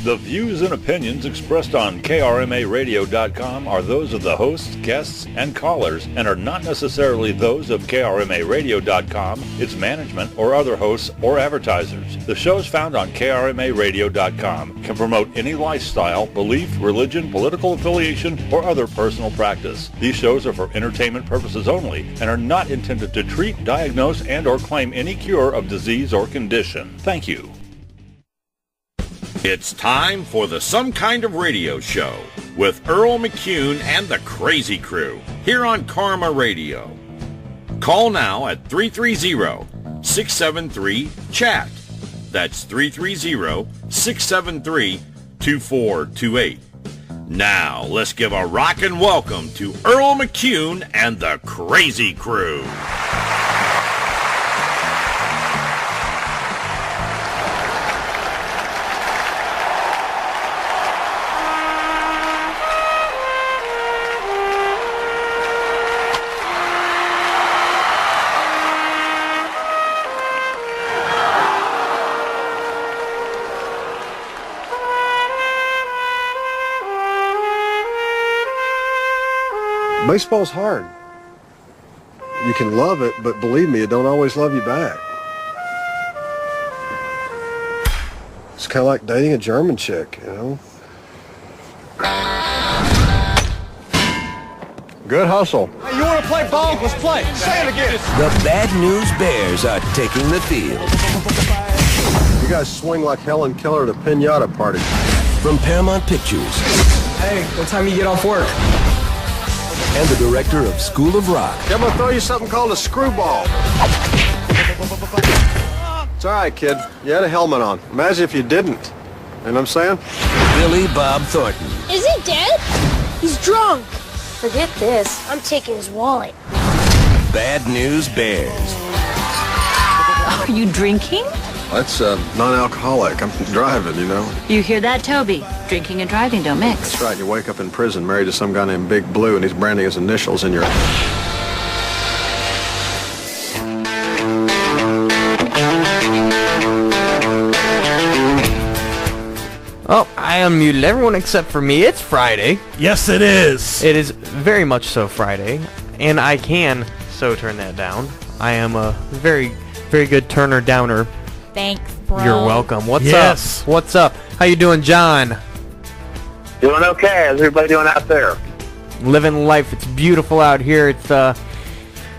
The views and opinions expressed on KRMARadio.com are those of the hosts, guests, and callers and are not necessarily those of KRMARadio.com, its management, or other hosts or advertisers. The shows found on KRMARadio.com can promote any lifestyle, belief, religion, political affiliation, or other personal practice. These shows are for entertainment purposes only and are not intended to treat, diagnose, and or claim any cure of disease or condition. Thank you. It's time for the Some Kind of Radio Show with Earl McCune and the Crazy Crew here on Karma Radio. Call now at 330-673-CHAT. That's 330-673-2428. Now, let's give a rockin' welcome to Earl McCune and the Crazy Crew. Baseball's hard. You can love it, but believe me, it don't always love you back. It's kind of like dating a German chick, you know? Good hustle. Hey, you want to play ball? Let's play. Say it again. The Bad News Bears are taking the field. You guys swing like Helen Keller at a piñata party. From Paramount Pictures. Hey, what time you get off work? And the director of School of Rock. I'm gonna throw you something called a screwball. It's all right, kid. You had a helmet on. Imagine if you didn't. You know what I'm saying? Billy Bob Thornton. Is he dead? He's drunk. Forget this. I'm taking his wallet. Bad News Bears. Are you drinking? That's non-alcoholic. I'm driving, you know. You hear that, Toby? Drinking and driving don't mix. That's right. You wake up in prison married to some guy named Big Blue, and he's branding his initials in your... Oh, I unmuted everyone except for me. It's Friday. Yes, it is. It is very much so Friday, and I can so turn that down. I am a very, very good turner downer. Thanks, bro. You're welcome. What's Yes. up? What's up? How you doing, John? Doing okay. How's everybody doing out there? Living life. It's beautiful out here. It's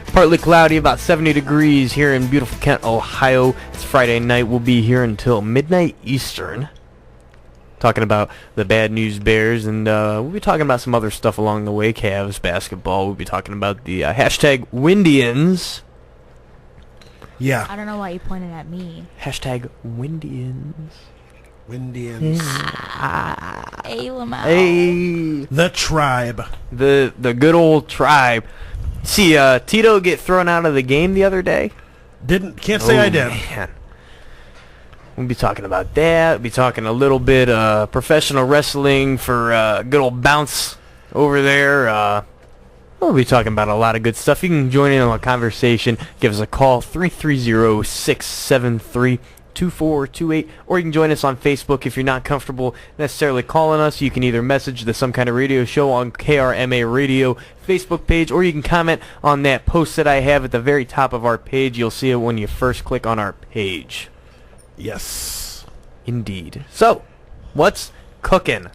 partly cloudy, about 70 degrees here in beautiful Kent, Ohio. It's Friday night. We'll be here until midnight Eastern. Talking about the Bad News Bears, and we'll be talking about some other stuff along the way. Cavs basketball. We'll be talking about the hashtag Windians. Yeah. I don't know why you pointed at me. Hashtag Windians. Windians. Hey, Lamau. Hey. The tribe. The good old tribe. See, Tito get thrown out of the game the other day? Can't say I did. Man. We'll be talking about that. We'll be talking a little bit professional wrestling for good old Bounce over there. We'll be talking about a lot of good stuff. You can join in on the conversation. Give us a call, 330-673-2428. Or you can join us on Facebook if you're not comfortable necessarily calling us. You can either message the Some Kind of Radio Show on KRMA Radio Facebook page, or you can comment on that post that I have at the very top of our page. You'll see it when you first click on our page. Yes. Indeed. So, what's cooking?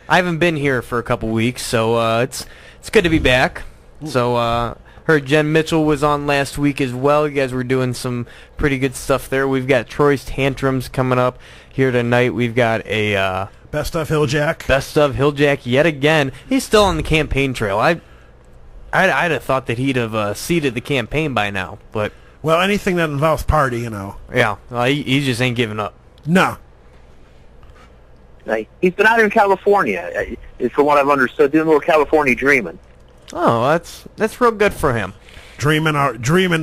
I haven't been here for a couple weeks, so it's good to be back. So, heard Jen Mitchell was on last week as well. You guys were doing some pretty good stuff there. We've got Troy's Tantrums coming up here tonight. We've got a Best of Hilljack. Best of Hilljack yet again. He's still on the campaign trail. I'd have thought that he'd have seeded the campaign by now, but... Well, anything that involves party, you know. Yeah, he just ain't giving up. No. He's been out in California, is from what I've understood, doing a little California dreaming. Oh, that's real good for him. Dreaming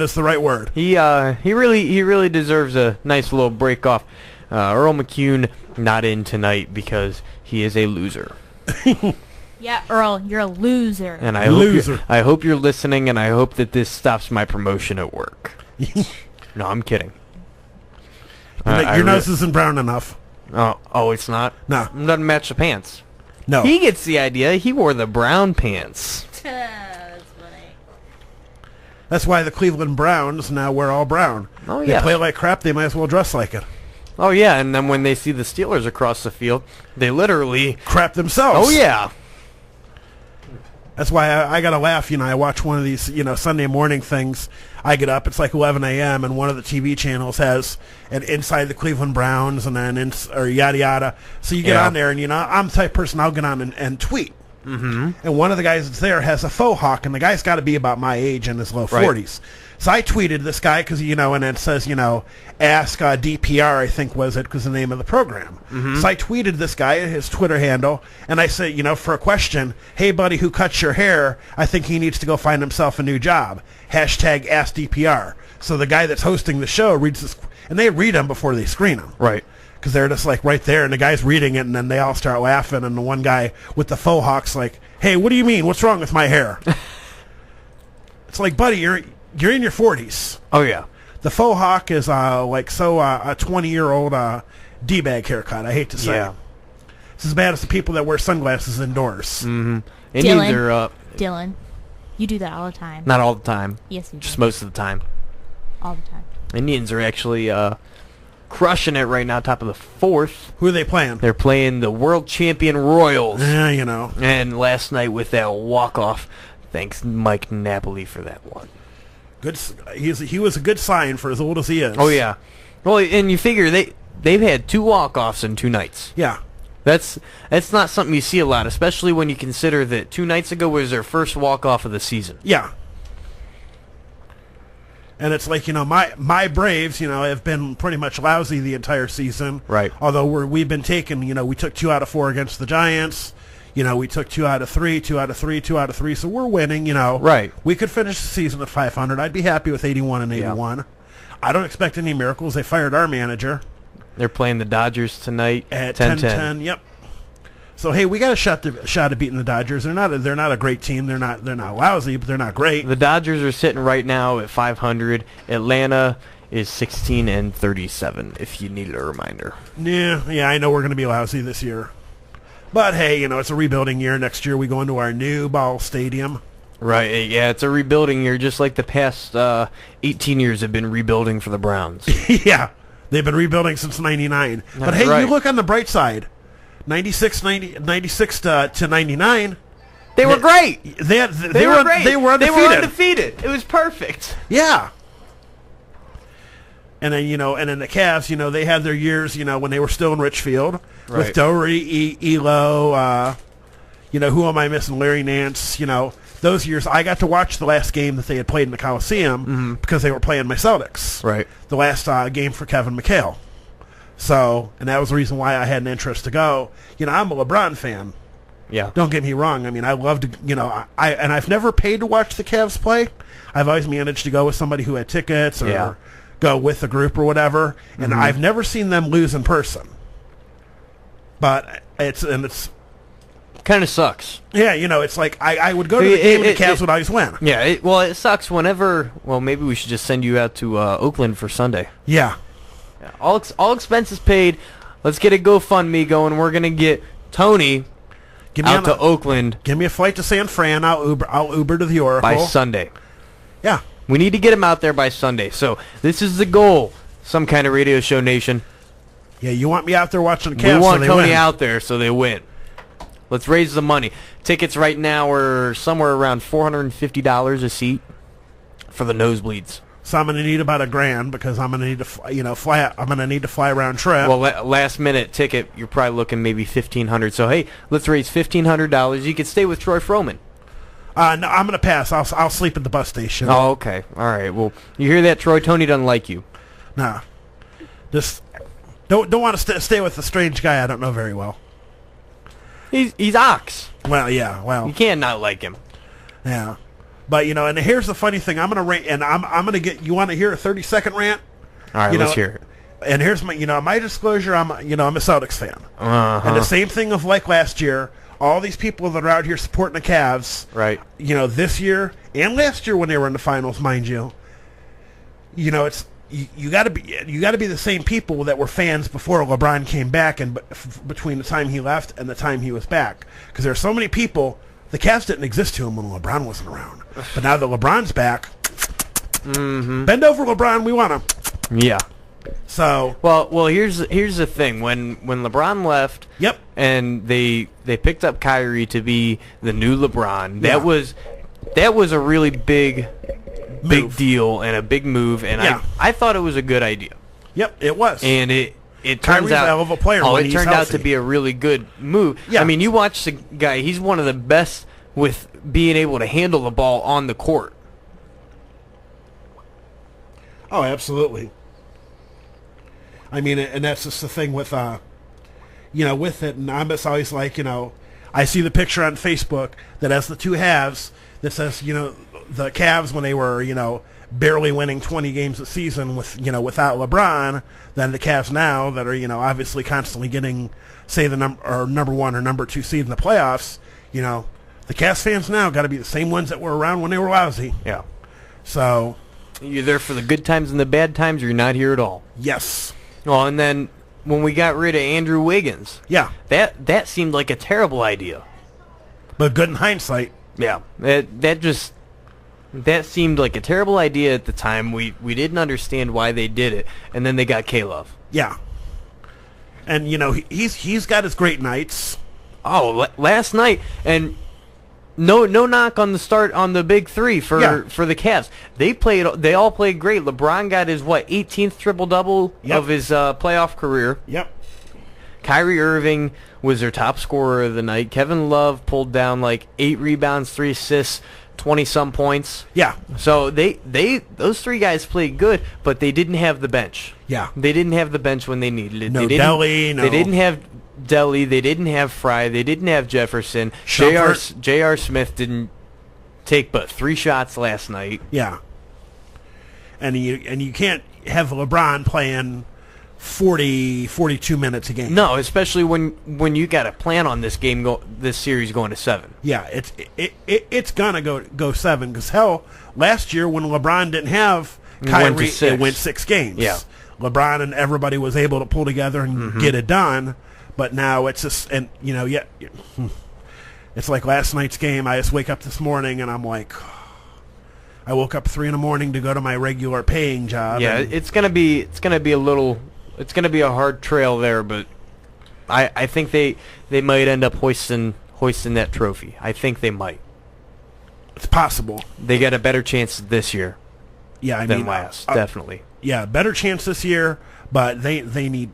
is the right word. He really deserves a nice little break off. Earl McCune not in tonight because he is a loser. Yeah, Earl, you're a loser. And I hope you're listening, and I hope that this stops my promotion at work. No, I'm kidding. Your nose isn't brown enough. Oh, it's not? No. It doesn't match the pants. No. He gets the idea. He wore the brown pants. That's funny. That's why the Cleveland Browns now wear all brown. Oh, They yeah. play like crap, they might as well dress like it. Oh, yeah, and then when they see the Steelers across the field, they literally... Crap themselves. Oh, yeah. That's why I got to laugh. I watch one of these, Sunday morning things. I get up, it's like 11 a.m., and one of the TV channels has an Inside the Cleveland Browns and then or yada yada. So you get on there, and, I'm the type of person, I'll get on and tweet. Mm-hmm. And one of the guys that's there has a faux hawk, and the guy's got to be about my age in his low 40s. So I tweeted this guy because, and it says, ask DPR, I think was it, because the name of the program. Mm-hmm. So I tweeted this guy, his Twitter handle, and I said, for a question, hey, buddy, who cuts your hair? I think he needs to go find himself a new job. Hashtag ask DPR. So the guy that's hosting the show reads this, and they read them before they screen them. Right. Because they're just like right there, and the guy's reading it, and then they all start laughing, and the one guy with the faux hawk's like, hey, what do you mean? What's wrong with my hair? It's like, buddy, you're in your 40s. Oh, yeah. The faux hawk is a 20-year-old D-bag haircut, I hate to say. Yeah. It's as bad as the people that wear sunglasses indoors. Mm-hmm. Indians Dylan. are... Dylan, you do that all the time. Not all the time. Yes, you do. Just most of the time. All the time. Indians are actually crushing it right now, top of the fourth. Who are they playing? They're playing the world champion Royals. Yeah, And last night with that walk-off, thanks Mike Napoli for that one. Good. He was a good sign for as old as he is. Oh, yeah. Well, and you figure they've had 2 walk-offs in 2 nights. Yeah. That's not something you see a lot, especially when you consider that 2 nights ago was their first walk-off of the season. Yeah. And it's like, my Braves, have been pretty much lousy the entire season. Right. Although we've been taking, we took 2 out of 4 against the Giants. We took 2 out of 3, 2 out of 3, 2 out of 3. So we're winning, Right. We could finish the season at 500. I'd be happy with 81 and 81. Yeah. I don't expect any miracles. They fired our manager. They're playing the Dodgers tonight at 10-10. Yep. So hey, we got a shot at beating the Dodgers. They're not a great team. They're not lousy, but they're not great. The Dodgers are sitting right now at 500. Atlanta is 16-37. If you need a reminder. Yeah, I know we're going to be lousy this year, but hey, it's a rebuilding year. Next year we go into our new ball stadium. Right. Yeah, it's a rebuilding year, just like the past 18 years have been rebuilding for the Browns. Yeah, they've been rebuilding since '99. But hey, right. You look on the bright side. 96 to 99. They were great. They were great. They were undefeated. They were undefeated. It was perfect. Yeah. And then and then the Cavs, they had their years, when they were still in Richfield with Dory, Elo, who am I missing? Larry Nance. Those years I got to watch the last game that they had played in the Coliseum because they were playing my Celtics. Right. The last game for Kevin McHale. So, and that was the reason why I had an interest to go. I'm a LeBron fan. Yeah. Don't get me wrong. I mean, I love to, I've never paid to watch the Cavs play. I've always managed to go with somebody who had tickets or go with a group or whatever. And I've never seen them lose in person. But it's kind of sucks. Yeah, it's like I would go to the game and the Cavs would always win. Yeah, it sucks whenever. Well, maybe we should just send you out to Oakland for Sunday. Yeah. All expenses paid. Let's get a GoFundMe going. We're gonna get Tony out to Oakland. Give me a flight to San Fran. I'll Uber to the Oracle by Sunday. Yeah, we need to get him out there by Sunday. So this is the goal. Some kind of radio show nation. Yeah, you want me out there watching the Cavs? We want so Tony win. out there so they win. Let's raise the money. Tickets right now are somewhere around $450 a seat for the nosebleeds. So I'm going to need about $1,000 because I'm going to need to, fly. I'm going to need to fly round trip. Well, last minute ticket, you're probably looking maybe $1,500. So hey, let's raise $1,500. You could stay with Troy Froman. No, I'm going to pass. I'll sleep at the bus station. Oh, okay. All right. Well, you hear that, Troy? Tony doesn't like you. Nah, just don't want to stay with a strange guy I don't know very well. He's Ox. Well, yeah. Well, you can't not like him. Yeah. But and here's the funny thing. I'm gonna rant, and I'm gonna get. You want to hear a 30-second rant? All right, let's hear it. And here's my, my disclosure. I'm a Celtics fan, and the same thing of like last year. All these people that are out here supporting the Cavs, right? This year and last year when they were in the finals, mind you. you got to be the same people that were fans before LeBron came back, and between the time he left and the time he was back, because there are so many people. The Cavs didn't exist to him when LeBron wasn't around, but now that LeBron's back, bend over, LeBron, we want him. Yeah. So well, here's the thing. When LeBron left, yep, and they picked up Kyrie to be the new LeBron. That was a really big deal and a big move, and I thought it was a good idea. Yep, it was. And it turns Kyrie's out a hell of a player. It turned out to be a really good move. Yeah. I mean, you watch the guy; he's one of the best with being able to handle the ball on the court. Oh, absolutely. I mean, and that's just the thing with, with it. And I'm just always like, I see the picture on Facebook that has the two halves that says, the Cavs when they were, barely winning 20 games a season with, without LeBron, than the Cavs now that are, obviously constantly getting, say, the number one or number two seed in the playoffs. The Cavs fans now got to be the same ones that were around when they were lousy. Yeah. So you're there for the good times and the bad times, or you're not here at all. Yes. Well, and then when we got rid of Andrew Wiggins, that seemed like a terrible idea. But good in hindsight. Yeah, that seemed like a terrible idea at the time. We didn't understand why they did it, and then they got K-Love. Yeah. And he's got his great nights. Oh, last night, and no knock on the start on the big three for the Cavs. They all played great. LeBron got his 18th triple-double of his playoff career. Yep. Kyrie Irving was their top scorer of the night. Kevin Love pulled down 8 rebounds, 3 assists, 20-some points. Yeah. So those three guys played good, but they didn't have the bench. Yeah. They didn't have the bench when they needed it. No Delly. No. They didn't have Delly. They didn't have Fry. They didn't have Jefferson. J.R. Smith didn't take but 3 shots last night. Yeah. And you can't have LeBron playing 42 minutes a game. No, especially when you got a plan on this game, this series going to 7. Yeah, it's gonna go 7 because hell, last year when LeBron didn't have Kyrie, it went 6 games. Yeah, LeBron and everybody was able to pull together and get it done. But now it's just it's like last night's game. I just wake up this morning and I'm like, I woke up 3 a.m. to go to my regular paying job. Yeah, it's gonna be a hard trail there, but I think they might end up hoisting that trophy. I think they might. It's possible. They got a better chance this year. Yeah, than last, definitely. Yeah, better chance this year, but they need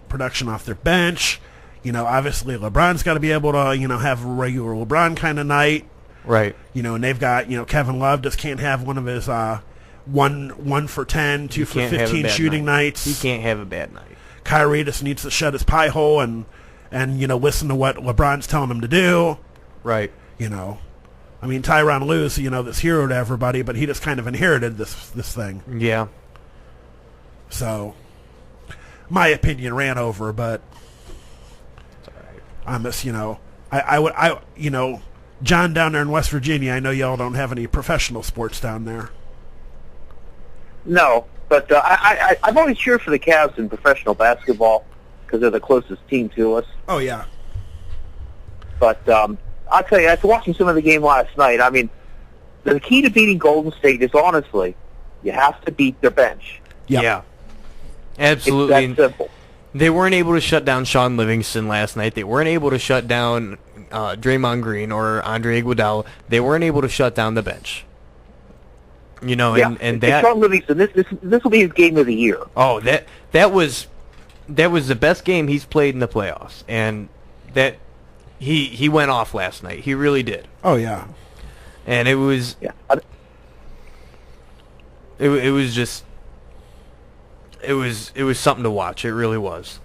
production off their bench. Obviously LeBron's got to be able to have a regular LeBron kind of night. Right. And they've got Kevin Love just can't have one of his 1 for 10, 2 for 15 shooting nights. He can't have a bad night. Kyrie just needs to shut his pie hole and listen to what LeBron's telling him to do. Right. I mean, Tyronn Lue's this hero to everybody, but he just kind of inherited this thing. Yeah. So, my opinion ran over, but it's all right. I'm just John down there in West Virginia. I know y'all don't have any professional sports down there. No, but I've always cheered for the Cavs in professional basketball because they're the closest team to us. Oh, yeah. But I'll tell you, after watching some of the game last night, I mean, the key to beating Golden State is, honestly, you have to beat their bench. Yep. Yeah. Absolutely. It's that simple. They weren't able to shut down Sean Livingston last night. They weren't able to shut down Draymond Green or Andre Iguodala. They weren't able to shut down the bench. And that Sean Livingston, this will be his game of the year. Oh, that was the best game he's played in the playoffs, and that he went off last night. He really did. Oh yeah, and it was it was just it was something to watch. It really was.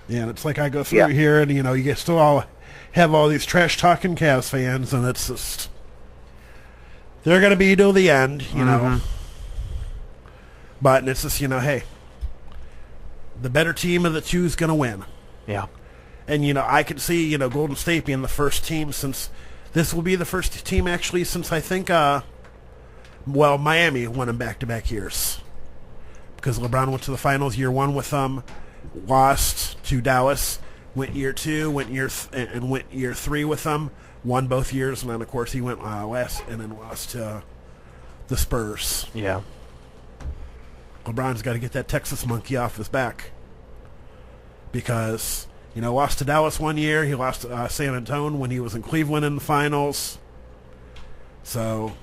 Yeah, and it's like I go through here, and you get still all have all these trash talking Cavs fans, and it's just. They're going to be till the end, know. But it's just, hey, the better team of the two is going to win. Yeah. And, I can see, Golden State being the first team since this will be the first team actually since I think, Miami won them back-to-back years. because LeBron went to the finals year 1 with them, lost to Dallas, went year 2, went year 3 with them, won both years, and then of course he went last and then lost to the Spurs. Yeah. LeBron's got to get that Texas monkey off his back because, lost to Dallas 1 year. He lost to San Antonio when he was in Cleveland in the finals. So,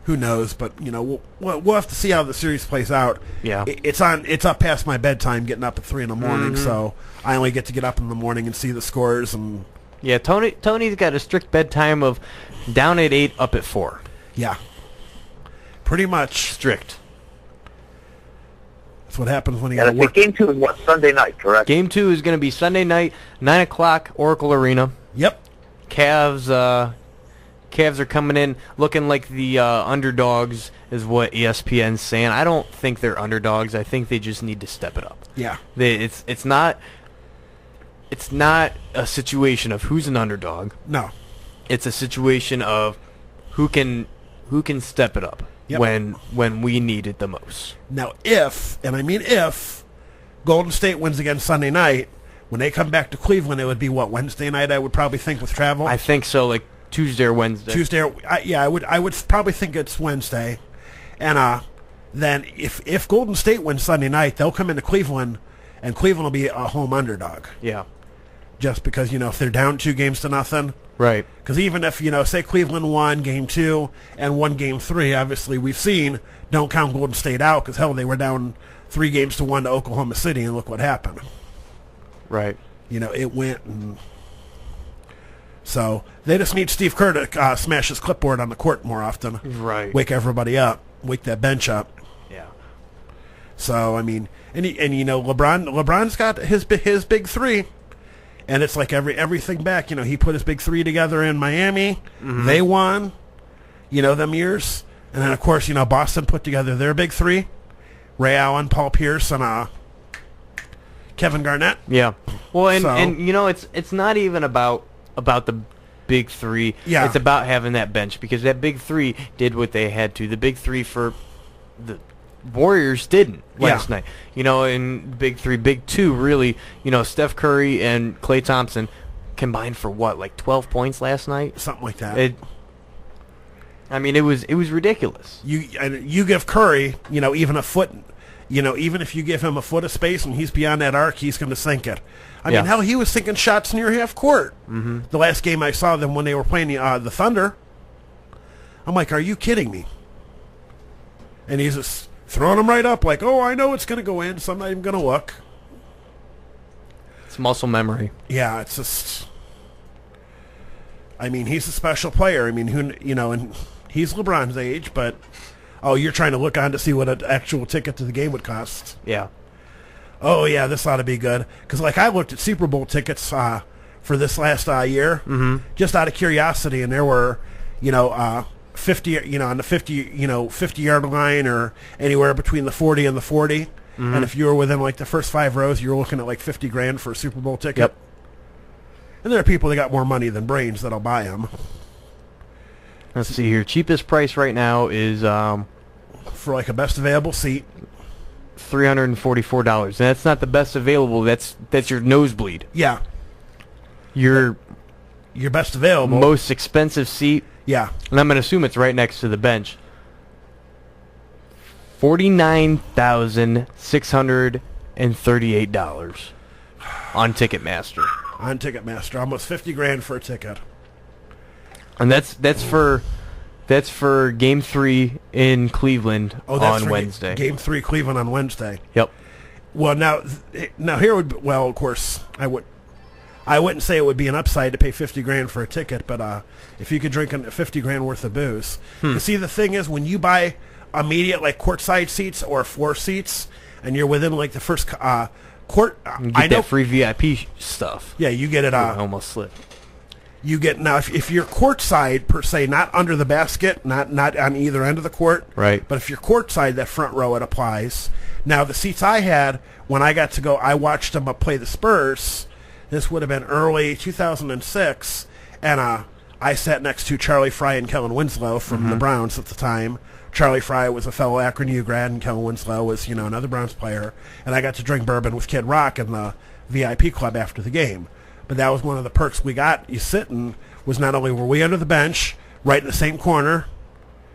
who knows? But, we'll have to see how the series plays out. Yeah. It's up past my bedtime getting up at 3 in the morning, so I only get to get up in the morning and see the scores. And yeah, Tony's got a strict bedtime of down at 8, up at 4. Yeah. Pretty much. Strict. That's what happens when you got to And work. Game 2 is what, Sunday night, correct? Game 2 is going to be Sunday night, 9 o'clock, Oracle Arena. Yep. Cavs are coming in looking like the underdogs, is what ESPN's saying. I don't think they're underdogs. I think they just need to step it up. Yeah. It's not a situation of who's an underdog. No. It's a situation of who can step it up when we need it the most. Now, if Golden State wins again Sunday night, when they come back to Cleveland, it would be what, Wednesday night? I would probably think with travel. I think so, like Tuesday or Wednesday. I would probably think it's Wednesday, and then if Golden State wins Sunday night, they'll come into Cleveland, and Cleveland will be a home underdog. Yeah. Just because if they're down 2-0, right? Because even if say Cleveland won Game 2 and won Game 3, obviously we've seen don't count Golden State out because hell they were down 3-1 to Oklahoma City and look what happened. Right. It went and so they just need Steve Kerr to smash his clipboard on the court more often. Right. Wake everybody up. Wake that bench up. Yeah. So and LeBron's got his big 3. And it's like everything back. He put his big 3 together in Miami. Mm-hmm. They won, them years. And then, of course, Boston put together their big 3. Ray Allen, Paul Pierce, and Kevin Garnett. Yeah. Well, it's not even about the big 3. Yeah. It's about having that bench because that big 3 did what they had to. The big 3 for the Warriors didn't last night. In big 3, big 2 really, Steph Curry and Klay Thompson combined for what, like 12 points last night? Something like that. It was ridiculous. You give Curry, even a foot, even if you give him a foot of space and he's beyond that arc, he's going to sink it. I mean, hell, he was sinking shots near half court. Mm-hmm. The last game I saw them when they were playing the Thunder, I'm like, are you kidding me? And he's just throwing them right up like, oh, I know it's going to go in, so I'm not even going to look. It's muscle memory. Yeah, it's just... he's a special player. And he's LeBron's age, but... Oh, you're trying to look on to see what an actual ticket to the game would cost. Yeah. Oh, yeah, this ought to be good. Because, I looked at Super Bowl tickets for this last year, just out of curiosity, and there were, 50, on the 50-yard line or anywhere between the 40 and the 40. Mm-hmm. And if you were within, the first 5 rows, you were looking at, $50,000 for a Super Bowl ticket. Yep. And there are people that got more money than brains that'll buy them. Let's see here. Cheapest price right now is... for, a best available seat. $344. And that's not the best available. That's your nosebleed. Yeah. Your best available. Most expensive seat. Yeah. And I'm going to assume it's right next to the bench. $49,638 on Ticketmaster. On Ticketmaster. Almost $50,000 for a ticket. And that's for Game 3 in Cleveland on Wednesday. Game 3 Cleveland on Wednesday. Yep. Well, now here would of course I wouldn't say it would be an upside to pay $50,000 for a ticket, but if you could drink $50,000 worth of booze, you see the thing is when you buy immediate courtside seats or floor seats, and you're within the first court, you get that free VIP stuff. Yeah, you get it. I almost slipped. You get now if you're courtside per se, not under the basket, not on either end of the court, right? But if you're courtside, that front row it applies. Now the seats I had when I got to go, I watched them play the Spurs. This would have been early 2006, and I sat next to Charlie Frye and Kellen Winslow from the Browns at the time. Charlie Fry was a fellow Akron U grad, and Kellen Winslow was, another Browns player. And I got to drink bourbon with Kid Rock in the VIP club after the game. But that was one of the perks we got. You sitting was not only were we under the bench, right in the same corner,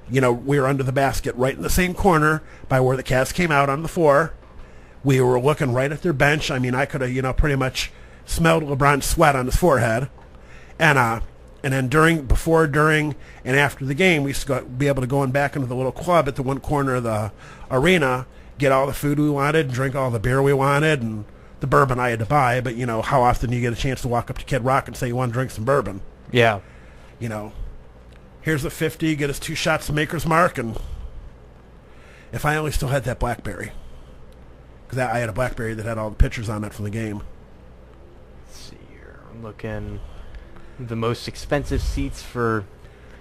we were under the basket right in the same corner by where the Cavs came out on the floor. We were looking right at their bench. I mean, I could have, pretty much smelled LeBron's sweat on his forehead. And then before, during, and after the game, we used to be able to go back into the little club at the one corner of the arena, get all the food we wanted, drink all the beer we wanted, and the bourbon I had to buy. But, how often do you get a chance to walk up to Kid Rock and say you want to drink some bourbon? Yeah. Here's a 50, get us 2 shots of Maker's Mark, and if I only still had that BlackBerry. Because I had a BlackBerry that had all the pictures on it from the game. Let's see here. I'm looking the most expensive seats for...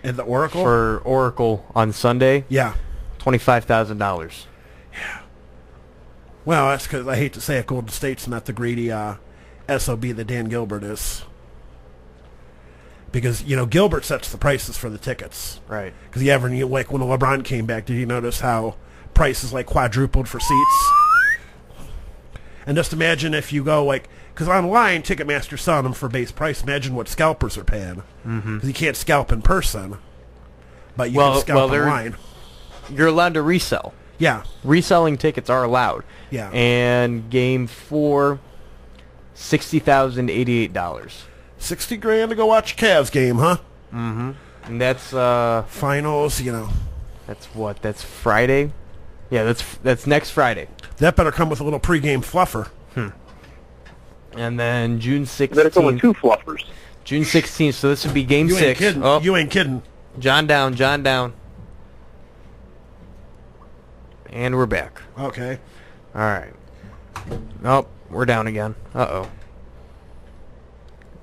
And the Oracle? For Oracle on Sunday? Yeah. $25,000. Yeah. Well, that's because I hate to say it, Golden State's not the greedy SOB that Dan Gilbert is. Because, Gilbert sets the prices for the tickets. Right. Because like when LeBron came back, did you notice how prices quadrupled for seats? And just imagine if you go because online Ticketmaster's selling them for base price. Imagine what scalpers are paying. Because you can't scalp in person, but you can scalp online. You're allowed to resell. Yeah. Reselling tickets are allowed. Yeah. And game 4, $60,088. $60,000 to go watch a Cavs game, huh? Mm-hmm. And that's finals. That's what? That's Friday. Yeah, that's next Friday. That better come with a little pregame fluffer. And then June 16th. Better come with 2 fluffers. June 16th. So this would be game 6. Oh. You ain't kidding. John down. And we're back. Okay. All right. Nope, we're down again. Uh-oh.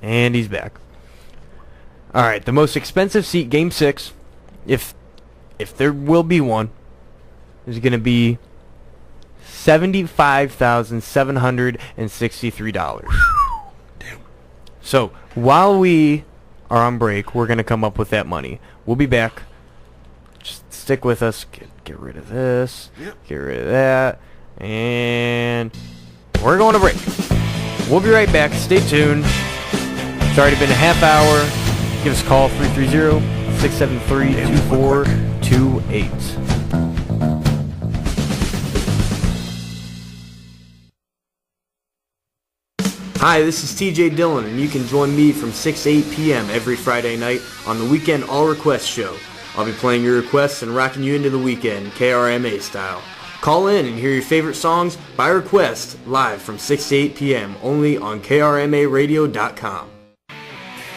And he's back. All right, the most expensive seat, game 6, if there will be one, is going to be $75,763. Damn. So while we are on break, we're going to come up with that money. We'll be back. Just stick with us. Get rid of this. Yep. Get rid of that. And we're going to break. We'll be right back. Stay tuned. It's already been a half hour. Give us a call, 330-673-2428. Hi, this is TJ Dillon, and you can join me from 6 to 8 p.m. every Friday night on the Weekend All Request Show. I'll be playing your requests and rocking you into the weekend, KRMA style. Call in and hear your favorite songs by request live from 6 to 8 p.m. only on KRMARadio.com.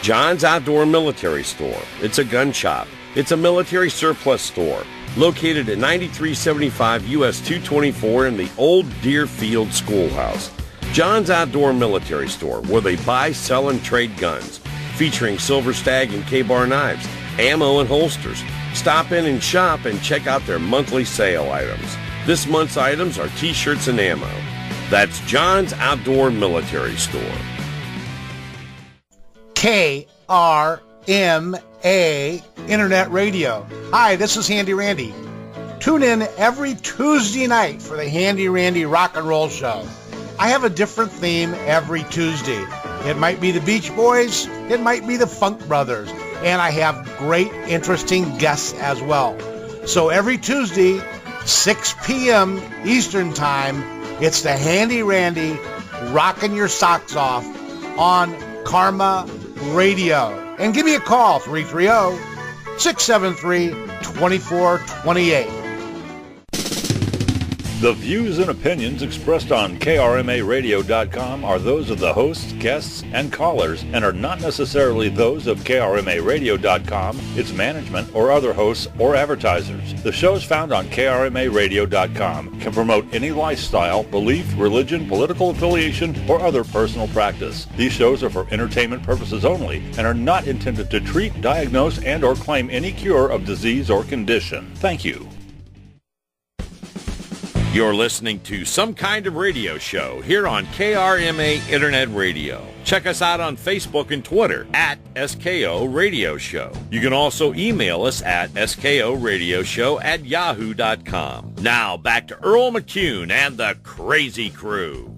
John's Outdoor Military Store. It's a gun shop. It's a military surplus store located at 9375 US 224 in the old Deerfield Schoolhouse. John's Outdoor Military Store, where they buy, sell, and trade guns, featuring Silver Stag and K-Bar knives, ammo, and holsters. Stop in and shop and check out their monthly sale items. This month's items are t-shirts and ammo. That's John's Outdoor Military Store. KRMA Internet Radio. Hi, this is Handy Randy. Tune in every Tuesday night for the Handy Randy Rock and Roll Show. I have a different theme every Tuesday. It might be the Beach Boys, it might be the Funk Brothers, and I have great, interesting guests as well. So every Tuesday, 6 p.m. Eastern Time, it's the Handy Randy rocking your socks off on Karma Radio. And give me a call, 330-673-2428. The views and opinions expressed on KRMARadio.com are those of the hosts, guests, and callers and are not necessarily those of KRMARadio.com, its management, or other hosts or advertisers. The shows found on KRMARadio.com can promote any lifestyle, belief, religion, political affiliation, or other personal practice. These shows are for entertainment purposes only and are not intended to treat, diagnose, and or claim any cure of disease or condition. Thank you. You're listening to Some Kind of Radio Show here on KRMA Internet Radio. Check us out on Facebook and Twitter at SKO Radio Show. You can also email us at skoradioshow@yahoo.com. Now back to Earl McCune and the Crazy Crew.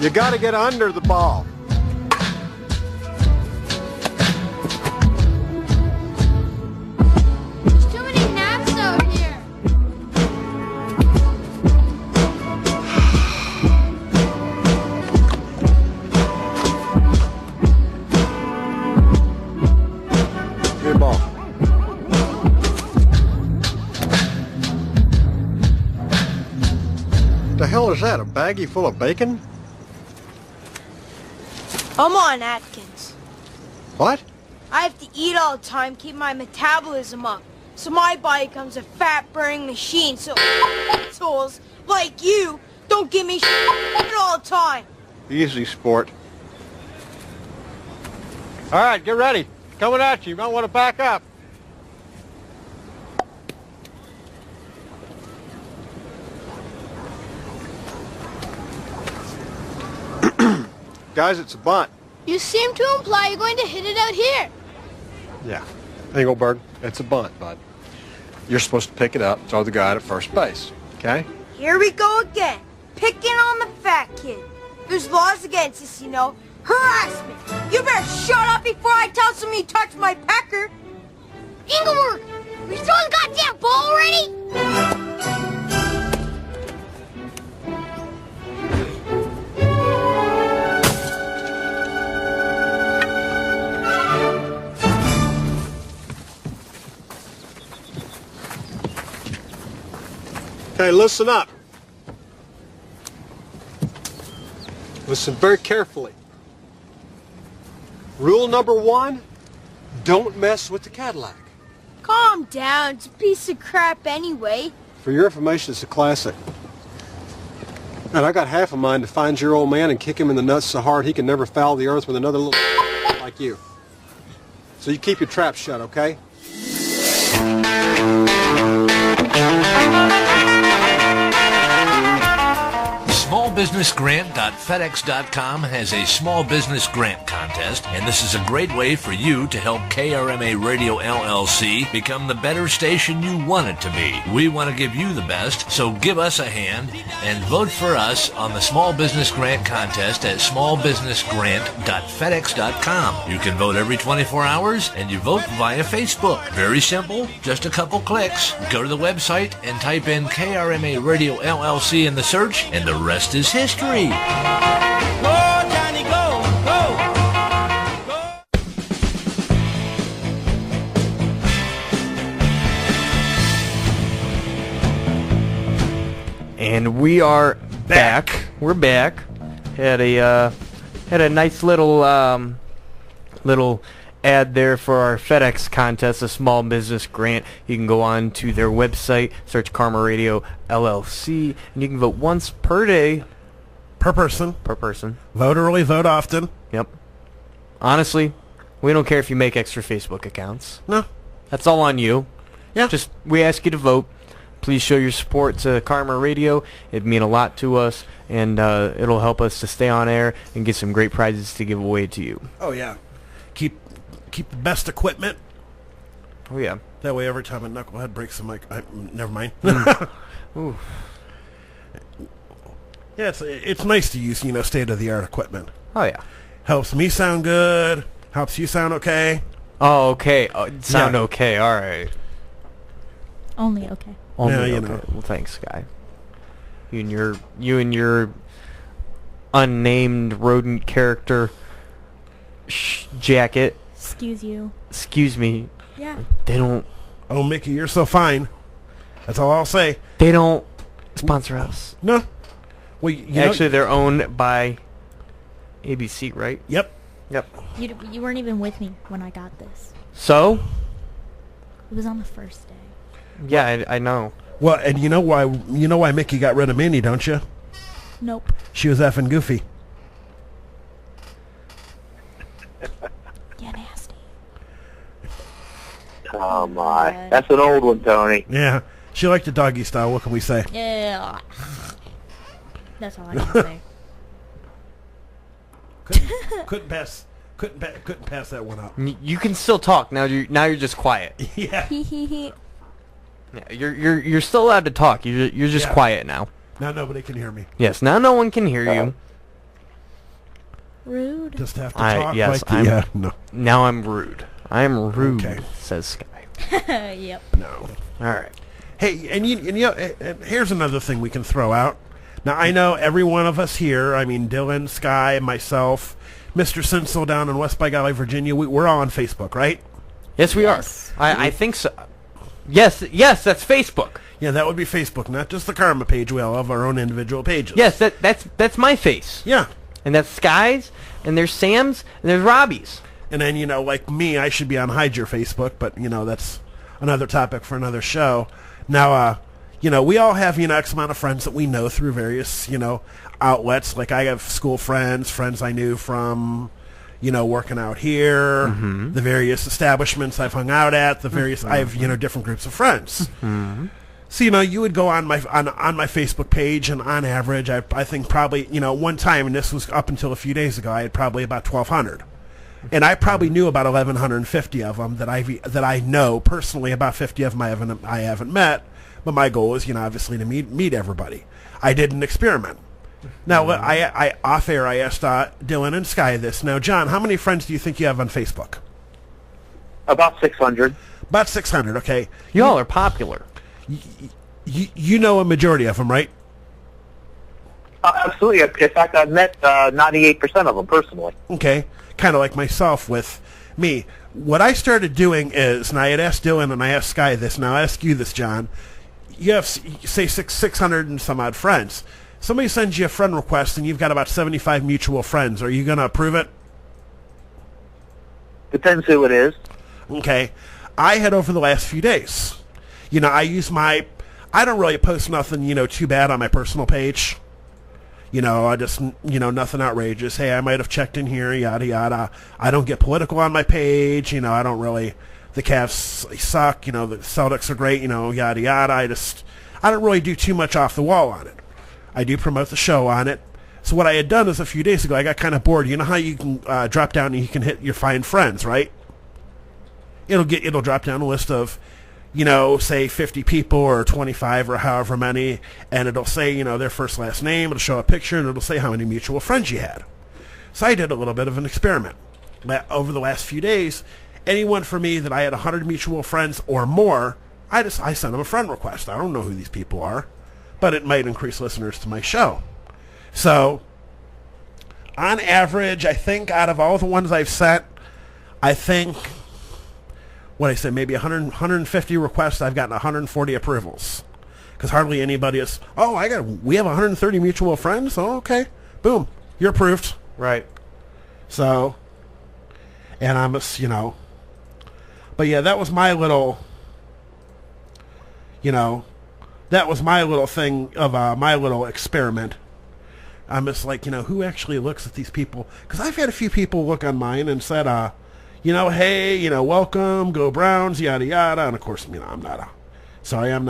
You got to get under the ball. Too many naps out here. Good ball. The hell is that? A baggie full of bacon? Come on, Atkins. What? I have to eat all the time, keep my metabolism up. So my body becomes a fat-burning machine, so assholes like you don't give me shit all the time. Easy, sport. All right, get ready. Coming at you. You might want to back up. Guys, it's a bunt. You seem to imply you're going to hit it out here. Yeah. Engelberg, it's a bunt, bud. You're supposed to pick it up, throw the guy at first base. Okay? Here we go again, picking on the fat kid. There's laws against this, you know. Harassment. You better shut up before I tell someone you touched my pecker. Engelberg, we throw the goddamn ball already? Okay, listen up. Listen very carefully. Rule number 1, don't mess with the Cadillac. Calm down, it's a piece of crap anyway. For your information, it's a classic. And I got half a mind to find your old man and kick him in the nuts so hard he can never foul the earth with another little like you. So you keep your trap shut, okay? SmallBusinessGrant.FedEx.com has a small business grant contest, and this is a great way for you to help KRMA Radio LLC become the better station you want it to be. We want to give you the best, so give us a hand and vote for us on the Small Business Grant Contest at SmallBusinessGrant.FedEx.com. You can vote every 24 hours, and you vote via Facebook. Very simple, just a couple clicks. Go to the website and type in KRMA Radio LLC in the search, and the rest is history. Go, Johnny, go, go. And we are back. We're back. Had a nice little ad there for our FedEx contest, a small business grant. You can go on to their website, search Karma Radio LLC, and you can vote once per day. Per person. Per person. Vote early, vote often. Yep. Honestly, we don't care if you make extra Facebook accounts. No. That's all on you. Yeah. Just, we ask you to vote. Please show your support to Karma Radio. It'd mean a lot to us, and it'll help us to stay on air and get some great prizes to give away to you. Oh, yeah. Keep the best equipment. Oh, yeah. That way every time a knucklehead breaks the mic... never mind. Ooh. Yeah, it's nice to use, state-of-the-art equipment. Oh, yeah. Helps me sound good. Helps you sound okay. Oh, okay. Sound okay. All right. Only okay. Only okay. Well, thanks, Guy. You and your unnamed rodent character jacket. Excuse you. Excuse me. Yeah. They don't... Oh, Mickey, you're so fine. That's all I'll say. They don't sponsor us. No. Well, actually, they're owned by ABC, right? Yep. You weren't even with me when I got this. So? It was on the first day. Yeah, I know. Well, and you know why Mickey got rid of Minnie, don't you? Nope. She was effing goofy. Yeah, nasty. Oh my, that's an old one, Tony. Yeah, She liked the doggy style. What can we say? Yeah. That's all I can say. Couldn't pass that one up. You can still talk now. You're just quiet. Yeah. Yeah, you're still allowed to talk. You're just quiet now. Now nobody can hear me. Yes. Now no one can hear you. Rude. Just have to talk. Yes. No. Now I'm rude. I am rude. Okay. Says Sky. Yep. No. All right. Hey, and here's another thing we can throw out. Now, I know every one of us here, I mean, Dylan, Sky, myself, Mr. Sinsel down in West by Golly, Virginia, we're all on Facebook, right? Yes, we are. I think so. Yes, that's Facebook. Yeah, that would be Facebook, not just the Karma page. We all have our own individual pages. Yes, that's my face. Yeah. And that's Sky's, and there's Sam's, and there's Robbie's. And then, like me, I should be on Hide Your Facebook, but, that's another topic for another show. Now, we all have, X amount of friends that we know through various, outlets. Like I have school friends I knew from, working out here, the various establishments I've hung out at, the various, I have, different groups of friends. So, you would go on my Facebook page, and on average, I think probably, one time, and this was up until a few days ago, I had probably about 1,200. And I probably knew about 1,150 of them that I know personally. About 50 of them I haven't met. But my goal is, obviously to meet everybody. I did an experiment. Now, I off air, I asked Dylan and Sky this. Now, John, how many friends do you think you have on Facebook? About 600. About 600, okay. Y'all are popular. You know a majority of them, right? Absolutely. In fact, I've met 98% of them personally. Okay. Kind of like myself with me. What I started doing is, and I had asked Dylan and I asked Sky this, now I ask you this, John. You have, say, 600 and some odd friends. Somebody sends you a friend request and you've got about 75 mutual friends. Are you going to approve it? Depends who it is. Okay. I had over the last few days. I use I don't really post nothing, too bad on my personal page. I just, nothing outrageous. Hey, I might have checked in here, yada, yada. I don't get political on my page. I don't really, the Cavs suck. The Celtics are great, yada, yada. I don't really do too much off the wall on it. I do promote the show on it. So what I had done is a few days ago, I got kind of bored. You know how you can drop down and you can hit your find friends, right? It'll drop down a list of, say 50 people or 25 or however many, and it'll say, their first, last name. It'll show a picture, and it'll say how many mutual friends you had. So I did a little bit of an experiment. Over the last few days, anyone for me that I had 100 mutual friends or more, I sent them a friend request. I don't know who these people are, but it might increase listeners to my show. So, on average, I think out of all the ones I've sent, I think... maybe 150 requests, I've gotten 140 approvals. Because hardly anybody is, we have 130 mutual friends? Oh, okay. Boom. You're approved. Right. So, and I'm but yeah, that was my little, that was my little thing of my little experiment. I'm just like, who actually looks at these people? Because I've had a few people look on mine and said, hey, welcome, go Browns, yada, yada. And, of course, I'm not I'm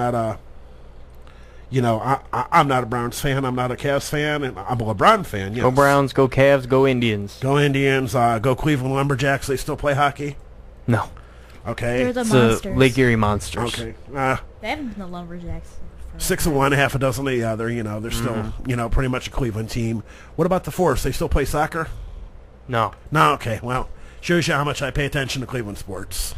not a Browns fan. I'm not a Cavs fan. And I'm a LeBron fan, yes. Go Browns, go Cavs, go Indians. Go Indians, go Cleveland Lumberjacks. They still play hockey? No. Okay. They're the Monsters. Lake Erie Monsters. Okay. They haven't been the Lumberjacks. 6 of one, half a dozen of the other. They're still, pretty much a Cleveland team. What about the Force? They still play soccer? No. No, okay. Well, shows you how much I pay attention to Cleveland sports.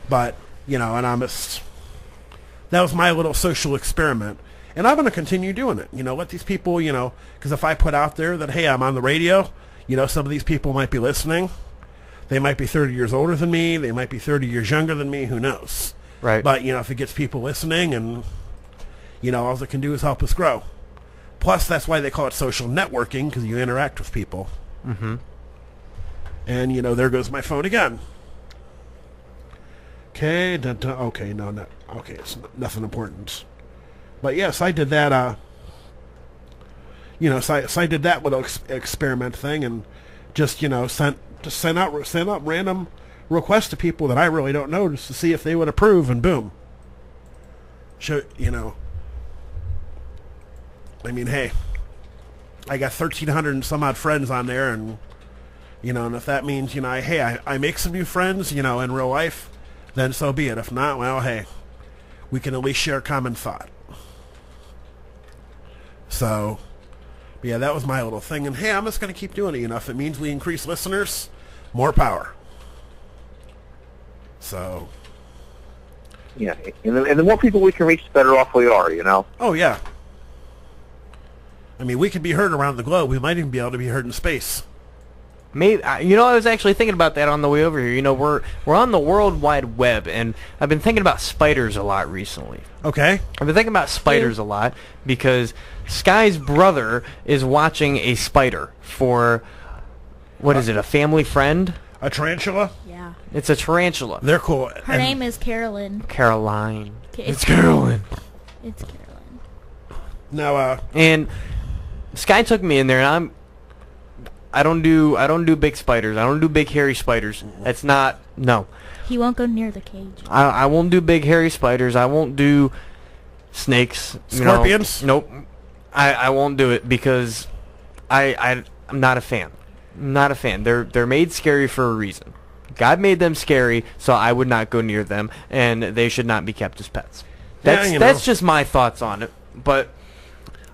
But, and that was my little social experiment. And I'm going to continue doing it. Let these people, because if I put out there that, hey, I'm on the radio, some of these people might be listening. They might be 30 years older than me. They might be 30 years younger than me. Who knows? Right. But, if it gets people listening and, all it can do is help us grow. Plus, that's why they call it social networking, because you interact with people. Mm-hmm. And, there goes my phone again. Okay, okay, no, not, okay, it's nothing important. But yes, I did that, so I did that little experiment thing and just, sent out random requests to people that I really don't know just to see if they would approve, and boom. I mean, hey, I got 1,300 and some odd friends on there, and and if that means I make some new friends, in real life, then so be it. If not, well, hey, we can at least share common thought. So, yeah, that was my little thing, and hey, I'm just going to keep doing it. If it means we increase listeners, more power. So, yeah, and the more people we can reach, the better off we are. Oh yeah. I mean, we could be heard around the globe. We might even be able to be heard in space. Maybe I was actually thinking about that on the way over here. We're on the World Wide Web, and I've been thinking about spiders a lot recently. Okay. I've been thinking about spiders a lot because Sky's brother is watching a spider for, what is it, a family friend? A tarantula? Yeah. It's a tarantula. They're cool. Her name is Caroline. Caroline. It's Caroline. It's Caroline. Now, and Sky took me in there, and I don't do big spiders. I don't do big hairy spiders. That's not, no. He won't go near the cage. I won't do big hairy spiders. I won't do snakes. Scorpions? Nope. I won't do it because I'm not a fan. I'm not a fan. They're made scary for a reason. God made them scary, so I would not go near them, and they should not be kept as pets. That's just my thoughts on it. But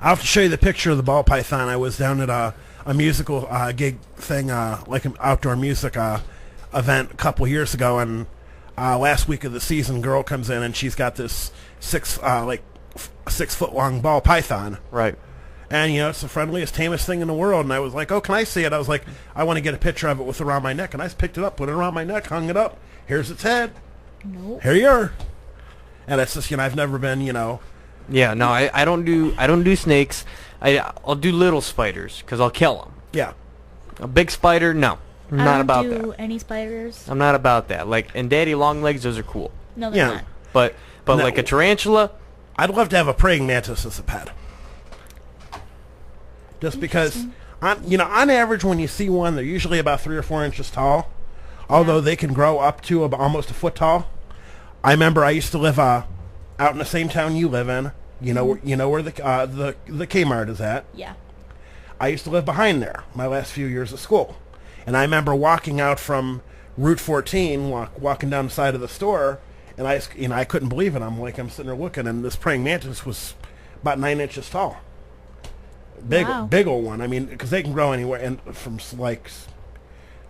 I'll have to show you the picture of the ball python. I was down at a musical gig thing, like an outdoor music event a couple years ago, and last week of the season, girl comes in and she's got this 6 foot long ball python. Right. And it's the friendliest, tamest thing in the world. And I was like, "Oh, can I see it?" I was like, "I want to get a picture of it with around my neck." And I just picked it up, put it around my neck, hung it up. Here's its head. Nope. Here you are. And it's just I've never been Yeah, no, I don't do snakes. I'll do little spiders because I'll kill them. Yeah. A big spider, no. I'm not about that. I don't do any spiders. I'm not about that. And daddy long legs, those are cool. No, they're not. But No. like a tarantula, I'd love to have a praying mantis as a pet. Just because, on average, when you see one, they're usually about 3 or 4 inches tall. Although they can grow up to about almost a foot tall. I remember I used to live out in the same town you live in. You know where the Kmart is at. Yeah. I used to live behind there my last few years of school, and I remember walking out from Route 14, walking down the side of the store, and I couldn't believe it. I'm sitting there looking, and this praying mantis was about 9 inches tall. Big old one. I mean, because they can grow anywhere, and from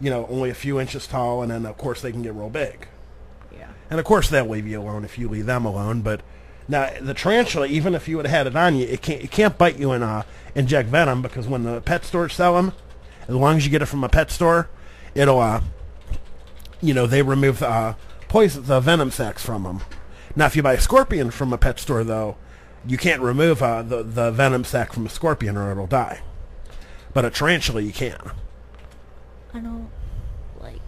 only a few inches tall, and then of course they can get real big. Yeah. And of course they'll leave you alone if you leave them alone. But now the tarantula, even if you would have had it on you, it can't bite you and inject venom, because when the pet stores sell them, as long as you get it from a pet store, it'll they remove the venom sacs from them. Now if you buy a scorpion from a pet store, though, you can't remove the venom sac from a scorpion or it'll die. But a tarantula you can. I don't like.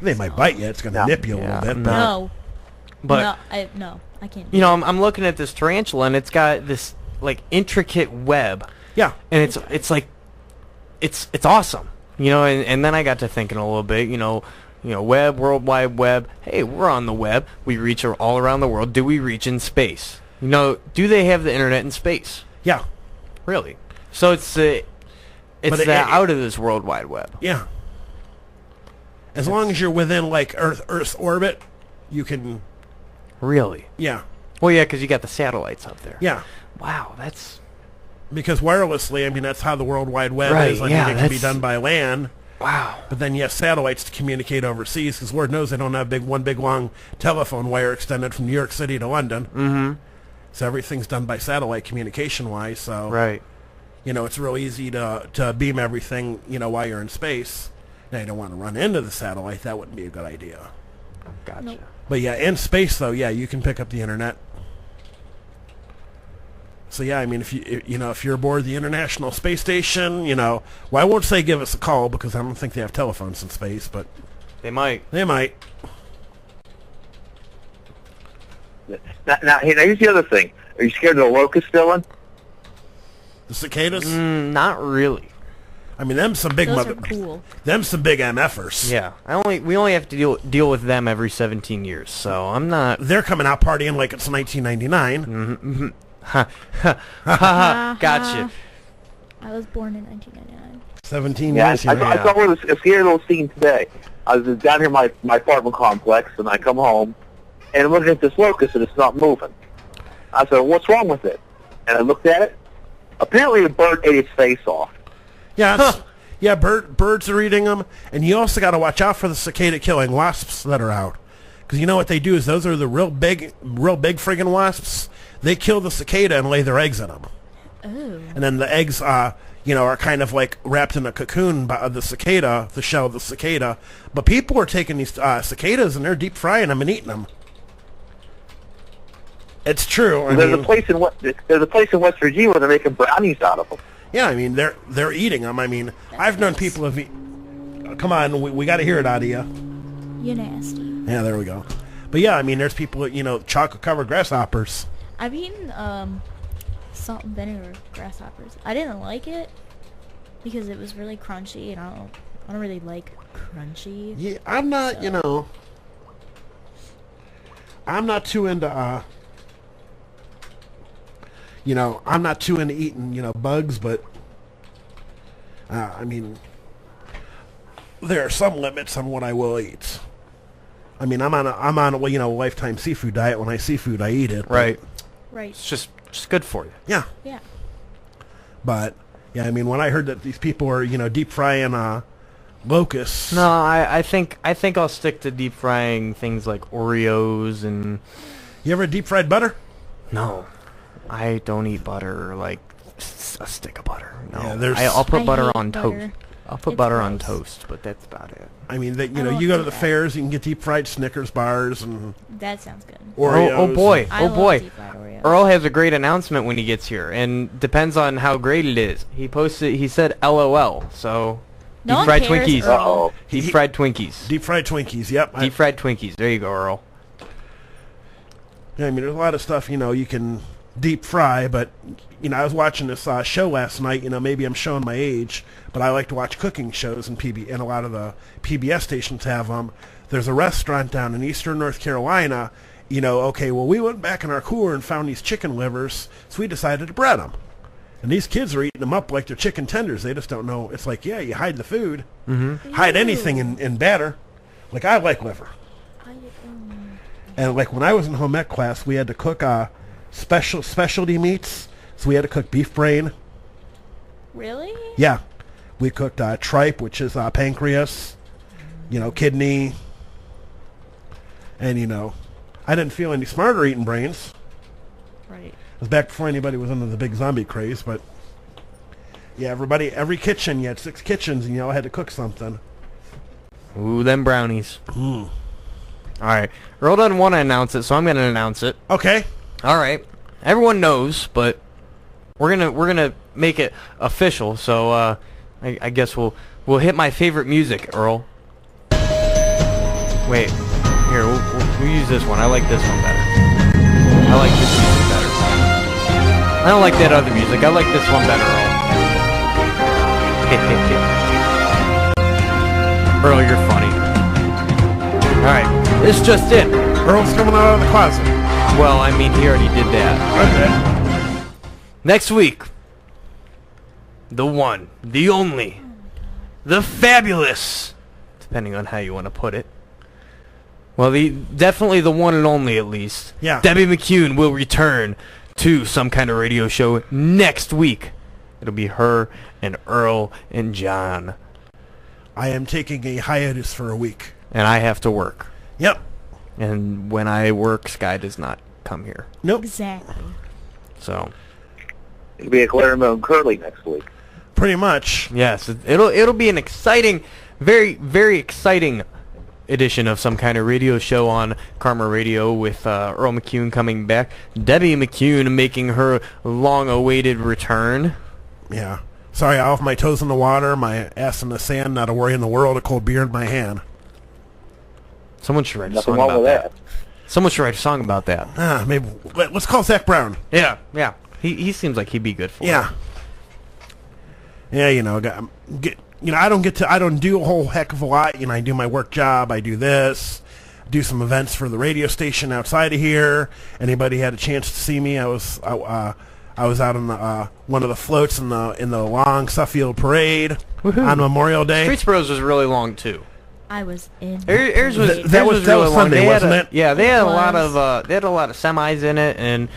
They might bite you. It's going to nip you a little bit. No. But I can't. I'm looking at this tarantula, and it's got this intricate web. Yeah. And it's awesome. And then I got to thinking a little bit. Web, World Wide Web. Hey, we're on the web. We reach all around the world. Do we reach in space? Do they have the internet in space? Yeah. Really? So it's out of this World Wide Web. Yeah. As long as you're within Earth's orbit, you can. Really? Yeah. Well, yeah, because you got the satellites up there. Yeah. Wow, that's. Because wirelessly, I mean, that's how the World Wide Web right, is. It can be done by land. Wow. But then you have satellites to communicate overseas, because Lord knows they don't have one big long telephone wire extended from New York City to London. Mm-hmm. So everything's done by satellite communication-wise. So right. It's real easy to beam everything, while you're in space. Now, you don't want to run into the satellite. That wouldn't be a good idea. Gotcha. Nope. But yeah, in space, though, yeah, you can pick up the internet. So yeah, I mean, if you're aboard the International Space Station, well, I won't say give us a call, because I don't think they have telephones in space, but they might. They might. Now, here's the other thing. Are you scared of the locusts, Dylan? The cicadas? Not really. I mean, them some big Those are cool. Them some big MFers. Yeah, we only have to deal with them every 17 years, so I'm not. They're coming out partying like it's 1999. Mm-hmm. Ha ha! Gotcha. I was born in 1999. 17 Yeah, years. I saw a scary little scene today. I was down here in my apartment complex, and I come home, and I'm looking at this locust, and it's not moving. I said, what's wrong with it? And I looked at it. Apparently, a bird ate its face off. Yeah, yeah. Birds are eating them, and you also got to watch out for the cicada-killing wasps that are out, because you know what they do is those are the real big friggin' wasps. They kill the cicada and lay their eggs in them. Oh. And then the eggs, are kind of like wrapped in a cocoon by the cicada, the shell of the cicada. But people are taking these cicadas and they're deep frying them and eating them. It's true. There's a place in West Virginia where they're making brownies out of them. Yeah, I mean they're eating them. I mean, I've known people have come on, we got to hear it out of you. You're nasty. Yeah, there we go. But yeah, I mean, there's people, chocolate covered grasshoppers. I've eaten salt and vinegar grasshoppers. I didn't like it because it was really crunchy, and I don't really like crunchy. Yeah, I'm not, I'm not too into I'm not too into eating, bugs, but I mean, there are some limits on what I will eat. I mean, I'm on a lifetime seafood diet. When I see food, I eat it. Right. Right. It's just good for you. Yeah. Yeah. But yeah, I mean, when I heard that these people are deep frying locusts. No, I think I'll stick to deep frying things like Oreos and. You ever deep fried butter? No, I don't eat butter, like a stick of butter. No, Yeah, I'll put butter hate on butter. toast. I'll put butter on toast, but that's about it. I mean, I you won't go to do the that. fairs, you can get deep fried Snickers bars and That sounds good. Oreos. Oh boy, I oh love boy. deep fried Oreos. Earl has a great announcement when he gets here, and depends on how great it is. He said LOL, so No deep one fried cares, Twinkies. Earl. Deep fried Twinkies. Deep fried Twinkies, yep. Deep fried Twinkies. There you go, Earl. Yeah, I mean, there's a lot of stuff, you can deep fry, but, I was watching this show last night, maybe I'm showing my age, but I like to watch cooking shows, and a lot of the PBS stations have them. There's a restaurant down in eastern North Carolina, we went back in our cooler and found these chicken livers, so we decided to bread them. And these kids are eating them up like they're chicken tenders. They just don't know. It's like, yeah, you hide the food. Mm-hmm. Hide anything in batter. Like, I like liver. And like when I was in home ec class, we had to cook specialty meats. So we had to cook beef brain. Really? Yeah, we cooked tripe, which is pancreas. Kidney. And I didn't feel any smarter eating brains. Right. It was back before anybody was into the big zombie craze, but yeah, every kitchen, you had 6 kitchens, and you all had to cook something. Ooh, them brownies. All right, Earl doesn't want to announce it, so I'm going to announce it. Okay. All right. Everyone knows, but we're gonna make it official. So I guess we'll hit my favorite music, Earl. Wait, here we'll use this one. I like this one better. I like this music better. I don't like that other music. I like this one better, Earl. Earl, you're funny. All right, this just in. Earl's coming out of the closet. Well, I mean, he already did that. Okay. Next week, the one, the only, the fabulous, depending on how you want to put it. Well, definitely the one and only, at least. Yeah. Debbie McCune will return to some kind of radio show next week. It'll be her and Earl and John. I am taking a hiatus for a week. And I have to work. Yep. And when I work, Sky does not come here. Nope. Exactly. So. It'll be a Claremont and Curly next week. Pretty much. Yes, it'll be an exciting, very, very exciting edition of some kind of radio show on Karma Radio with Earl McCune coming back. Debbie McCune making her long-awaited return. Yeah. Sorry, I have my toes in the water, my ass in the sand, not a worry in the world, a cold beer in my hand. Someone should write a Nothing song wrong about with that. Someone should write a song about that. Maybe let's call Zach Brown. Yeah. He seems like he'd be good for it. Yeah. Yeah, you know, I don't do a whole heck of a lot. You know, I do my work job. I do this, do some events for the radio station outside of here. Anybody had a chance to see me? I was out on one of the floats in the long Suffield Parade on Memorial Day. Streetsboro's was really long too. I was in. Yours was really long. Sunday, wasn't it? Yeah, they had a lot of semis in it and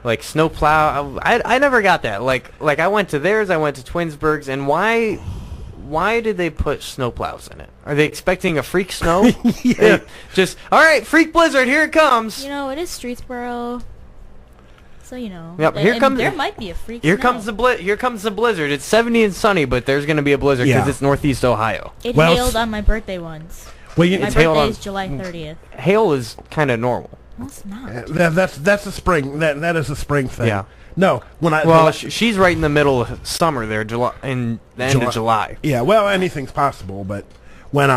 like snowplow. I never got that. Like I went to theirs. I went to Twinsburg's, and why did they put snowplows in it? Are they expecting a freak snow? Yeah. Just all right, freak blizzard, here it comes. You know, it is Streetsboro. So you know, Yep, there might be a freak. Here snow. comes the blizzard. It's 70 and sunny, but there's going to be a blizzard because it's Northeast Ohio. It hailed on my birthday once. Well, my birthday is July 30th. Hail is kind of normal. No, it's not. That's a spring. That is a spring thing. Yeah. No, she's right in the middle of summer there, the end of July. Yeah. Well, anything's possible, but when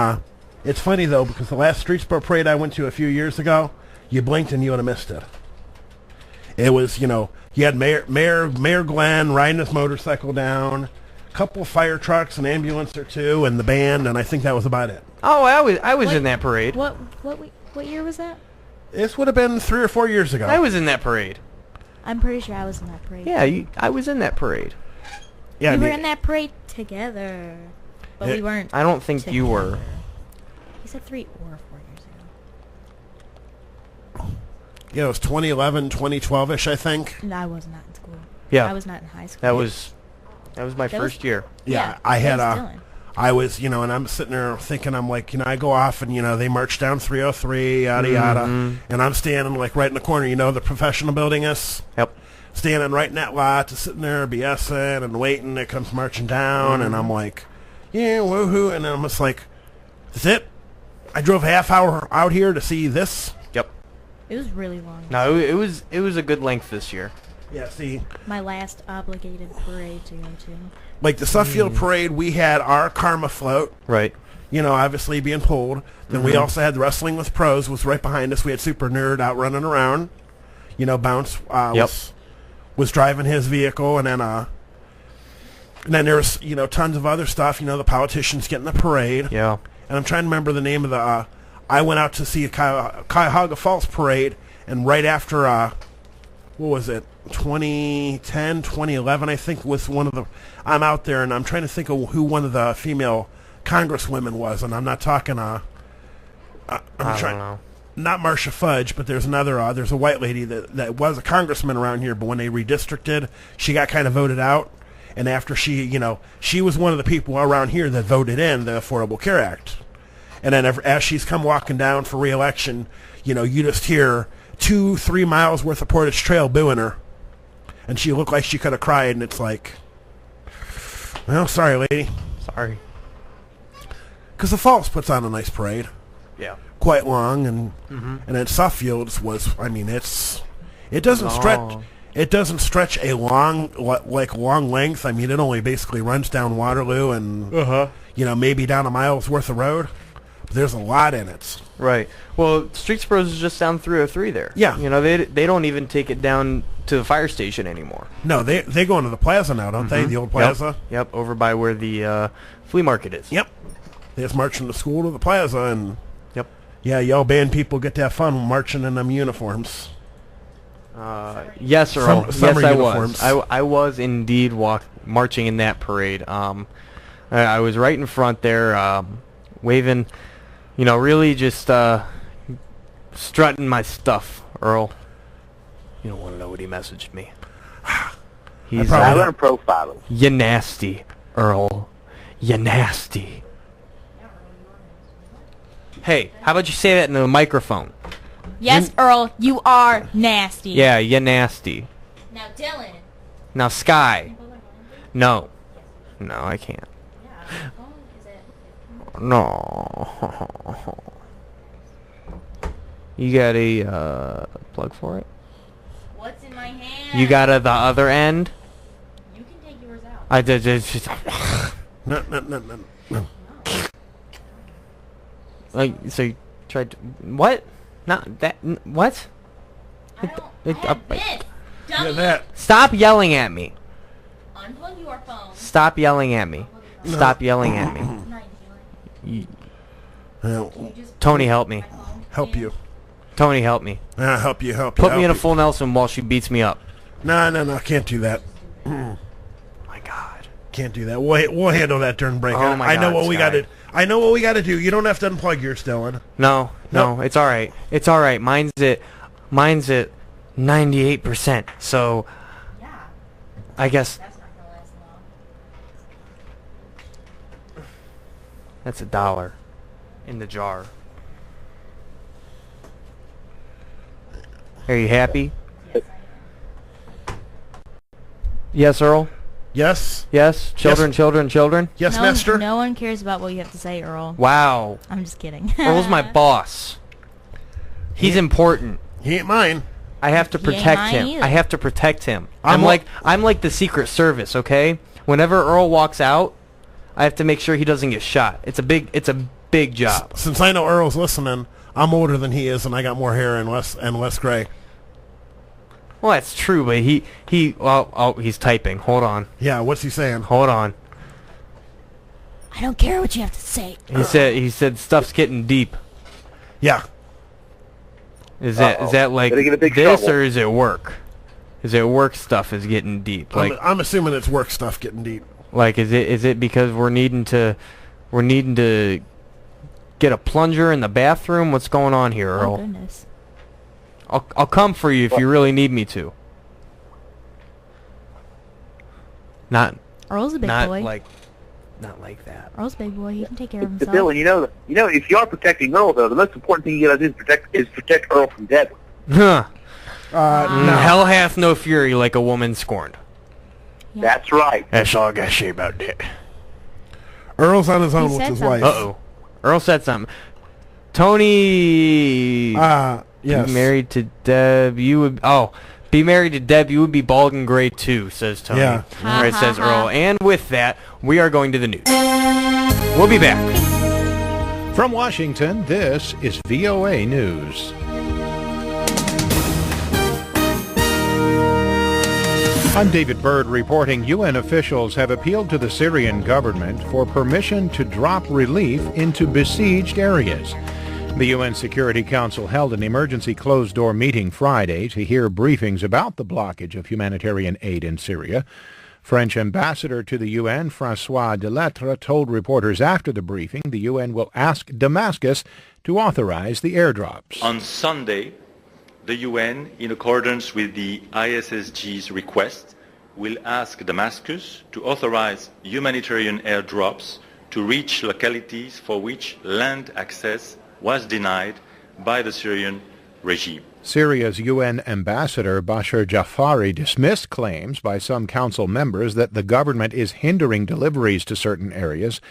it's funny though because the last Streetsboro parade I went to a few years ago, you blinked and you would have missed it. It was, you know, you had Mayor Glenn riding his motorcycle down, a couple of fire trucks, an ambulance or two, and the band, and I think that was about it. Oh, I was in that parade. What year was that? This would have been 3 or 4 years ago. I was in that parade. I'm pretty sure I was in that parade. Yeah, I was in that parade. Yeah, we were in that parade together, but we weren't. I don't think you were. You said 3 or 4 years ago. Yeah, it was 2011, 2012-ish, I think. No, I was not in school. Yeah. I was not in high school. That was my first year. Yeah, I was, you know, and I'm sitting there thinking, I'm like, you know, I go off and, you know, they march down 303, yada, yada, and I'm standing, like, right in the corner, you know, the professional building is? Yep. Standing right in that lot, just sitting there BSing and waiting, it comes marching down, and I'm like, yeah, woohoo, and then I'm just like, that's it? I drove half hour out here to see this? Yep. It was really long. No, it was a good length this year. Yeah, see. My last obligated parade to go to. Like the Suffield Parade, we had our Karma float. Right. You know, obviously being pulled. Then we also had the Wrestling with Pros was right behind us. We had Super Nerd out running around. You know, Bounce was driving his vehicle, and then there was, you know, tons of other stuff. You know, the politicians getting the parade. Yeah. And I'm trying to remember the name of the. I went out to see a Cuyahoga Falls parade, and right after what was it? 2010, 2011, I think, was one of the... I'm out there, and I'm trying to think of who one of the female congresswomen was, and I'm not talking... I don't know. Not Marcia Fudge, but there's another... there's a white lady that was a congressman around here, but when they redistricted, she got kind of voted out, and after she, you know, she was one of the people around here that voted in the Affordable Care Act. And then as she's come walking down for re-election, you know, you just hear 2-3 miles worth of Portage Trail booing her. And she looked like she could have cried, and it's like, well, sorry, lady. Sorry. Because the Falls puts on a nice parade. Yeah. Quite long, and then Suffields was, I mean, it doesn't stretch. It doesn't stretch a long length. I mean, it only basically runs down Waterloo and you know, maybe down a mile's worth of road. But there's a lot in it. Right. Well, Streetsboro is just down 303 there. Yeah. You know, they don't even take it down to the fire station anymore. No, they go into the plaza now, don't they? The old plaza. Yep. Over by where the flea market is. Yep. They just march from the school to the plaza, and yeah, y'all band people get to have fun marching in them uniforms. Yes, Earl. Summer yes, uniforms. I was indeed marching in that parade. I was right in front there, waving, you know, really just strutting my stuff, Earl. You don't want to know what he messaged me. He's I'm going to profile him. You nasty, Earl. You nasty. Hey, how about you say that in the microphone? Yes, Earl, you are nasty. Yeah, you nasty. Now, Dylan. Now, Sky. No. No, I can't. No. You got a plug for it? What's in my hand? You got the other end? You can take yours out. I did. No. So you tried to... What? Not that... What? I have this. Yeah, that. Stop yelling at me. Unplug your phone. Stop yelling at me. Stop yelling at me. Tony, help me. Help you. Tony, help me. Help you. Put me in a full Nelson while she beats me up. No. Can't do that. My God. Can't do that. We'll handle that during break. Oh my I know God, what we Sky. got to. I know what we got to do. You don't have to unplug yours, Dylan. No, it's all right. It's all right. Mine's at 98%. So, I guess that's $1 in the jar. Are you happy? Yes, Earl? Yes? Yes? Children. Yes, no, master? No one cares about what you have to say, Earl. Wow. I'm just kidding. Earl's my boss. He's important. He ain't mine. I have to He ain't protect mine him. either. I have to protect him. I'm I'm like the Secret Service, okay? Whenever Earl walks out, I have to make sure he doesn't get shot. It's a big job. Since I know Earl's listening, I'm older than he is, and I got more hair and less gray. Well, that's true, but he's typing. Hold on. Yeah, what's he saying? Hold on. I don't care what you have to say. He said stuff's getting deep. Yeah. Is that like Better get a big this shovel. or is it work? Is it work stuff is getting deep? Like I'm assuming it's work stuff getting deep. Like is it because we're needing to get a plunger in the bathroom? What's going on here, Earl? Oh, goodness. I'll come for you if you really need me to. Earl's a big boy. Not like that. Earl's a big boy. He can take care of himself. Dylan, you know, if you are protecting Earl, though, the most important thing you got to do is protect Earl from Deadwood. Huh. No. Hell hath no fury like a woman scorned. Yeah. That's right. That's all I gotta say about that. Earl's on his own He with said his something. wife. Uh-oh. Earl said something. Tony... Yes. Be married to Deb, you would... Oh. Be married to Deb, you would be bald and gray too, says Tony. Yeah. All right, says Earl. And with that, we are going to the news. We'll be back. From Washington, this is VOA News. I'm David Byrd reporting UN officials have appealed to the Syrian government for permission to drop relief into besieged areas. The UN Security Council held an emergency closed-door meeting Friday to hear briefings about the blockage of humanitarian aid in Syria. French ambassador to the UN, François Delettre, told reporters after the briefing the UN will ask Damascus to authorize the airdrops. On Sunday, the UN, in accordance with the ISSG's request, will ask Damascus to authorize humanitarian airdrops to reach localities for which land access was denied by the Syrian regime. Syria's UN ambassador Bashar Jafari dismissed claims by some council members that the government is hindering deliveries to certain areas.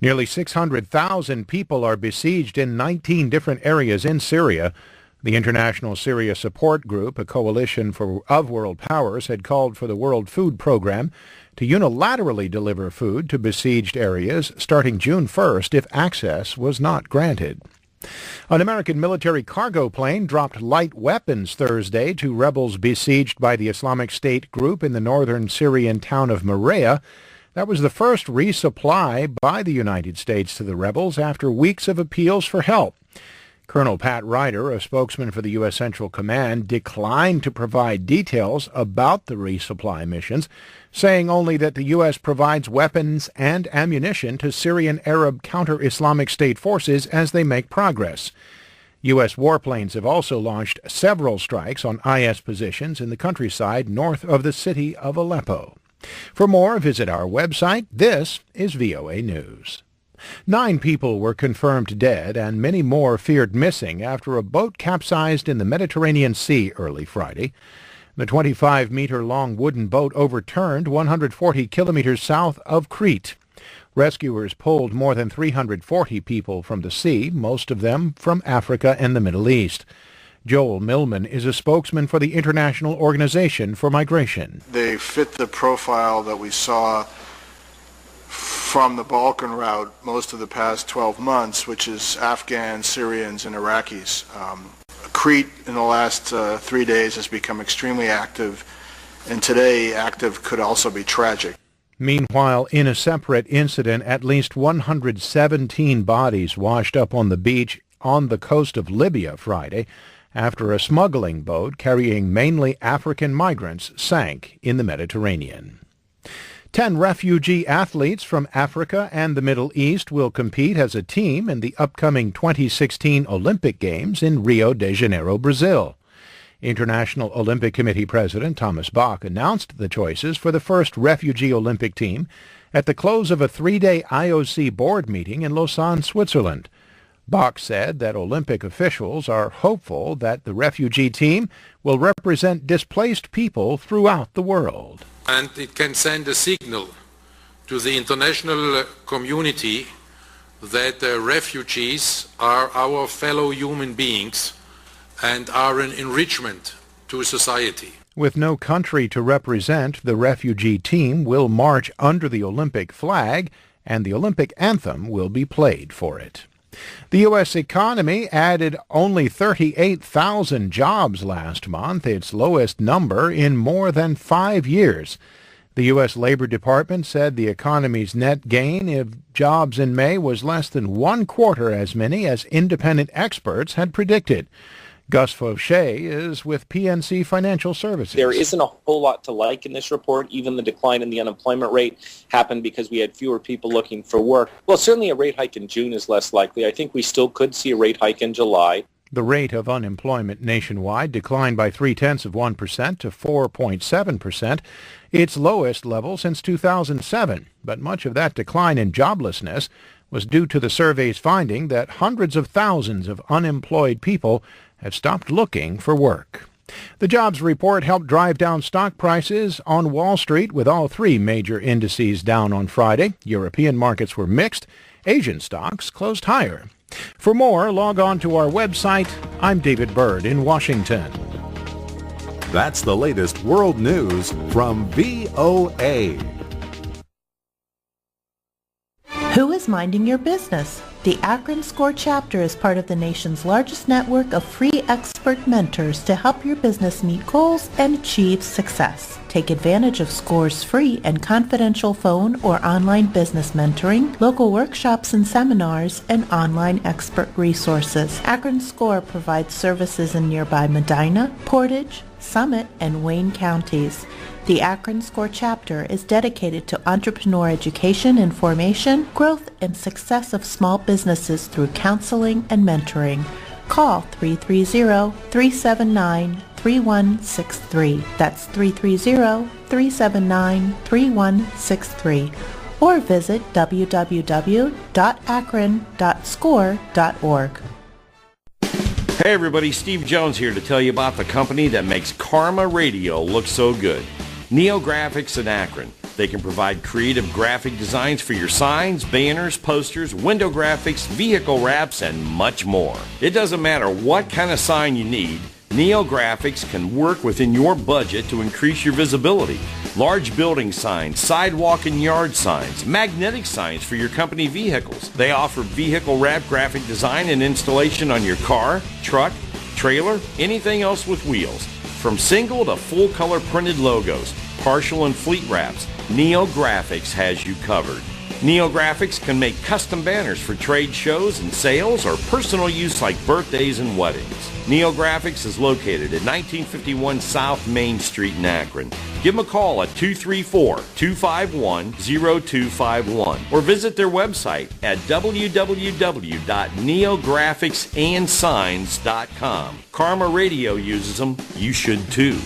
Nearly 600,000 people are besieged in 19 different areas in Syria. The International Syria Support Group, a coalition of world powers, had called for the World Food Program to unilaterally deliver food to besieged areas starting June 1st if access was not granted. An American military cargo plane dropped light weapons Thursday to rebels besieged by the Islamic State group in the northern Syrian town of Maraya. That was the first resupply by the United States to the rebels after weeks of appeals for help. Colonel Pat Ryder, a spokesman for the U.S. Central Command, declined to provide details about the resupply missions, saying only that the U.S. provides weapons and ammunition to Syrian Arab counter-Islamic State forces as they make progress. U.S. warplanes have also launched several strikes on IS positions in the countryside north of the city of Aleppo. For more, visit our website. This is VOA News. 9 people were confirmed dead and many more feared missing after a boat capsized in the Mediterranean Sea early Friday. The 25-meter-long wooden boat overturned 140 kilometers south of Crete. Rescuers pulled more than 340 people from the sea, most of them from Africa and the Middle East. Joel Millman is a spokesman for the International Organization for Migration. They fit the profile that we saw from the Balkan route most of the past 12 months, which is Afghans, Syrians, and Iraqis. Crete in the last 3 days has become extremely active, and today active could also be tragic. Meanwhile, in a separate incident, at least 117 bodies washed up on the beach on the coast of Libya Friday after a smuggling boat carrying mainly African migrants sank in the Mediterranean. 10 refugee athletes from Africa and the Middle East will compete as a team in the upcoming 2016 Olympic Games in Rio de Janeiro, Brazil. International Olympic Committee President Thomas Bach announced the choices for the first refugee Olympic team at the close of a 3-day IOC board meeting in Lausanne, Switzerland. Bach said that Olympic officials are hopeful that the refugee team will represent displaced people throughout the world. And it can send a signal to the international community that refugees are our fellow human beings and are an enrichment to society. With no country to represent, the refugee team will march under the Olympic flag, and the Olympic anthem will be played for it. The U.S. economy added only 38,000 jobs last month, its lowest number in more than 5 years. The U.S. Labor Department said the economy's net gain of jobs in May was less than 1/4 as many as independent experts had predicted. Gus Fauché is with PNC Financial Services. There isn't a whole lot to like in this report. Even the decline in the unemployment rate happened because we had fewer people looking for work. Well, certainly a rate hike in June is less likely. I think we still could see a rate hike in July. The rate of unemployment nationwide declined by 0.3% to 4.7%, its lowest level since 2007. But much of that decline in joblessness was due to the survey's finding that hundreds of thousands of unemployed people have stopped looking for work. The jobs report helped drive down stock prices on Wall Street, with all 3 major indices down on Friday. European markets were mixed. Asian stocks closed higher. For more, log on to our website. I'm David Byrd in Washington. That's the latest world news from VOA. Who is minding your business? The Akron SCORE chapter is part of the nation's largest network of free expert mentors to help your business meet goals and achieve success. Take advantage of SCORE's free and confidential phone or online business mentoring, local workshops and seminars, and online expert resources. Akron SCORE provides services in nearby Medina, Portage, Summit, and Wayne counties. The Akron SCORE chapter is dedicated to entrepreneur education and formation, growth, and success of small businesses through counseling and mentoring. Call 330-379-3163. That's 330-379-3163. Or visit www.akron.score.org. Hey everybody, Steve Jones here to tell you about the company that makes Karma Radio look so good. NeoGraphics in Akron. They can provide creative graphic designs for your signs, banners, posters, window graphics, vehicle wraps, and much more. It doesn't matter what kind of sign you need, NeoGraphics can work within your budget to increase your visibility. Large building signs, sidewalk and yard signs, magnetic signs for your company vehicles. They offer vehicle wrap graphic design and installation on your car, truck, trailer, anything else with wheels. From single to full color printed logos, partial and fleet wraps, NeoGraphics has you covered. NeoGraphics can make custom banners for trade shows and sales or personal use like birthdays and weddings. NeoGraphics is located at 1951 South Main Street in Akron. Give them a call at 234-251-0251 or visit their website at www.neographicsansigns.com. Karma Radio uses them. You should too.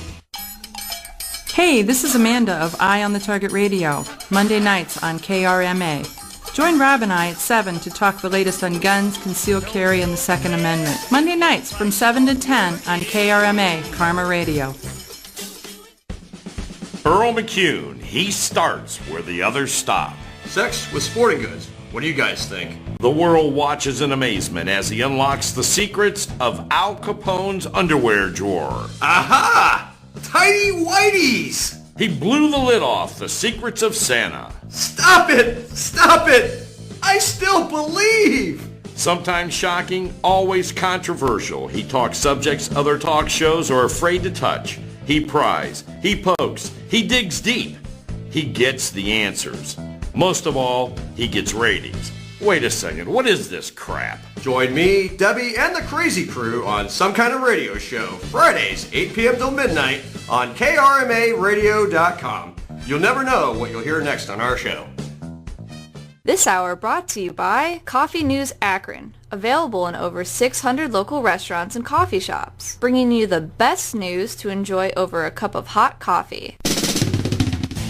Hey, this is Amanda of Eye on the Target Radio, Monday nights on KRMA. Join Rob and I at 7 to talk the latest on guns, concealed carry, and the Second Amendment. Monday nights from 7 to 10 on KRMA, Karma Radio. Earl McCune, he starts where the others stop. Sex with sporting goods. What do you guys think? The world watches in amazement as he unlocks the secrets of Al Capone's underwear drawer. Aha! Tidy Whiteys! He blew the lid off the secrets of Santa. Stop it! Stop it! I still believe! Sometimes shocking, always controversial. He talks subjects other talk shows are afraid to touch. He pries, he pokes, he digs deep. he gets the answers. Most of all, he gets ratings. Wait a second, what is this crap? Join me, Debbie, and the Crazy Crew on Some Kind of Radio Show, Fridays, 8 p.m. till midnight on KRMARadio.com. You'll never know what you'll hear next on our show. This hour brought to you by Coffee News Akron, available in over 600 local restaurants and coffee shops, bringing you the best news to enjoy over a cup of hot coffee.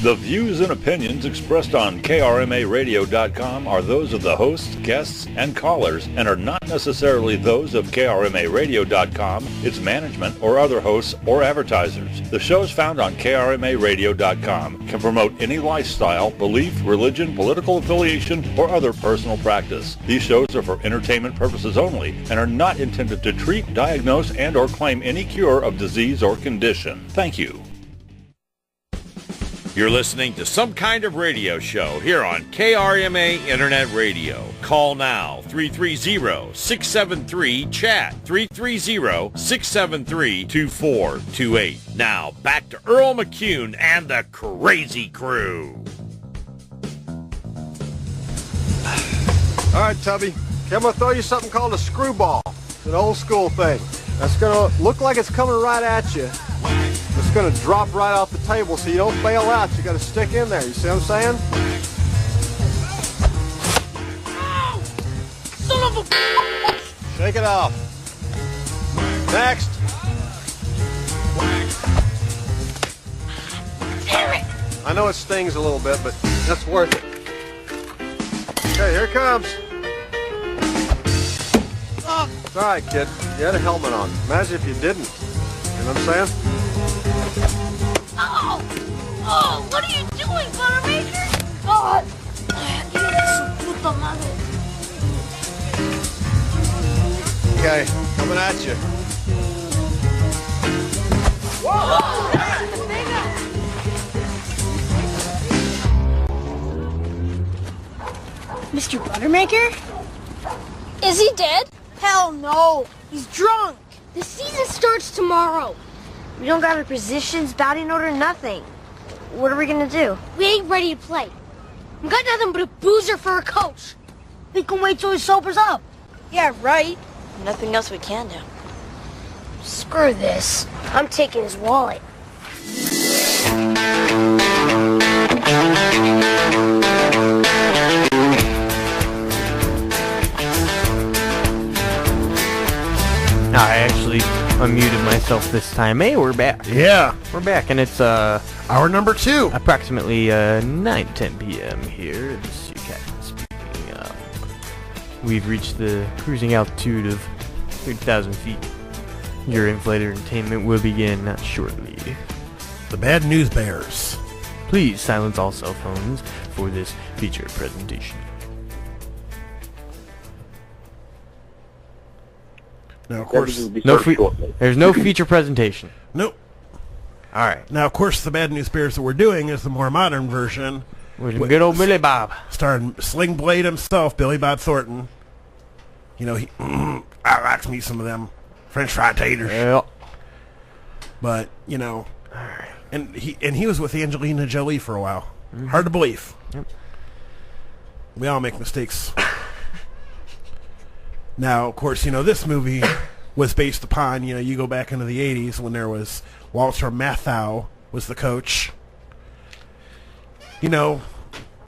The views and opinions expressed on KRMARadio.com are those of the hosts, guests, and callers and are not necessarily those of KRMARadio.com, its management, or other hosts or advertisers. The shows found on KRMARadio.com can promote any lifestyle, belief, religion, political affiliation, or other personal practice. These shows are for entertainment purposes only and are not intended to treat, diagnose, and or claim any cure of disease or condition. Thank you. You're listening to Some Kind of Radio Show here on KRMA Internet Radio. Call now, 330-673-CHAT, 330-673-2428. Now, back to Earl McCune and the Crazy Crew. All right, Tubby. I'm going to throw you something called a screwball. It's an old school thing. That's going to look like it's coming right at you. It's going to drop right off the table so you don't bail out. You got to stick in there. You see what I'm saying? Ow! Son of a... Shake it off. Next. Damn it! I know it stings a little bit, but that's worth it. Okay, here it comes. It's all right, kid. You had a helmet on. Imagine if you didn't. You know what I'm saying? Oh! Oh, what are you doing, Butter Maker? God! Puta madre. Okay, coming at you. Whoa! Mr. Buttermaker? Is he dead? Hell no! He's drunk! The season starts tomorrow. We don't got our positions, batting order, nothing. What are we gonna do? We ain't ready to play. We got nothing but a boozer for a coach. We can wait till he sobers up. Yeah, right. Nothing else we can do. Screw this. I'm taking his wallet. I actually unmuted myself this time. Hey, we're back. Yeah. We're back, and it's hour number 2. Approximately 9:10 p.m. here. This is your captain speaking. We've reached the cruising altitude of 30,000 feet. Your in-flight entertainment will begin shortly. The Bad News Bears. Please silence all cell phones for this feature presentation. Now, of course, there's no feature presentation. Nope. All right. Now, of course, the Bad News Bears that we're doing is the more modern version. With good old Billy Bob. Starring Sling Blade himself, Billy Bob Thornton. You know, I like to eat some of them French fried taters. Yeah. But, you know, and he was with Angelina Jolie for a while. Mm-hmm. Hard to believe. Yep. We all make mistakes. Now, of course, you know, this movie was based upon, you know, you go back into the 80s when there was Walter Matthau was the coach. You know,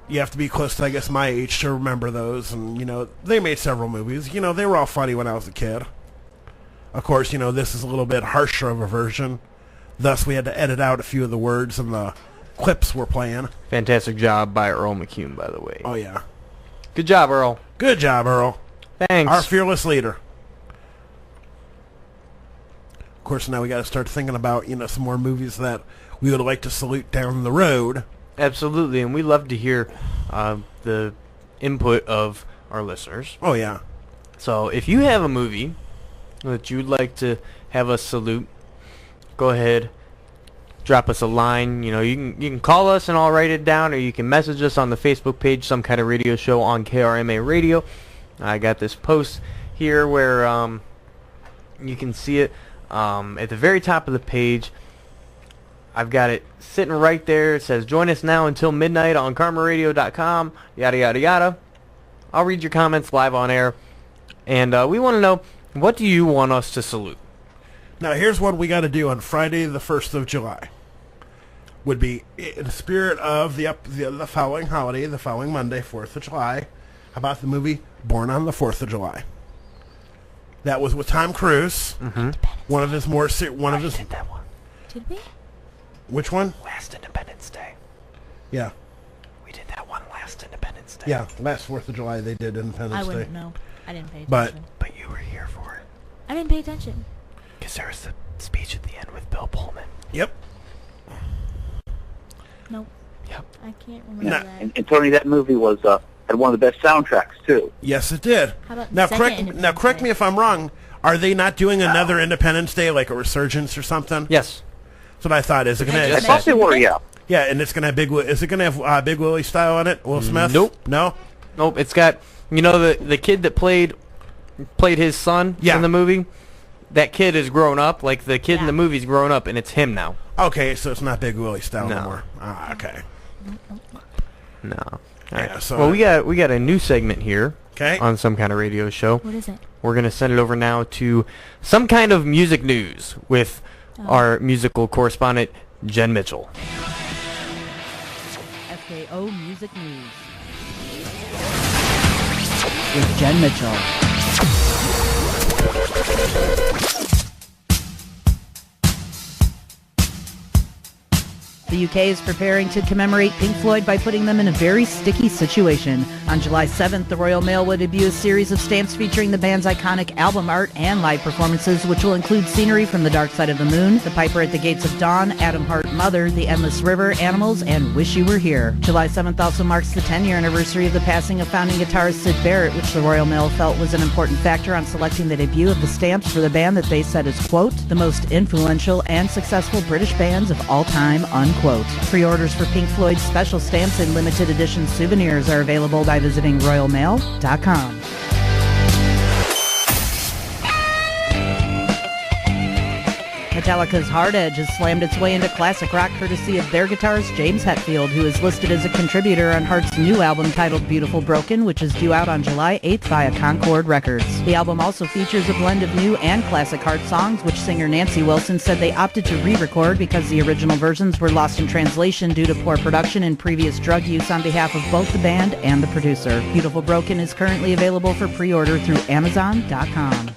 you have to be close to, I guess, my age to remember those. And, you know, they made several movies. You know, they were all funny when I was a kid. Of course, you know, this is a little bit harsher of a version. Thus, we had to edit out a few of the words and the clips we're playing. Fantastic job by Earl McCune, by the way. Oh, yeah. Good job, Earl. Good job, Earl. Thanks. Our fearless leader. Of course, now we got to start thinking about, you know, some more movies that we would like to salute down the road. Absolutely, and we love to hear the input of our listeners. Oh, yeah. So if you have a movie that you'd like to have us salute, go ahead, drop us a line. You know, you can call us and I'll write it down, or you can message us on the Facebook page, Some Kind of Radio Show on KRMA Radio. I got this post here where you can see it at the very top of the page. I've got it sitting right there. It says, join us now until midnight on KarmaRadio.com, yada, yada, yada. I'll read your comments live on air. And we want to know, what do you want us to salute? Now, here's what we got to do on Friday the 1st of July. Would be, in the spirit of the following holiday, the following Monday, 4th of July, how about the movie Born on the 4th of July? That was with Tom Cruise. Mm-hmm. One of his more... one of his. Did that one. Did we? Which one? Last Independence Day. Yeah. We did that one last Independence Day. Yeah, last 4th of July they did Independence Day. I wouldn't know. I didn't pay attention. But you were here for it. I didn't pay attention. Because there was the speech at the end with Bill Pullman. Yep. Nope. Yep. I can't remember that. And Tony, that movie was had one of the best soundtracks too. Yes, it did. How about Now the correct second now correct me if I'm wrong. Are they not doing another Independence Day, like a resurgence or something? Yes. That's what I thought. Is it going to? I thought they were, yeah. Yeah, and it's going to have Is it going to have Big Willie style on it? Will Smith? Nope. No. Nope. It's got, you know, the kid that played his son in the movie. That kid is grown up. Like the kid in the movie's grown up, and it's him now. Okay, so it's not Big Willie style No. anymore. Ah, okay. No. All Yeah, right. so Well, we got a new segment here. Okay. On Some Kind of Radio Show. What is it? We're gonna send it over now to Some Kind of Music News with our musical correspondent Jen Mitchell. FKO Music News with Jen Mitchell. The UK is preparing to commemorate Pink Floyd by putting them in a very sticky situation. On July 7th, the Royal Mail will debut a series of stamps featuring the band's iconic album art and live performances, which will include scenery from The Dark Side of the Moon, The Piper at the Gates of Dawn, Adam Hart Mother, The Endless River, Animals, and Wish You Were Here. July 7th also marks the 10-year anniversary of the passing of founding guitarist Syd Barrett, which the Royal Mail felt was an important factor on selecting the debut of the stamps for the band that they said is, quote, the most influential and successful British bands of all time, unquote. Pre-orders for Pink Floyd's special stamps and limited edition souvenirs are available by visiting royalmail.com. Metallica's Hard Edge has slammed its way into classic rock courtesy of their guitarist James Hetfield, who is listed as a contributor on Heart's new album titled Beautiful Broken, which is due out on July 8th via Concord Records. The album also features a blend of new and classic Heart songs, which singer Nancy Wilson said they opted to re-record because the original versions were lost in translation due to poor production and previous drug use on behalf of both the band and the producer. Beautiful Broken is currently available for pre-order through Amazon.com.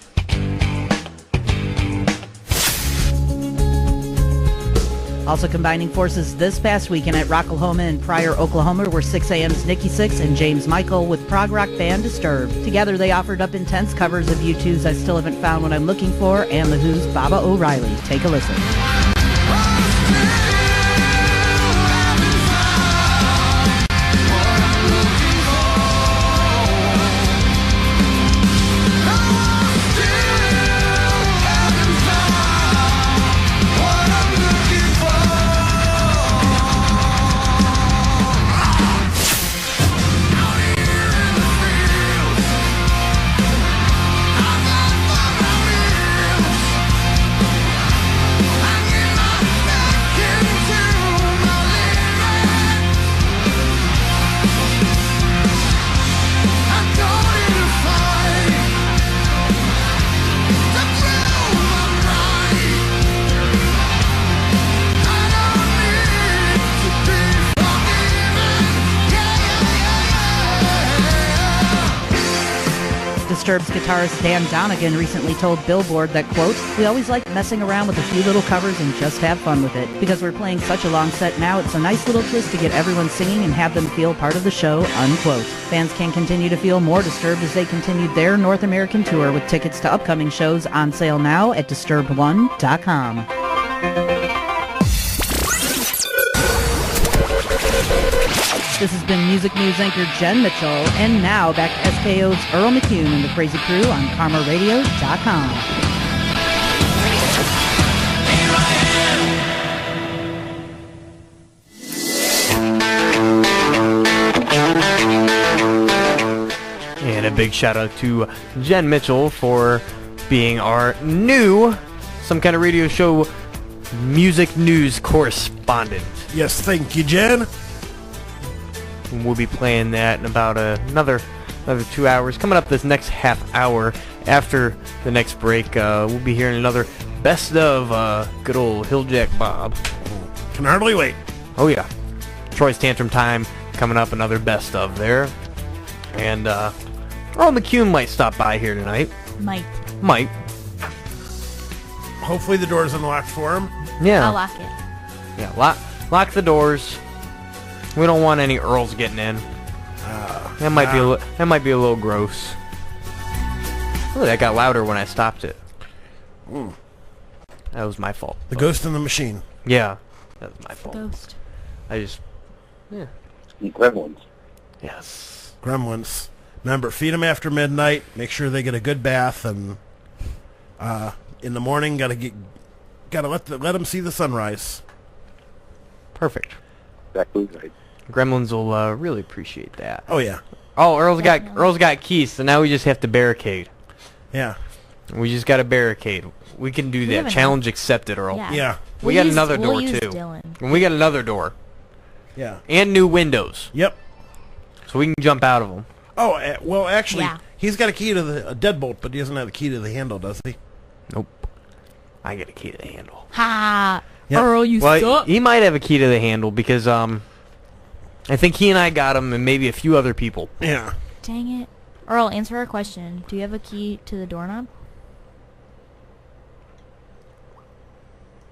Also combining forces this past weekend at Rocklahoma in Pryor, Oklahoma, were 6AM's Nikki Sixx and James Michael with prog rock band Disturbed. Together they offered up intense covers of U2's I Still Haven't Found What I'm Looking For and The Who's Baba O'Reilly. Take a listen. Disturbed's guitarist Dan Donegan recently told Billboard that, quote, we always like messing around with a few little covers and just have fun with it. Because we're playing such a long set now, it's a nice little twist to get everyone singing and have them feel part of the show, unquote. Fans can continue to feel more Disturbed as they continue their North American tour with tickets to upcoming shows on sale now at Disturbed1.com. This has been Music News anchor Jen Mitchell, and now back to SKO's Earl McCune and the Crazy Crew on KarmaRadio.com. And a big shout out to Jen Mitchell for being our new Some Kind of Radio Show music news correspondent. Yes, thank you, Jen. And we'll be playing that in about another 2 hours. Coming up this next half hour after the next break, we'll be hearing another best of good old Hilljack Bob. Can hardly wait. Oh yeah. Troy's Tantrum Time coming up, another best of there. And Earl McCune might stop by here tonight. Might. Hopefully the door's unlocked for him. Yeah. I'll lock it. Yeah, lock the doors. We don't want any Earls getting in. That might be a little gross. Oh, that got louder when I stopped it. That was my fault. The ghost in the machine. Yeah, that was my fault. Ghost. Yeah. Gremlins. Yes. Gremlins. Remember, feed them after midnight. Make sure they get a good bath, and in the morning, gotta let them see the sunrise. Perfect. Exactly right. Gremlins will really appreciate that. Oh yeah. Oh, Earl's got keys, so now we just have to barricade. Yeah. We just got to barricade. We can do that. Challenge accepted, Earl. Yeah. We got another door too. Dylan. And we got another door. Yeah. And new windows. Yep. So we can jump out of them. Oh, well, actually, he's got a key to a deadbolt, but he doesn't have the key to the handle, does he? Nope. I get a key to the handle. Ha! Yep. Earl, you suck. He might have a key to the handle because I think he and I got him, and maybe a few other people. Yeah. Dang it. Earl, answer our question. Do you have a key to the doorknob?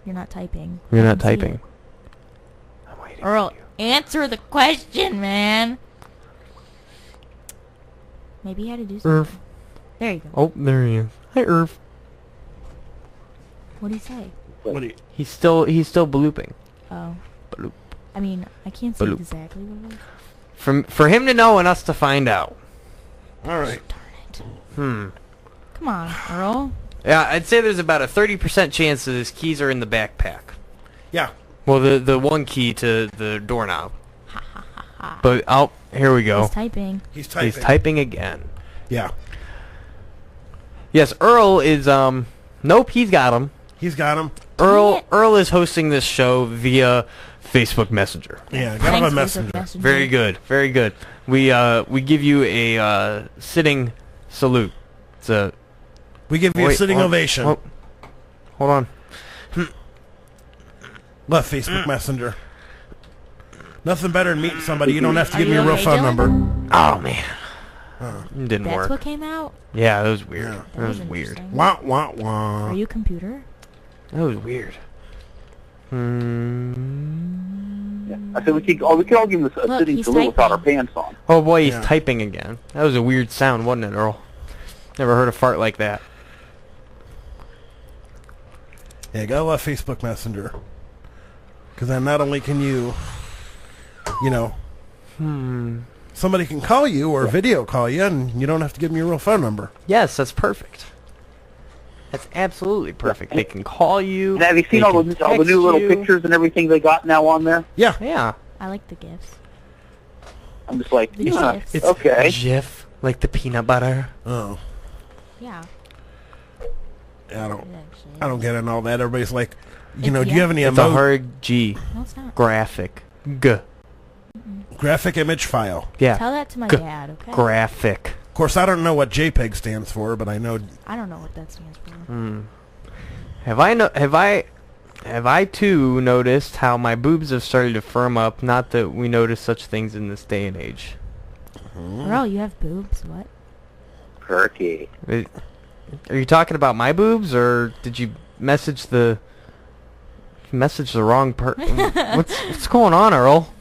You're not typing. You're I not can see typing. it. Earl, answer the question, man. Maybe you had to do something. Irv. There you go. Oh, there he is. Hi, Irv. What do you say? He's still blooping. Oh. Bloop. I mean, I can't say Bloop. exactly what it is. For him to know and us to find out. All right. Come on, Earl. Yeah, I'd say there's about a 30% chance that his keys are in the backpack. Yeah. Well, the one key to the doorknob. But here we go. He's typing. He's typing. He's typing again. Yeah. Yes, Earl is nope, he's got him. He's got him. Earl is hosting this show via Facebook Messenger. Yeah, got him on Messenger. Very good. Very good. We give you a sitting salute. We give you a sitting ovation. Hold on. Left Facebook Messenger. Nothing better than meeting somebody. You don't have to give me a real phone number. Oh man. It didn't That's work. what came out? Yeah, that was weird. Yeah. That was weird. interesting. Wah, wah, wah. Are you a computer? That was weird. I said we could all give him a Look, sitting he's salute without our typing. pants on. Oh boy, he's Yeah. typing again. That was a weird sound, wasn't it, Earl? Never heard a fart like that. Yeah, gotta love Facebook Messenger. Because then not only can you somebody can call you or video call you, and you don't have to give them your real phone number. Yes, that's perfect. That's absolutely perfect. They can call you. And have you seen they all can the new text little you. pictures and everything they got now on there? Yeah. Yeah. I like the gifs. I'm just like, The yeah, GIFs. It's okay. Jif, like the peanut butter. Oh. Yeah. I don't get in all that. Everybody's like, do It's you have any It's a hard G. No, it's not. Graphic. G. graphic image file? Yeah. Tell that to my dad, okay? Graphic. Of course, I don't know what JPEG stands for, but I know. I don't know what that stands for. Have I too noticed how my boobs have started to firm up? Not that we notice such things in this day and age. Earl, you have boobs. What? Perky. Are you talking about my boobs, or did you message the wrong what's going on, Earl?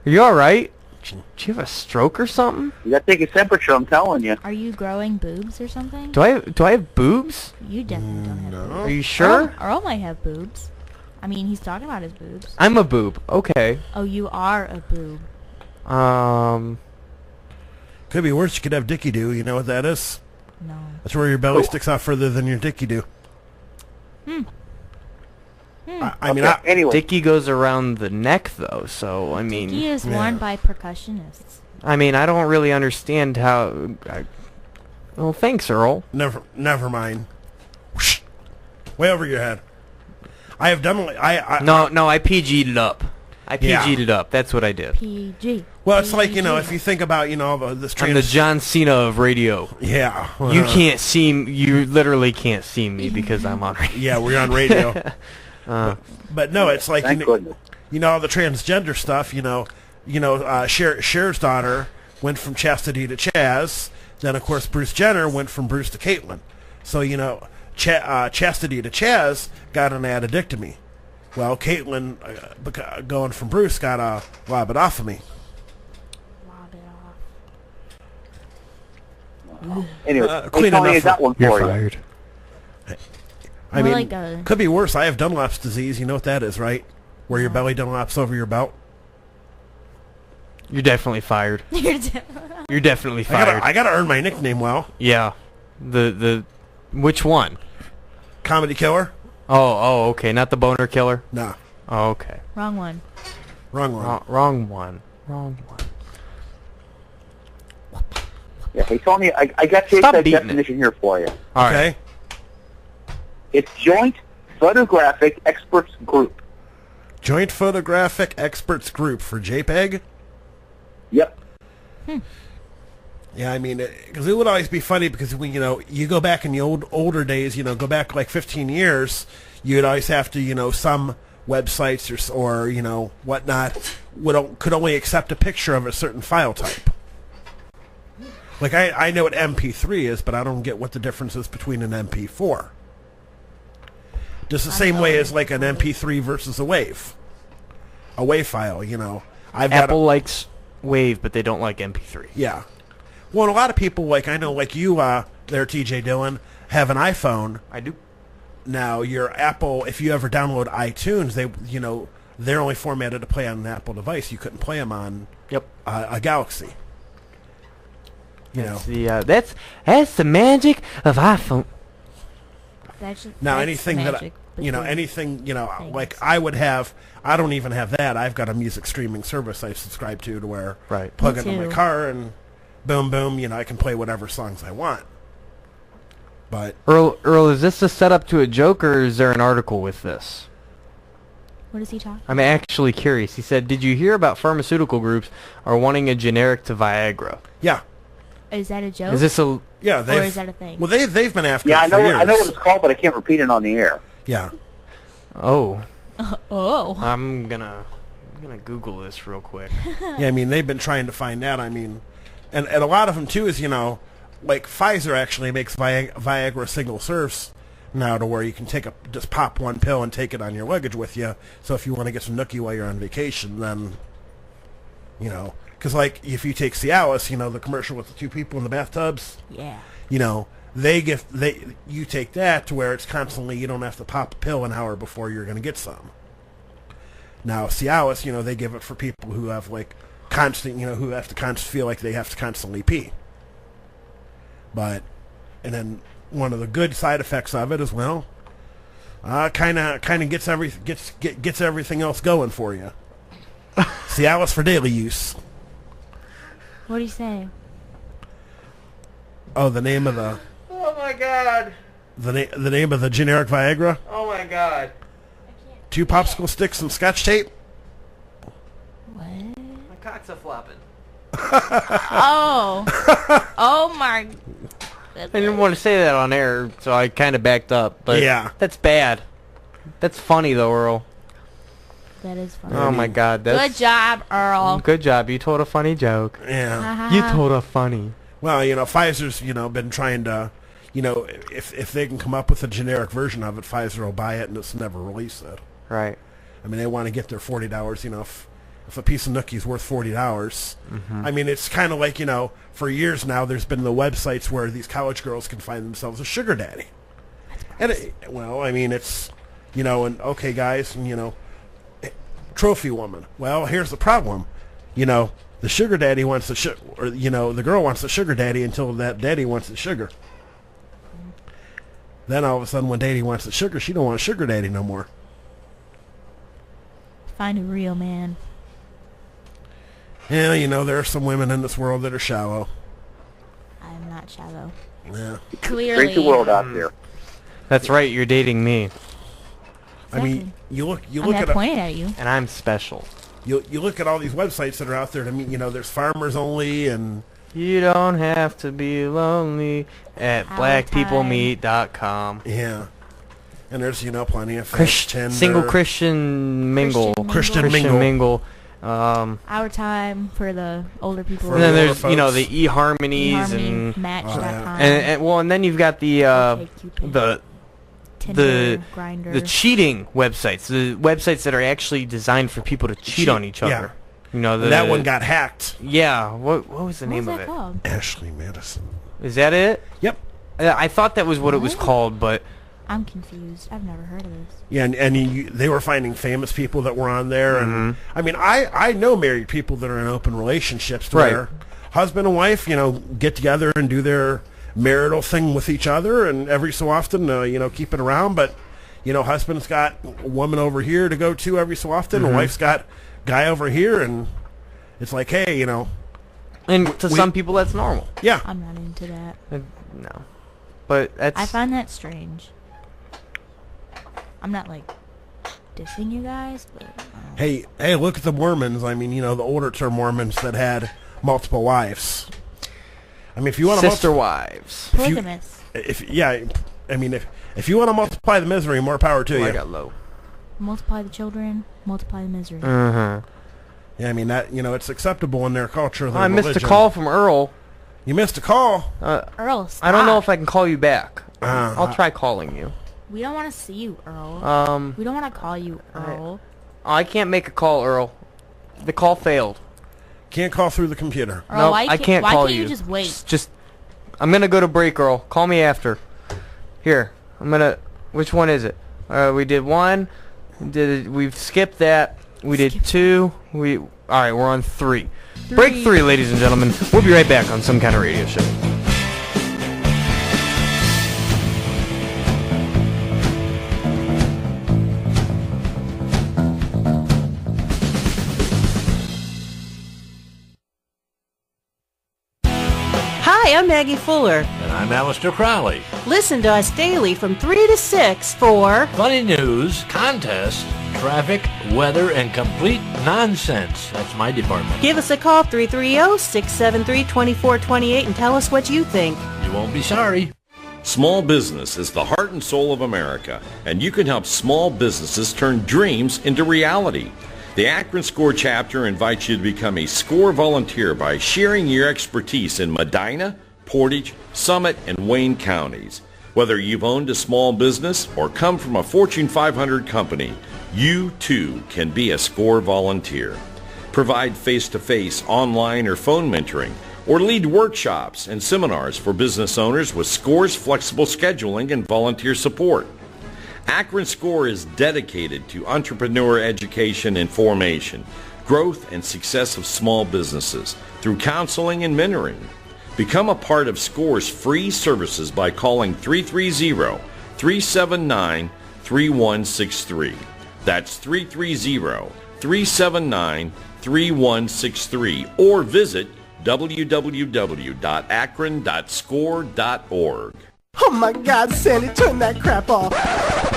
Are you all right? Did you have a stroke or something? You gotta take a temperature, I'm telling you. Are you growing boobs or something? Do I have boobs? You definitely don't have boobs. Are you sure? Earl might have boobs. I mean, he's talking about his boobs. I'm a boob. Okay. Oh, you are a boob. Could be worse. You could have dicky doo. You know what that is? No. That's where your belly sticks out further than your dicky doo. I mean, anyway. Dicky goes around the neck, though, so, I mean... He is worn by percussionists. I mean, I don't really understand how... Well, thanks, Earl. Never mind. Whoosh. Way over your head. I have done. No, I PG'd it up. I Yeah. PG'd it up. That's what I did. PG. Well, it's like, if you think about, this I'm the John Cena of radio. Yeah. You can't see me. You literally can't see me because I'm on radio. Yeah, we're on radio. But no, it's like, all the transgender stuff, Cher's daughter went from Chastity to Chaz. Then, of course, Bruce Jenner went from Bruce to Caitlyn. So, Chastity to Chaz got an addictomy. Well, Caitlyn, going from Bruce, got a lobotomy. Anyway, clean Tony, enough I got one for You're you. fired. I More mean, like a- could be worse. I have Dunlop's disease. You know what that is, right? Where your belly Dunlops over your belt. You're definitely fired. You're definitely fired. I gotta earn my nickname well. Yeah. Which one? Comedy Killer? Oh, okay. Not the boner killer? No. Oh, okay. Wrong one. Wrong one. Wrong one. Wrong one. Yeah, hey, Tony, I got your Stop beating definition here for you. All Okay. right. It's Joint Photographic Experts Group. Joint Photographic Experts Group for JPEG? Yep. Yeah, I mean, because it would always be funny because when you go back in the older days, go back like 15 years, you'd always have to, some websites or whatnot could only accept a picture of a certain file type. Like I know what MP3 is, but I don't get what the difference is between an MP4. Just the same way as like an MP3 versus a WAV. A WAV file, Apple likes WAV, but they don't like MP3. Yeah. Well, a lot of people, like I know, like you there, TJ Dillon, have an iPhone. I do. Now, your Apple, if you ever download iTunes, they're only formatted to play on an Apple device. You couldn't play them on a Galaxy. That's the magic of iPhone. Now, anything that like I would have, I don't even have that. I've got a music streaming service I subscribe to where plug it in my car and boom, boom, I can play whatever songs I want. But Earl, is this a setup to a joke, or is there an article with this? What is he talking? I'm actually curious. He said, "Did you hear about pharmaceutical groups are wanting a generic to Viagra?" Yeah. Is that a joke? Is this a or is that a thing? Well, they've been after. Yeah, it for years. I know what it's called, but I can't repeat it on the air. Yeah. Oh. Oh. I'm gonna Google this real quick. Yeah, I mean they've been trying to find out. I mean, and a lot of them too is like Pfizer actually makes Viagra single serves now to where you can just pop one pill and take it on your luggage with you. So if you want to get some nookie while you're on vacation, then because like if you take Cialis, the commercial with the two people in the bathtubs. Yeah. You take that to where it's constantly, you don't have to pop a pill an hour before you're going to get some. Now Cialis, they give it for people who have like constant, who have to feel like they have to constantly pee. And then one of the good side effects of it is, kind of gets everything else going for you. Cialis for daily use. What do you say? Oh, the name of the. Oh my God. The name of the generic Viagra. Oh my God. 2 popsicle sticks and Scotch tape. What? My cock's a flopping. Oh. Oh my. I didn't want to say that on air, so I kind of backed up. But yeah, that's bad. That's funny though, Earl. That is funny. Oh my God. Good job, Earl. Good job. You told a funny joke. Yeah. You told a funny. Well, Pfizer's, been trying to, if they can come up with a generic version of it, Pfizer will buy it and just never release it. Right. I mean, they want to get their $40, if a piece of nookie's worth $40. I mean, it's kind of like, for years now, there's been the websites where these college girls can find themselves a sugar daddy. And, it's, and okay, guys, trophy woman. Well, here's the problem. The sugar daddy wants the girl wants the sugar daddy until that daddy wants the sugar. Then all of a sudden, when daddy wants the sugar, she don't want a sugar daddy no more. Find a real man. Yeah, there are some women in this world that are shallow. I'm not shallow. Yeah. Clearly. Crazy world out there. That's right. You're dating me. I mean, you look I pointed at you. And I'm special. You look at all these websites that are out there. To meet, there's Farmers Only and. You don't have to be lonely at blackpeoplemeet.com. Yeah. And there's, plenty of single Christian mingle. Christian mingle. Our Time for the older people. And then there's, the eHarmonies and Match.com. And then you've got the Tinder, Grindr. the cheating websites, the websites that are actually designed for people to cheat on each other. Yeah. That one got hacked. Yeah. What was the name of it? Called? Ashley Madison. Is that it? Yep. I thought that was what it was called, but I'm confused. I've never heard of this. Yeah, and they were finding famous people that were on there, and I mean, I know married people that are in open relationships where husband and wife, get together and do their marital thing with each other, and every so often, keep it around. But husband's got a woman over here to go to every so often, and wife's got guy over here, and it's like, hey, And to some people, that's normal. Yeah. I'm not into that. No. But I find that strange. I'm not, dissing you guys, but... Hey, look at the Mormons. I mean, the older term Mormons that had multiple wives. I mean, if you want to... Sister wives. Polygamous. If you want to multiply the misery, more power to you. I got low. Multiply the children, multiply the misery. Yeah, I mean, that, it's acceptable in their culture. Their religion. Missed a call from Earl. You missed a call? Earl, stop. I don't know if I can call you back. I'll try calling you. We don't want to see you, Earl. We don't want to call you, Earl. I can't make a call, Earl. The call failed. Can't call through the computer. Earl, I can't call you. Why can't you just wait? I'm going to go to break, Earl. Call me after. Here, which one is it? We did one. We've skipped that. We did two. All right, we're on three. Break 3, ladies and gentlemen. We'll be right back on Some Kind of Radio Show. Hi, I'm Maggie Fuller. And I'm Alistair Crowley. Listen to us daily from 3 to 6 for... funny news, contests, traffic, weather, and complete nonsense. That's my department. Give us a call, 330-673-2428, and tell us what you think. You won't be sorry. Small business is the heart and soul of America, and you can help small businesses turn dreams into reality. The Akron SCORE chapter invites you to become a SCORE volunteer by sharing your expertise in Medina, Portage, Summit, and Wayne counties. Whether you've owned a small business or come from a Fortune 500 company, you too can be a SCORE volunteer. Provide face-to-face, online, or phone mentoring, or lead workshops and seminars for business owners with SCORE's flexible scheduling and volunteer support. Akron SCORE is dedicated to entrepreneur education and formation, growth and success of small businesses through counseling and mentoring. Become a part of SCORE's free services by calling 330-379-3163. That's 330-379-3163, or visit www.akron.score.org. Oh my God, Sandy, turn that crap off.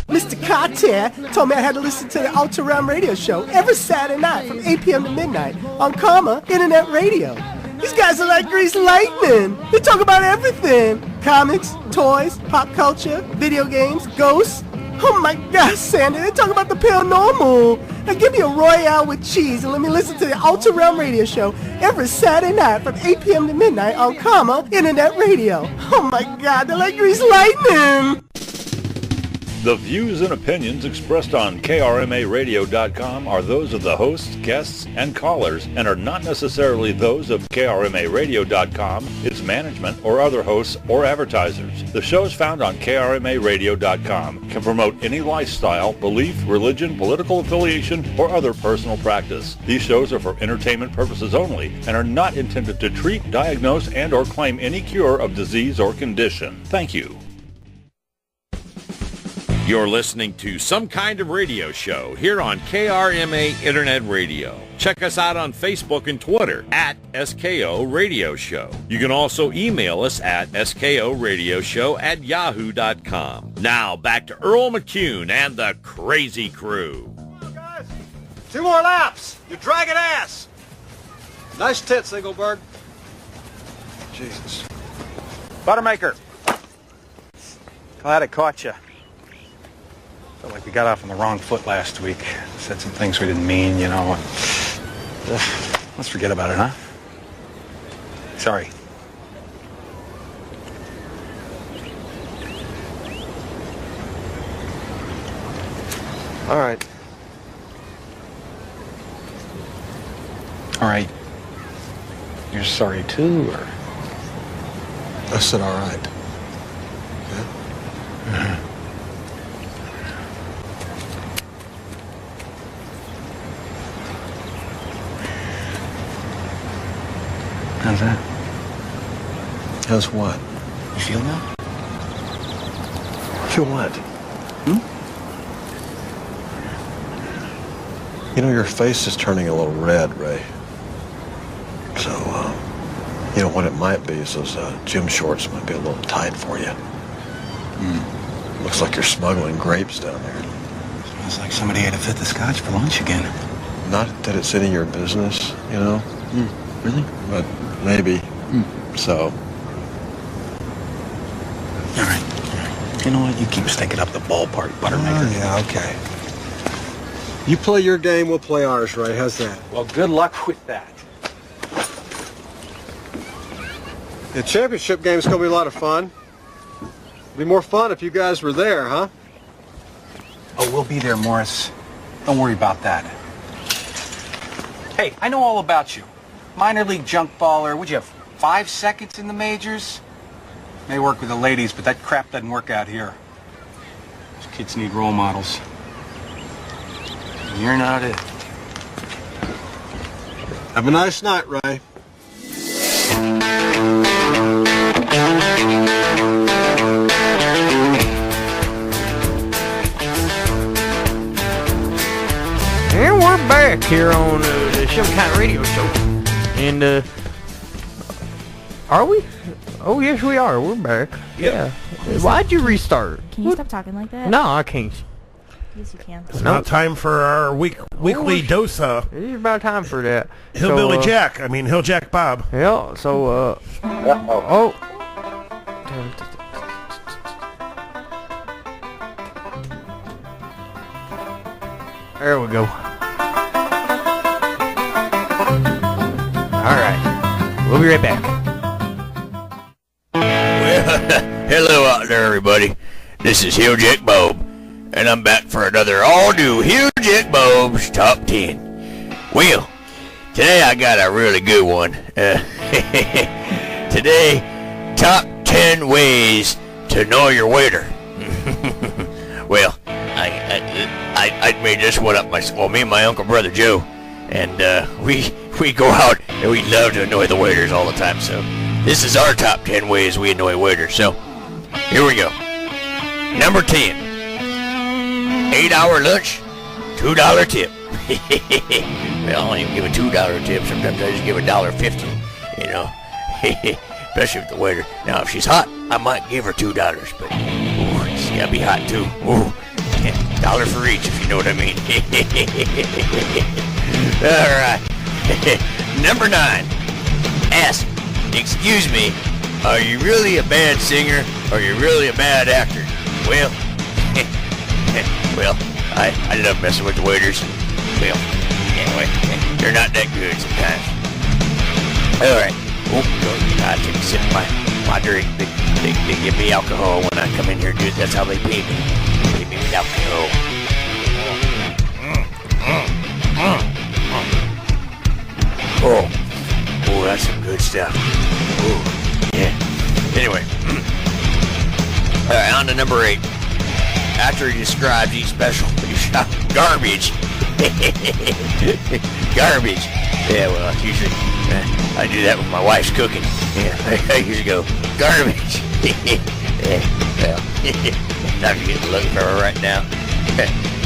Mr. Cartier told me I had to listen to the Ultra Realm radio show every Saturday night from 8 p.m. to midnight on Karma Internet Radio. These guys are like greased lightning. They talk about everything. Comics, toys, pop culture, video games, ghosts. Oh my God, Sandy, they talk about the paranormal. Now give me a Royale with cheese and let me listen to the Ultra Realm radio show every Saturday night from 8 p.m. to midnight on Karma Internet Radio. Oh my God, they're like greased lightning. The views and opinions expressed on KRMARadio.com are those of the hosts, guests, and callers and are not necessarily those of KRMARadio.com, its management, or other hosts or advertisers. The shows found on KRMARadio.com can promote any lifestyle, belief, religion, political affiliation, or other personal practice. These shows are for entertainment purposes only and are not intended to treat, diagnose, and or claim any cure of disease or condition. Thank you. You're listening to Some Kind of Radio Show here on KRMA Internet Radio. Check us out on Facebook and Twitter at SKO Radio Show. You can also email us at skoradioshow@yahoo.com. Now back to Earl McCune and the Crazy Crew. 2 more laps. You're dragging ass. Nice tits, Engelberg. Jesus. Buttermaker. Glad I caught you. Felt like we got off on the wrong foot last week. Said some things we didn't mean, you know. Let's forget about it, huh? Sorry. All right. All right. You're sorry too, or? I said all right. Yeah? How's that? How's what? You feel that? Feel what? Hmm? You know, your face is turning a little red, Ray. So, you know, what it might be is those gym shorts might be a little tight for you. Looks like you're smuggling grapes down there. Smells like somebody ate a fifth of scotch for lunch again. Not that it's any of your business, you know? Really? But maybe. So. All right. You know what? You keep stinking up the ballpark, Buttermaker. Oh, yeah, okay. You play your game, we'll play ours, Ray. How's that? Well, good luck with that. The championship game's gonna be a lot of fun. It'd be more fun if you guys were there, huh? Oh, we'll be there, Morris. Don't worry about that. Hey, I know all about you. Minor league junk baller. Would you have 5 seconds in the majors? May work with the ladies, but that crap doesn't work out here. Those kids need role models. You're not it. Have a nice night, Ray. And we're back here on the Some Kind of Radio Show. And, are we? Oh, yes, we are. We're back. Yeah. Why'd you restart? Can you stop talking like that? No, I can't. Yes, you can. It's not time for our weekly dose of... It's about time for that. Hillbilly Jack. I mean, Hill Jack Bob. Yeah, so, oh. There we go. Alright. We'll be right back. Well, hello out there, everybody. This is Hill Jack Bob, and I'm back for another all-new Hill Jack Bob's Top 10. Well, today I got a really good one. Today, Top 10 Ways to Know Your Waiter. Well, I made this one up myself. Well, me and my uncle brother Joe, and we go out and we love to annoy the waiters all the time. So this is our top 10 ways we annoy waiters. So here we go. Number 10, 8-hour lunch, $2 tip. Well, I don't even give a $2 tip. Sometimes I just give $1.50. You know, especially with the waiter. Now, if she's hot, I might give her $2, but it's gotta be hot too. Ooh. $1 for each, if you know what I mean. All right. Number 9. Ask, excuse me, are you really a bad singer or are you really a bad actor? Well, I love messing with the waiters. Well, anyway, they're not that good sometimes. All right. Oh, I take a sip of my drink. They give me alcohol when I come in here and do it. That's how they pay me. They pay me with alcohol. Oh, that's some good stuff. Oh, yeah. Anyway. All right, on to number 8. After he describes each special, you shout garbage. Garbage. Yeah, well, usually I do that when my wife's cooking. Yeah, I usually go garbage. Yeah, well, I'm getting looking for her right now.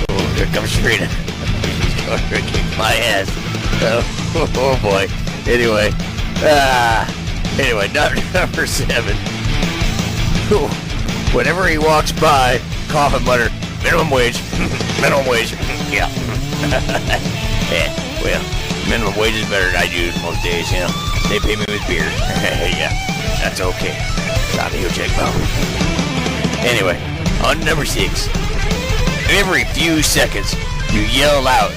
Oh, here comes Trina. She's going to kick my ass. Oh boy. Anyway, number 7. Whenever he walks by, cough and mutter, minimum wage, minimum wage. Yeah. Yeah. Well, minimum wage is better than I do most days, you know. They pay me with beer. Yeah, that's okay. Stop the heel check, Bob. Anyway, on number 6. Every few seconds, you yell out,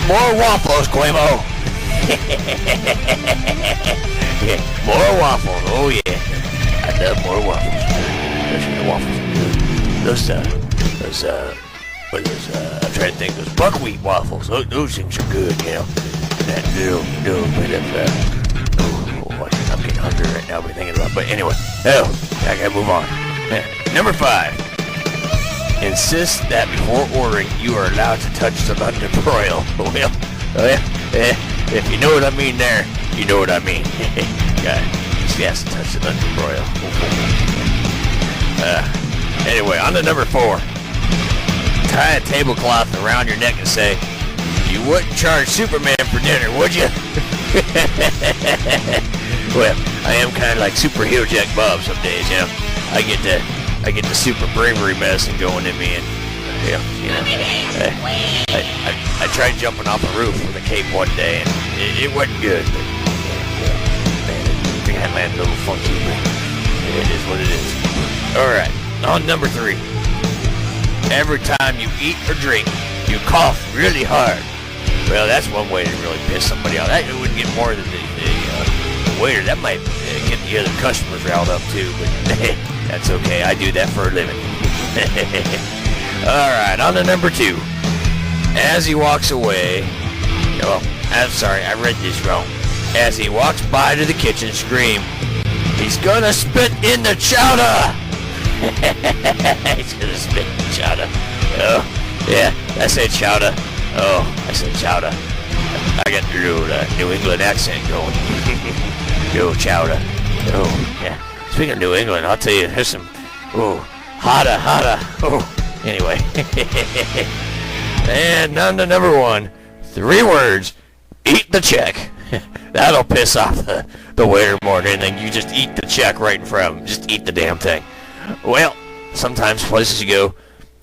more waffles, Quavo. Yeah, more waffles. Oh yeah, I love more waffles. Especially the waffles. I'm trying to think. Those buckwheat waffles. Those things are good, you know. That little bit of I'm getting hungry right now. I've thinking about. But anyway, I gotta move on. Number 5. Insist that before ordering, you are allowed to touch the London broil. Well, if you know what I mean there, you know what I mean. God, she has to touch the London broil. Anyway, on to number 4. Tie a tablecloth around your neck and say, you wouldn't charge Superman for dinner, would you? Well, I am kind of like Super Heel Jack Bob some days, you know. I get the super bravery medicine going in me, and I tried jumping off a roof with a cape one day, and it wasn't good. But, man, I think I landed a little funky, but it is what it is. All right, on number 3. Every time you eat or drink, you cough really hard. Well, that's one way to really piss somebody off. That wouldn't get more than the waiter. That might get the other customers riled up too, but that's okay. I do that for a living. All right, on to number 2. As he walks away, I'm sorry, I read this wrong. As he walks by to the kitchen, scream, he's gonna spit in the chowder! He's gonna spit in the chowder. Oh, yeah, I said chowder. Oh, I said chowder. I got the little New England accent going. Yo, chowder. Oh, yeah. Speaking of New England, I'll tell you, there's some, hotter. Oh, anyway. And on to number 1. 3 words. Eat the check. That'll piss off the waiter more than anything. You just eat the check right in front of him. Just eat the damn thing. Well, sometimes places you go,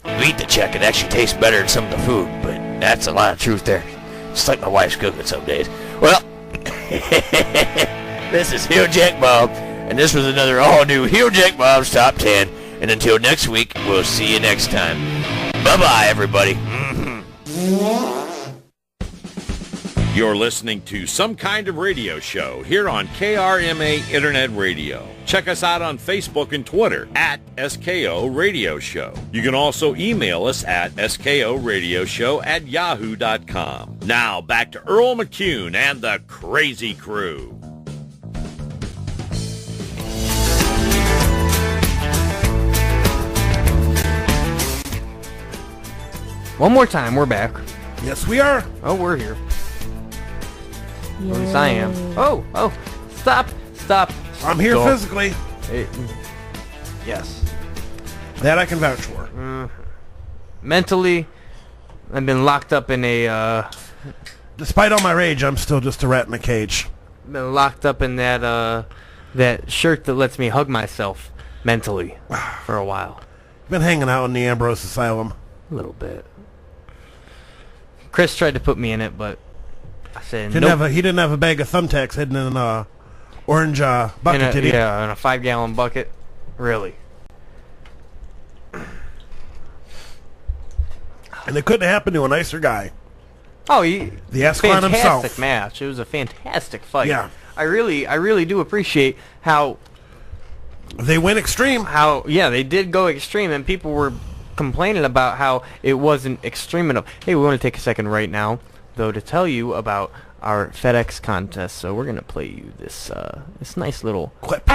you eat the check, it actually tastes better than some of the food, but that's a lot of truth there. Just like my wife's cooking some days. Well, this is Heel Jack Bob, and this was another all-new Heel Jack Bob's Top 10. And until next week, we'll see you next time. Bye-bye, everybody. You're listening to Some Kind of Radio Show here on KRMA Internet Radio. Check us out on Facebook and Twitter at SKO Radio Show. You can also email us at skoradioshow@yahoo.com. Now back to Earl McCune and the Crazy Crew. One more time, we're back. Yes, we are. Oh, we're here. At least I am. Oh, stop. I'm here physically. Yes. That I can vouch for. Mentally, I've been locked up in a... Despite all my rage, I'm still just a rat in a cage. Been locked up in that shirt that lets me hug myself mentally for a while. Been hanging out in the Ambrose Asylum. A little bit. Chris tried to put me in it, but I said he didn't have a bag of thumbtacks hidden in an orange bucket, did he? Yeah, in a 5-gallon bucket. Really. And it couldn't happen to a nicer guy. Oh, the Ascalon himself. Fantastic match. It was a fantastic fight. Yeah. I really do appreciate how they went extreme. They did go extreme, and people were complaining about how it wasn't extreme enough. Hey, we want to take a second right now, though, to tell you about our FedEx contest. So we're gonna play you this nice little clip.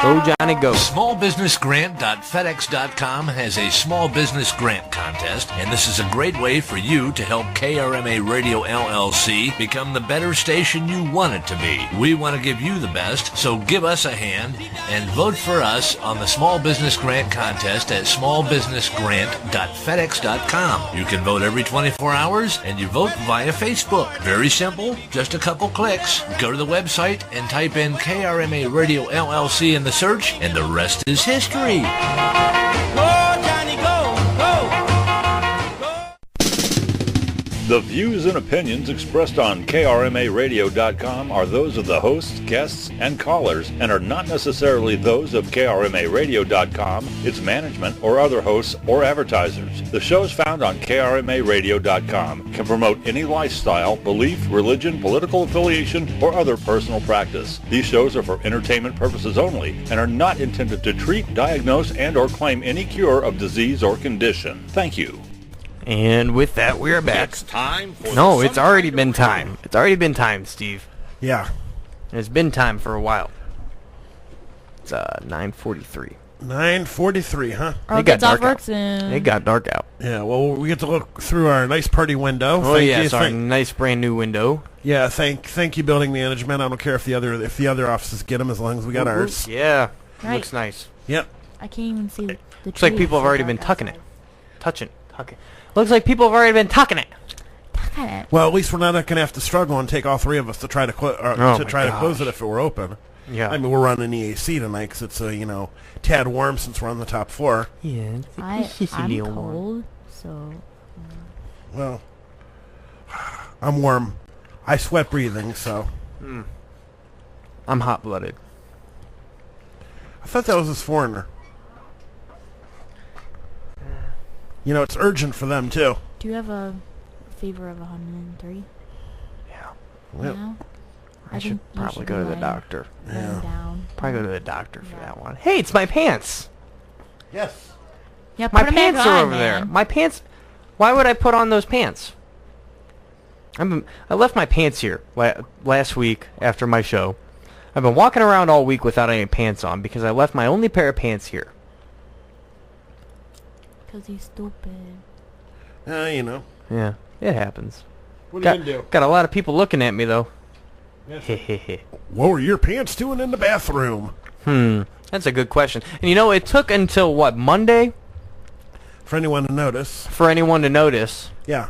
Go, Johnny, go. Smallbusinessgrant.fedex.com has a small business grant contest, and this is a great way for you to help KRMA Radio LLC become the better station you want it to be. We want to give you the best, so give us a hand and vote for us on the Small Business Grant contest at smallbusinessgrant.fedex.com. You can vote every 24 hours, and you vote via Facebook. Very simple, just a couple clicks. Go to the website and type in KRMA Radio LLC in the search, and the rest is history. The views and opinions expressed on KRMARadio.com are those of the hosts, guests, and callers and are not necessarily those of KRMARadio.com, its management, or other hosts or advertisers. The shows found on KRMARadio.com can promote any lifestyle, belief, religion, political affiliation, or other personal practice. These shows are for entertainment purposes only and are not intended to treat, diagnose, and or claim any cure of disease or condition. Thank you. And with that, we are back. It's time for No, it's already been time. It's already been time, Steve. Yeah. It's been time for a while. It's 9:43. 9:43, huh? Earl gets off work soon. It got dark out. Yeah, well, we get to look through our nice party window. Oh, yes, our nice brand new window. Yeah, thank you, building management. I don't care if the other offices get them as long as we got ours. Yeah, Right. looks nice. Yep. I can't even see the Looks like people have already been tucking it. Tucking. Looks like people have already been tucking it. Well, at least we're not going to have to struggle and take all three of us to try to Oh to close it if it were open. Yeah. I mean, we're running the AC tonight because it's tad warm since we're on the top floor. Yeah, I'm cold, so... Well, I'm warm. I sweat breathing, so... I'm hot-blooded. I thought that was this foreigner. It's urgent for them, too. Do you have a fever of 103? Yeah. Yep. No? I should think you probably be go to the laying- doctor. laying down. Probably go to the doctor for that one. Hey, it's my pants. Yes. Yeah, My put 'em back pants are on, over there. man. My pants. Why would I put on those pants? I left my pants here last week after my show. I've been walking around all week without any pants on because I left my only pair of pants here. Because he's stupid. Yeah, it happens. What are you gonna do? Got a lot of people looking at me though. Yes. What were your pants doing in the bathroom? That's a good question. And it took until what, Monday? For anyone to notice. For anyone to notice. Yeah.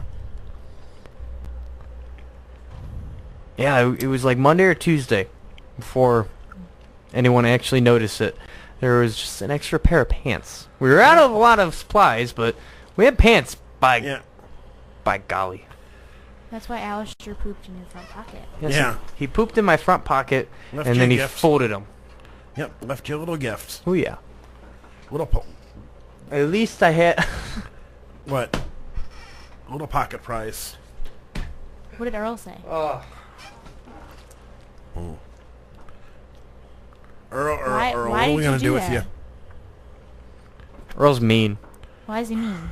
Yeah, it was like Monday or Tuesday before anyone actually noticed it. There was just an extra pair of pants. We were out of a lot of supplies, but we had pants by golly. That's why Alistair pooped in your front pocket. Yes, Yeah. He pooped in my front pocket, Left and you then he gifts. folded them. Yep, left you a little gift. Oh, yeah. At least I had... What? A little pocket prize. What did Earl say? Earl, Why what are we did going you to do with that? you? Earl's mean. Why is he mean?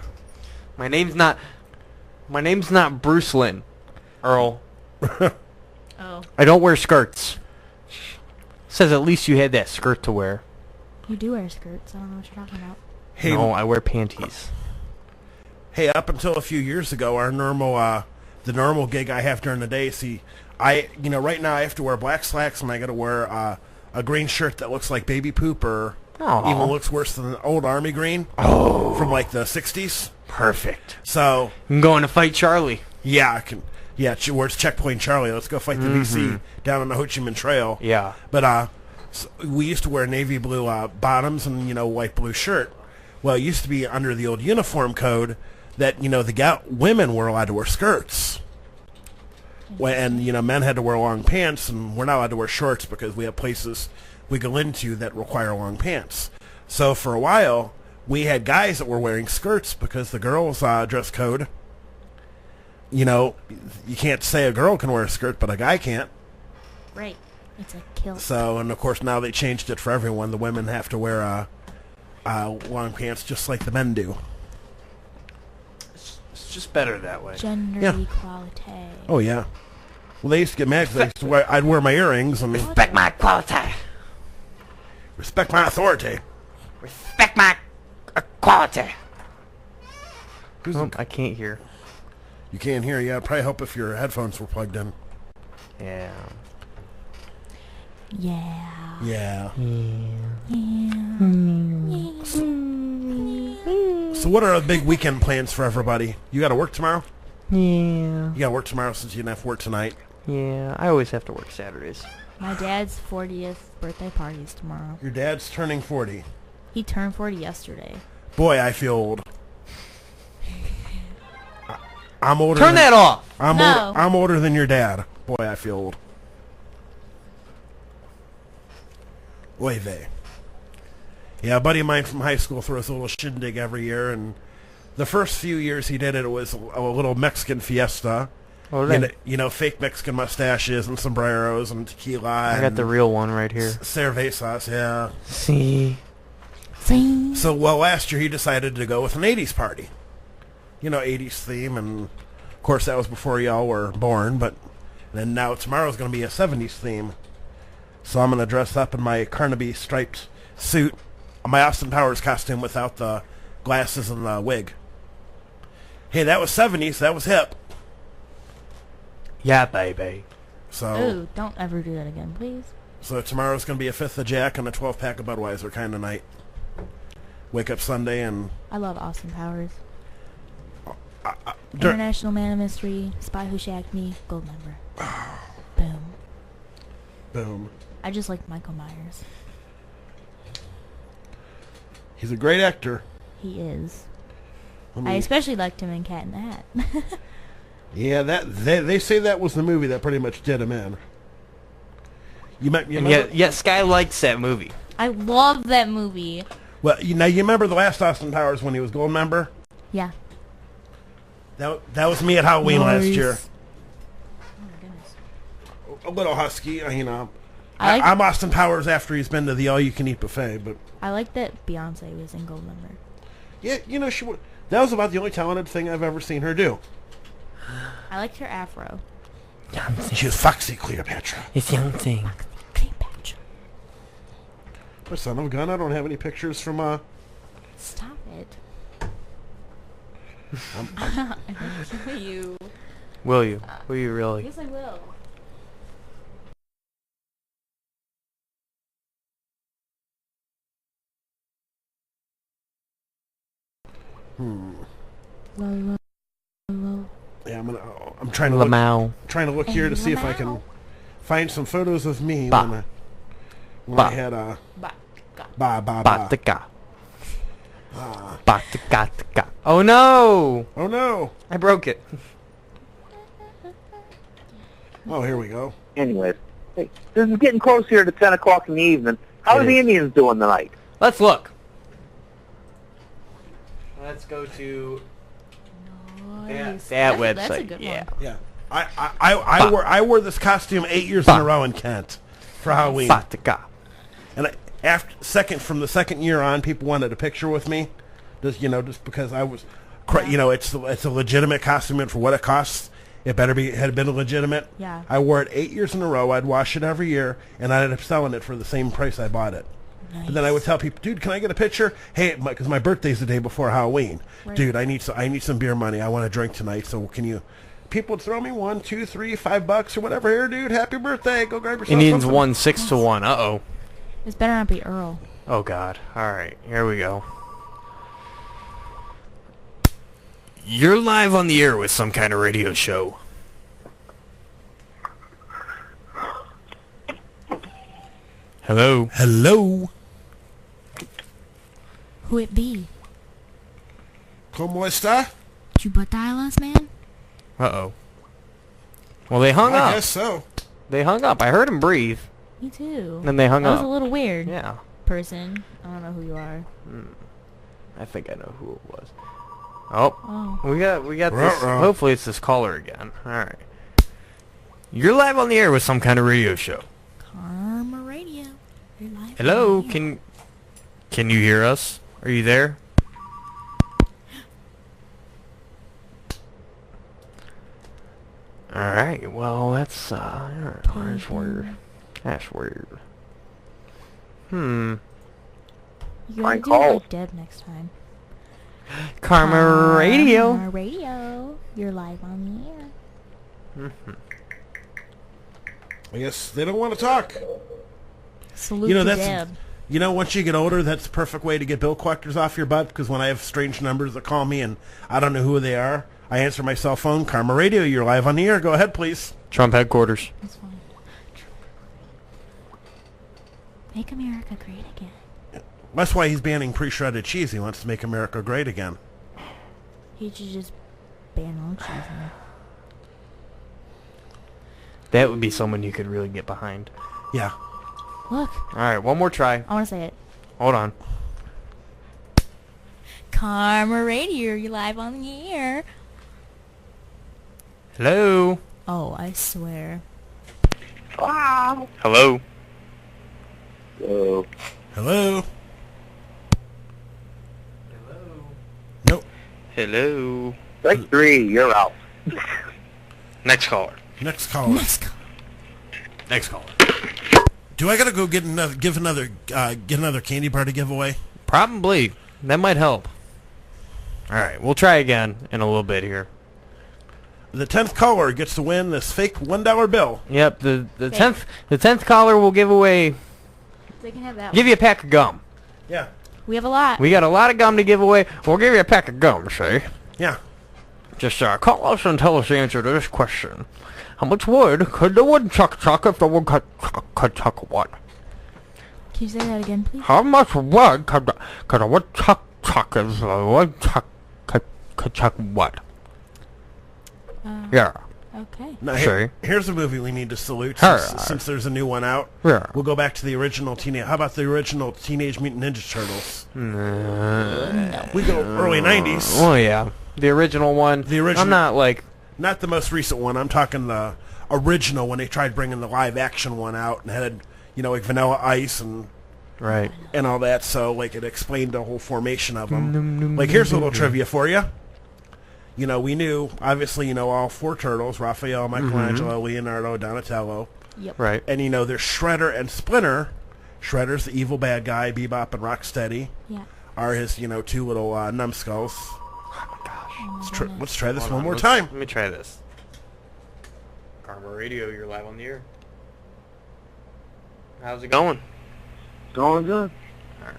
My name's not Bruce Lynn, Earl. Oh. I don't wear skirts. Says at least you had that skirt to wear. You do wear skirts. I don't know what you're talking about. Hey, no, I wear panties. Hey, up until a few years ago, the normal gig I have during the day, right now I have to wear black slacks and I got to wear a green shirt that looks like baby poop or even looks worse than an old army green from like the 60s. Perfect. So I'm going to fight Charlie. Yeah, I can. Yeah, where's Checkpoint Charlie? Let's go fight the VC down on the Ho Chi Minh Trail. Yeah. But so we used to wear navy blue bottoms and white blue shirt. Well, it used to be under the old uniform code that the women were allowed to wear skirts. And men had to wear long pants, and we're not allowed to wear shorts because we have places we go into that require long pants. So for a while, we had guys that were wearing skirts because the girls' dress code. You can't say a girl can wear a skirt, but a guy can't. Right. It's a kilt. So, and of course now they changed it for everyone. The women have to wear long pants just like the men do. It's just better that way. Gender equality. Oh yeah. Well, they used to get mad because I'd wear my earrings and respect my equality. Respect my authority. Respect my equality. I can't hear. You can't hear? Yeah, I'd probably help if your headphones were plugged in. Yeah. Yeah. Yeah. Yeah. So what are the big weekend plans for everybody? You got to work tomorrow? Yeah. You got to work tomorrow since you didn't have to work tonight? Yeah, I always have to work Saturdays. My dad's 40th birthday party's tomorrow. Your dad's turning 40. He turned 40 yesterday. Boy, I feel old. I'm older. Turn that off! I'm older than your dad. Boy, I feel old. Oy vey. Yeah, a buddy of mine from high school throws a little shindig every year, and the first few years he did it, it was a little Mexican fiesta. Oh, you know, fake Mexican mustaches and sombreros and tequila. I got the real one right here. Cervezas, yeah. See. So, well, last year he decided to go with an 80s party. You know, 80s theme, and of course that was before y'all were born, but then now tomorrow's going to be a 70s theme. So I'm going to dress up in my Carnaby striped suit, my Austin Powers costume without the glasses and the wig. Hey, that was 70s, that was hip. Yeah, baby. So, Ooh, don't ever do that again, please. So tomorrow's going to be a 5th of Jack and a 12-pack of Budweiser kind of night. Wake up Sunday and... I love Austin Powers. International Man of Mystery, Spy Who Shagged Me, Gold Member. Boom. Boom. I just like Michael Myers. He's a great actor. He is. I especially liked him in Cat in the Hat. Yeah, they say that was the movie that pretty much did him in. Yet Sky likes that movie. I love that movie. Well, you remember the last Austin Powers when he was Gold Member? Yeah. That was me at Halloween last year. Oh my goodness. A little husky, you know. I'm I'm Austin Powers after he's been to the all-you-can-eat buffet, but... I like that Beyonce was in Gold Member. Yeah, you know, that was about the only talented thing I've ever seen her do. I liked her afro. She was Foxy Cleopatra. It's young thing. Cleopatra. My son of a gun, I don't have any pictures from, Stop it. I'm kill you. Will you? Will you really? Yes, I will. Yeah, I'm trying to look. Lamau. Trying to look here to see if I can find some photos of me when I had a Batka. Batka. Oh no! Oh no! I broke it. Oh, here we go. Anyways, hey, this is getting close here to 10 o'clock in the evening. How are the Indians doing tonight? Let's look. Let's go to that website. That's a good one. Yeah. I wore this costume 8 years in a row in Kent for Halloween. Batka. And from the second year on, people wanted a picture with me, just because I was, it's a legitimate costume, and for what it costs, it had been legitimate. Yeah. I wore it 8 years in a row. I'd wash it every year, and I ended up selling it for the same price I bought it. Nice. And then I would tell people, dude, can I get a picture? Hey, because my birthday's the day before Halloween. Right. Dude, I need some beer money. I want to drink tonight. So can you? People would throw me $1, $2, $3, $5 or whatever. Here, dude, happy birthday. Go grab yourself Indians something. won 6-1. Uh-oh. This better not be Earl. Oh, God. All right. Here we go. You're live on the air with some kind of radio show. Hello? Hello? Who it be? ¿Cómo está? You but dial us, man? Uh-oh. Well, they hung up. I guess so. They hung up. I heard him breathe. Me too. Then they hung that up. That was a little weird. Yeah. Person. I don't know who you are. I think I know who it was. Oh. We got this. Ruh-roh. Hopefully it's this caller again. All right. You're live on the air with some kind of radio show. Karma Radio. You're live. Hello? Can you hear us? Are you there? Alright, well, that's weird. That's weird. You gotta Fine do calls. it like Deb next time. Karma Radio. Karma Radio. You're live on the air. I guess they don't want to talk. Salute You know, to that's Deb. you know, once you get older, that's the perfect way to get bill collectors off your butt. Because when I have strange numbers that call me and I don't know who they are, I answer my cell phone. Karma Radio, you're live on the air. Go ahead, please. Trump headquarters. That's fine. Make America great again. That's why he's banning pre-shredded cheese. He wants to make America great again. He should just ban all cheese now. That would be someone you could really get behind. Yeah. Look. All right, one more try. I want to say it. Hold on. Karma Radio, you're live on the air. Hello. Oh, I swear. Wow. Hello. Hello. Hello. Nope. Hello. Strike 3, you're out. Next caller. Next caller. Next caller. Do I gotta go get another candy bar to give away? Probably. That might help. All right, we'll try again in a little bit here. The 10th caller gets to win this fake $1 bill. Yep, the 10th caller will give away. They can have that Give one. you a pack of gum. Yeah. We have a lot. We got a lot of gum to give away. We'll give you a pack of gum, see? Yeah. Just call us and tell us the answer to this question. How much wood could the woodchuck chuck if the woodchuck could chuck what? Can you say that again, please? How much wood could a woodchuck chuck if the woodchuck could chuck what? Yeah. Okay. Now, See? here's a movie we need to salute Her. since there's a new one out. Yeah. We'll go back to the original teenage. How about the original Teenage Mutant Ninja Turtles? We go early 90s. Oh yeah, the original one. The original. I'm not like. Not the most recent one. I'm talking the original when they tried bringing the live action one out and had, like Vanilla Ice and right and all that. So like it explained the whole formation of them. Like here's a little trivia for you. We knew obviously all 4 turtles: Raphael, Michelangelo, Leonardo, Donatello. Yep. Right. And there's Shredder and Splinter. Shredder's the evil bad guy. Bebop and Rocksteady. Yeah. Are his 2 little numbskulls. Let's try this one more Let's- time. Let me try this. Karma Radio, you're live on the air. How's it going? Going good. All right.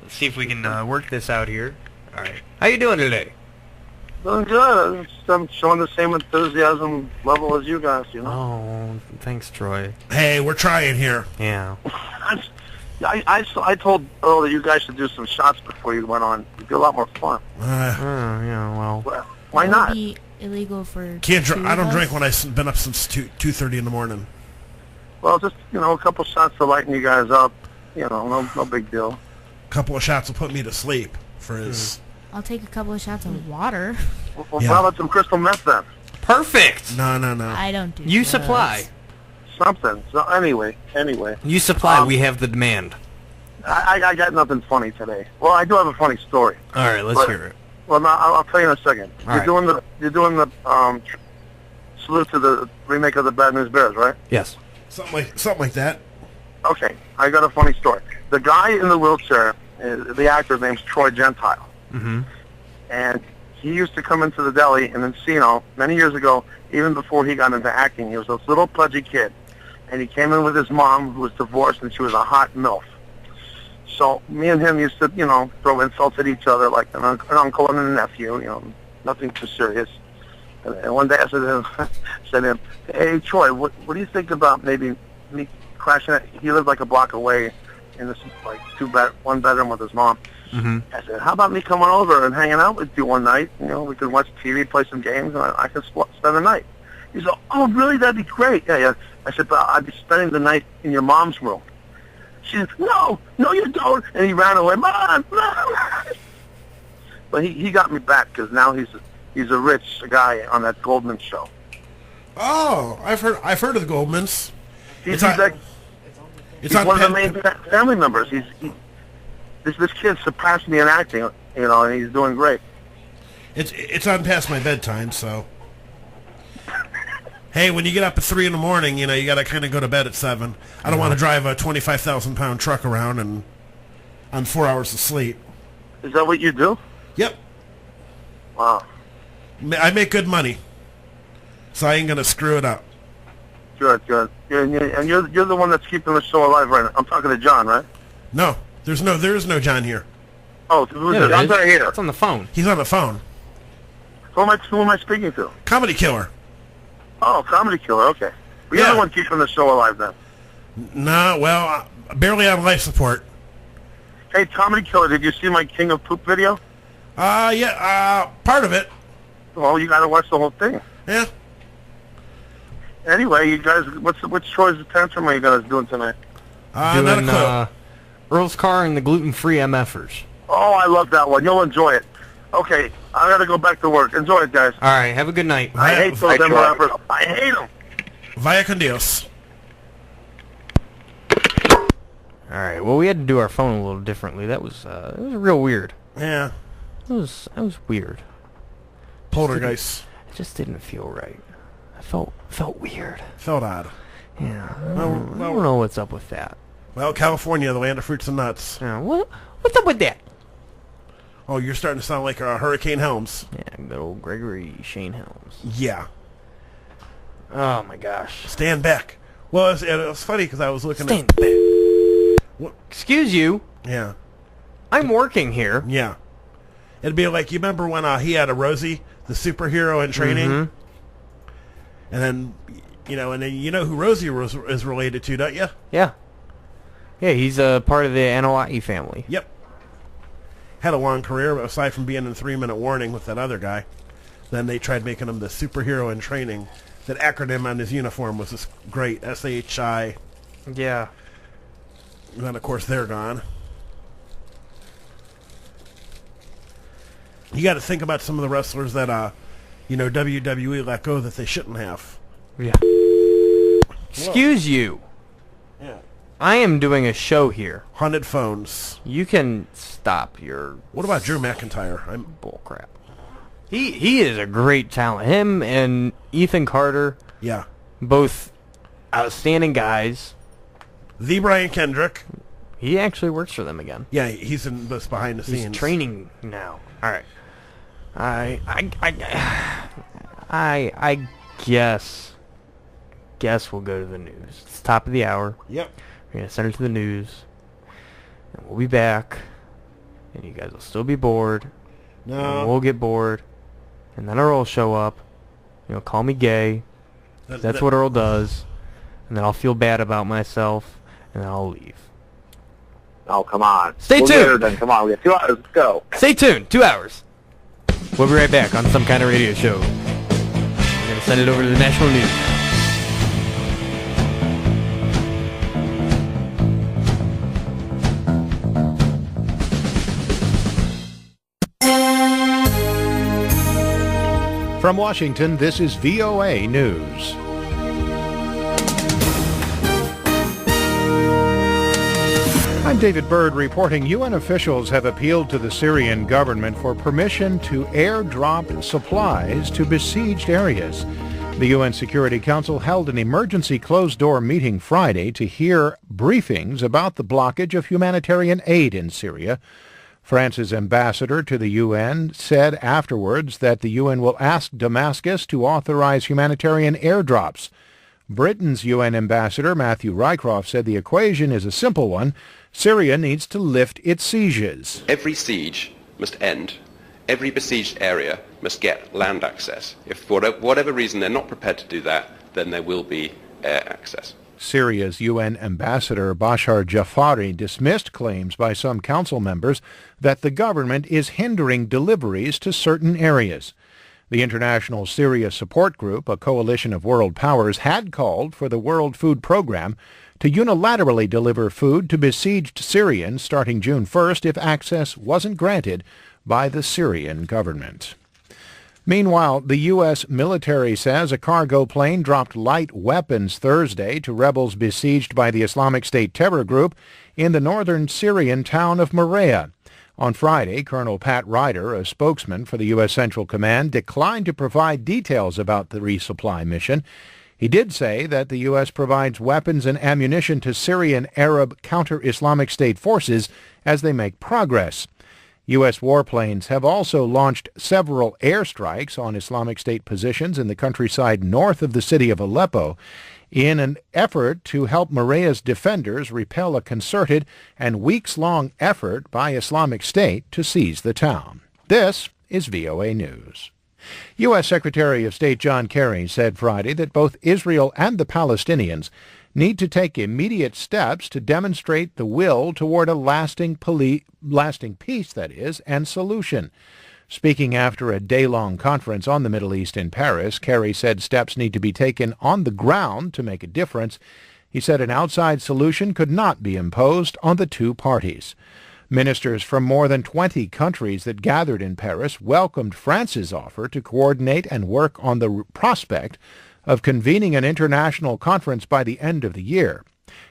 Let's see if we can work this out here. All right. How you doing today? Doing good. I'm showing the same enthusiasm level as you guys, Oh, thanks, Troy. Hey, we're trying here. Yeah. I told Earl that you guys should do some shots before you went on. It'd be a lot more fun. Yeah. Well. Why That not? would be illegal for Can't. two I don't of drink us? when I've been up since 2:30 in the morning. Well, just a couple shots to lighten you guys up. No big deal. A couple of shots will put me to sleep for his. I'll take a couple of shots of water. Well, how about some crystal meth then? Perfect. No. I don't do You drugs. supply. Something. So anyway. You supply. We have the demand. I got nothing funny today. Well, I do have a funny story. All right. Let's hear it. Well, no, I'll tell you in a second. All right. You're doing the salute to the remake of the Bad News Bears, right? Yes. Something like that. Okay, I got a funny story. The guy in the wheelchair, the actor's name's Troy Gentile, Mm-hmm. and he used to come into the deli in Encino many years ago, even before he got into acting. He was this little pudgy kid, and he came in with his mom, who was divorced, and she was a hot MILF. So me and him used to, throw insults at each other like an uncle and a nephew, nothing too serious. And one day I said to him, "Hey, Troy, what do you think about maybe me crashing it?" He lived like a block away in this like 1-bedroom with his mom. Mm-hmm. I said, "How about me coming over and hanging out with you one night? We could watch TV, play some games, and I could spend the night." He said, "Oh, really? That'd be great." Yeah. I said, "But I'd be spending the night in your mom's room." She said, No, you don't. And he ran away. Mom. But he got me back because now he's a rich guy on that Goldman show. Oh, I've heard of the Goldmans. He's on one of the main family members. This kid surpassed me in acting, and he's doing great. It's on past my bedtime, so. Hey, when you get up at 3 in the morning, you got to kind of go to bed at 7. I don't want to drive a 25,000-pound truck around and on 4 hours of sleep. Is that what you do? Yep. Wow. I make good money, so I ain't going to screw it up. Good. And you're the one that's keeping the show alive right now. I'm talking to John, right? No, there is no John here. Oh, who's it? I'm right here. It's on the phone. He's on the phone. Who am I speaking to? Comedy Killer. Oh, Comedy Killer, okay. Well, you're the one keeping the show alive then. No, well, barely on life support. Hey, Comedy Killer, did you see my King of Poop video? Yeah, part of it. Well, you got to watch the whole thing. Yeah. Anyway, you guys, which Troy's tantrum are you guys doing tonight? Not a clue. Earl's Car and the gluten-free MFers. Oh, I love that one. You'll enjoy it. Okay, I got to go back to work. Enjoy it, guys. All right, have a good night. I hate those MFers. I hate them. Vaya con Dios. All right, well, we had to do our phone a little differently. That was real weird. Yeah. That was weird. Poltergeist. It just didn't feel right. I felt weird. Felt odd. Yeah. I don't know what's up with that. Well, California, the land of fruits and nuts. Yeah, what's up with that? Oh, you're starting to sound like Hurricane Helms. Yeah, good old Gregory Shane Helms. Yeah. Oh, my gosh. Stand back. Well, it was funny because I was looking Stand back. What? Excuse you. Yeah. I'm working here. Yeah. It'd be like, you remember when he had a Rosie, the superhero in training? Mm-hmm. And then, you know who Rosie is related to, don't you? Yeah. Yeah, he's a part of the Anawai family. Yep. Had a long career, aside from being in 3 Minute Warning with that other guy. Then they tried making him the superhero in training. That acronym on his uniform was this great, SHI. Yeah. And then, of course, they're gone. You got to think about some of the wrestlers that, WWE let go that they shouldn't have. Yeah. Excuse you. Yeah. I am doing a show here. Haunted phones. You can stop your... What about Drew McIntyre? Bullcrap. He is a great talent. Him and Ethan Carter. Yeah. Both outstanding guys. The Brian Kendrick. He actually works for them again. Yeah, he's in this behind the scenes. He's training now. All right. I guess we'll go to the news. It's top of the hour. Yep. We're going to send it to the news. And we'll be back. And you guys will still be bored. No. And we'll get bored. And then Earl will show up. Call me gay. That's what Earl does. And then I'll feel bad about myself. And then I'll leave. Oh, come on. Stay tuned. Later, then. Come on, we got 2 hours. Let's go. Stay tuned. 2 hours. We'll be right back on Some Kind of Radio Show. We're going to send it over to the national news. From Washington, this is VOA News. I'm David Byrd reporting UN officials have appealed to the Syrian government for permission to airdrop supplies to besieged areas. The UN Security Council held an emergency closed-door meeting Friday to hear briefings about the blockage of humanitarian aid in Syria. France's ambassador to the UN said afterwards that the UN will ask Damascus to authorize humanitarian airdrops. Britain's UN ambassador, Matthew Rycroft, said the equation is a simple one. Syria needs to lift its sieges. Every siege must end. Every besieged area must get land access. If for whatever reason they're not prepared to do that, then there will be air access. Syria's UN ambassador Bashar Jafari dismissed claims by some council members that the government is hindering deliveries to certain areas. The International Syria Support Group, a coalition of world powers, had called for the World Food Program to unilaterally deliver food to besieged Syrians starting June 1st if access wasn't granted by the Syrian government. Meanwhile, the U.S. military says a cargo plane dropped light weapons Thursday to rebels besieged by the Islamic State terror group in the northern Syrian town of Morea. On Friday, Colonel Pat Ryder, a spokesman for the U.S. Central Command, declined to provide details about the resupply mission. He did say that the U.S. provides weapons and ammunition to Syrian Arab counter-Islamic State forces as they make progress. U.S. warplanes have also launched several airstrikes on Islamic State positions in the countryside north of the city of Aleppo in an effort to help Morea's defenders repel a concerted and weeks-long effort by Islamic State to seize the town. This is VOA News. U.S. Secretary of State John Kerry said Friday that both Israel and the Palestinians need to take immediate steps to demonstrate the will toward a lasting peace, and solution. Speaking after a day-long conference on the Middle East in Paris, Kerry said steps need to be taken on the ground to make a difference. He said an outside solution could not be imposed on the two parties. Ministers from more than 20 countries that gathered in Paris welcomed France's offer to coordinate and work on the prospect of convening an international conference by the end of the year.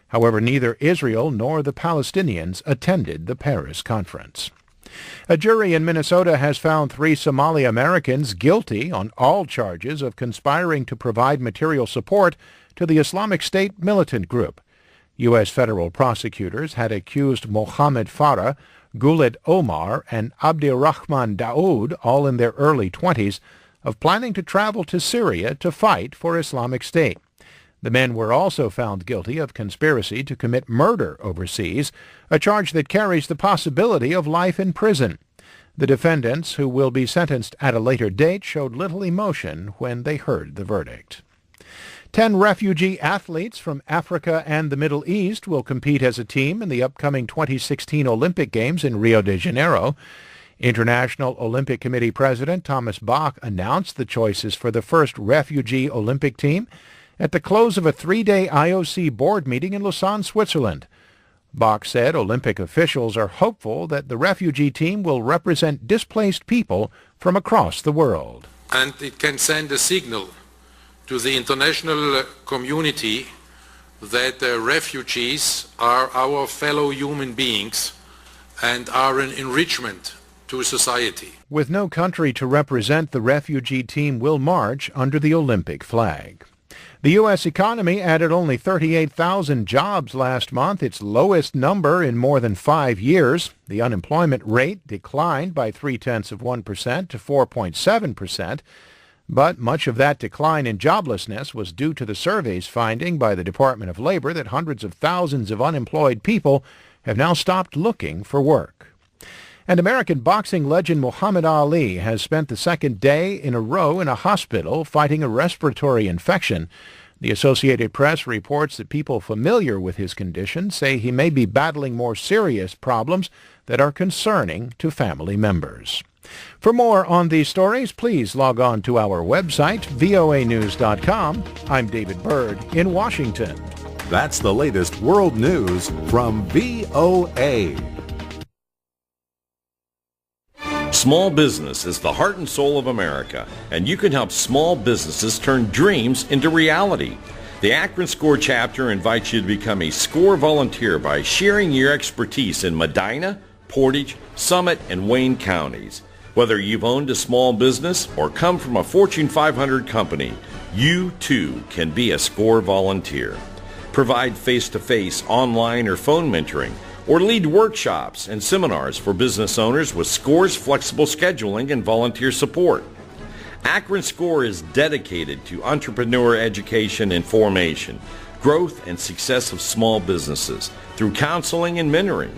However, neither Israel nor the Palestinians attended the Paris conference. A jury in Minnesota has found 3 Somali Americans guilty on all charges of conspiring to provide material support to the Islamic State militant group. U.S. federal prosecutors had accused Mohammed Farah, Guled Omar, and Abdirrahman Daoud, all in their early 20s, of planning to travel to Syria to fight for Islamic State. The men were also found guilty of conspiracy to commit murder overseas, a charge that carries the possibility of life in prison. The defendants, who will be sentenced at a later date, showed little emotion when they heard the verdict. 10 refugee athletes from Africa and the Middle East will compete as a team in the upcoming 2016 Olympic Games in Rio de Janeiro. International Olympic Committee President Thomas Bach announced the choices for the first refugee Olympic team at the close of a 3-day IOC board meeting in Lausanne, Switzerland. Bach said Olympic officials are hopeful that the refugee team will represent displaced people from across the world. And it can send a signal to the international community that refugees are our fellow human beings and are an enrichment to society. With no country to represent, the refugee team will march under the Olympic flag. The U.S. economy added only 38,000 jobs last month, its lowest number in more than 5 years. The unemployment rate declined by 0.3% to 4.7%, but much of that decline in joblessness was due to the survey's finding by the Department of Labor that hundreds of thousands of unemployed people have now stopped looking for work. And American boxing legend Muhammad Ali has spent the second day in a row in a hospital fighting a respiratory infection. The Associated Press reports that people familiar with his condition say he may be battling more serious problems that are concerning to family members. For more on these stories, please log on to our website, voanews.com. I'm David Byrd in Washington. That's the latest world news from VOA. Small business is the heart and soul of America, and you can help small businesses turn dreams into reality. The Akron SCORE chapter invites you to become a SCORE volunteer by sharing your expertise in Medina, Portage, Summit, and Wayne counties. Whether you've owned a small business or come from a Fortune 500 company, you too can be a SCORE volunteer. Provide face-to-face, online, or phone mentoring, or lead workshops and seminars for business owners with SCORE's flexible scheduling and volunteer support. Akron SCORE is dedicated to entrepreneur education and formation, growth and success of small businesses through counseling and mentoring.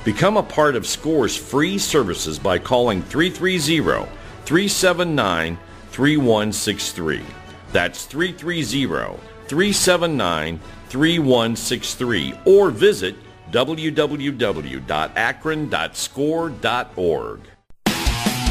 Become a part of SCORE's free services by calling 330-379-3163. That's 330-379-3163, or visit www.akron.score.org.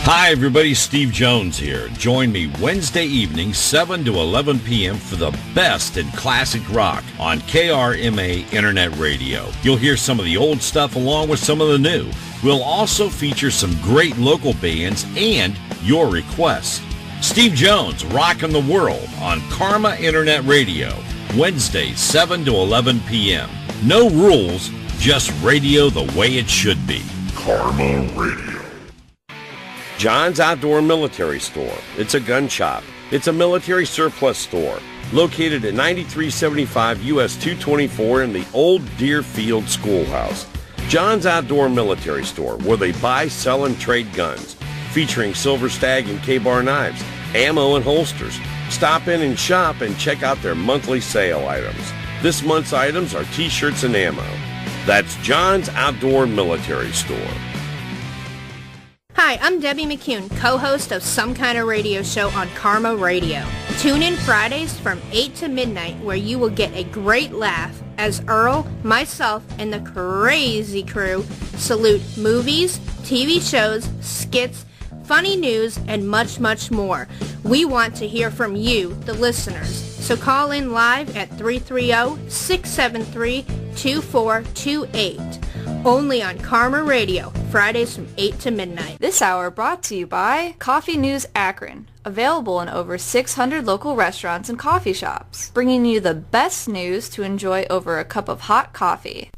Hi everybody, Steve Jones here. Join me Wednesday evening, 7 to 11 p.m. for the best in classic rock on KRMA Internet Radio. You'll hear some of the old stuff along with some of the new. We'll also feature some great local bands and your requests. Steve Jones, rocking the world on Karma Internet Radio, Wednesday, 7 to 11 p.m. No rules, just radio the way it should be. Karma Radio. John's Outdoor Military Store. It's a gun shop. It's a military surplus store. located at 9375 US 224 in the old Deerfield Schoolhouse. John's Outdoor Military Store, where they buy, sell, and trade guns, featuring Silver Stag and K-Bar knives, ammo, and holsters. Stop in and shop and check out their monthly sale items. This month's items are t-shirts and ammo. That's John's Outdoor Military Store. Hi, I'm Debbie McCune, co-host of Some Kind of Radio Show on Karma Radio. Tune in Fridays from 8 to midnight where you will get a great laugh as Earl, myself, and the crazy crew salute movies, TV shows, skits, funny news, and much, much more. We want to hear from you, the listeners. So call in live at 330-673-2428. Only on Karma Radio, Fridays from 8 to midnight. This hour brought to you by Coffee News Akron. Available in over 600 local restaurants and coffee shops. Bringing you the best news to enjoy over a cup of hot coffee.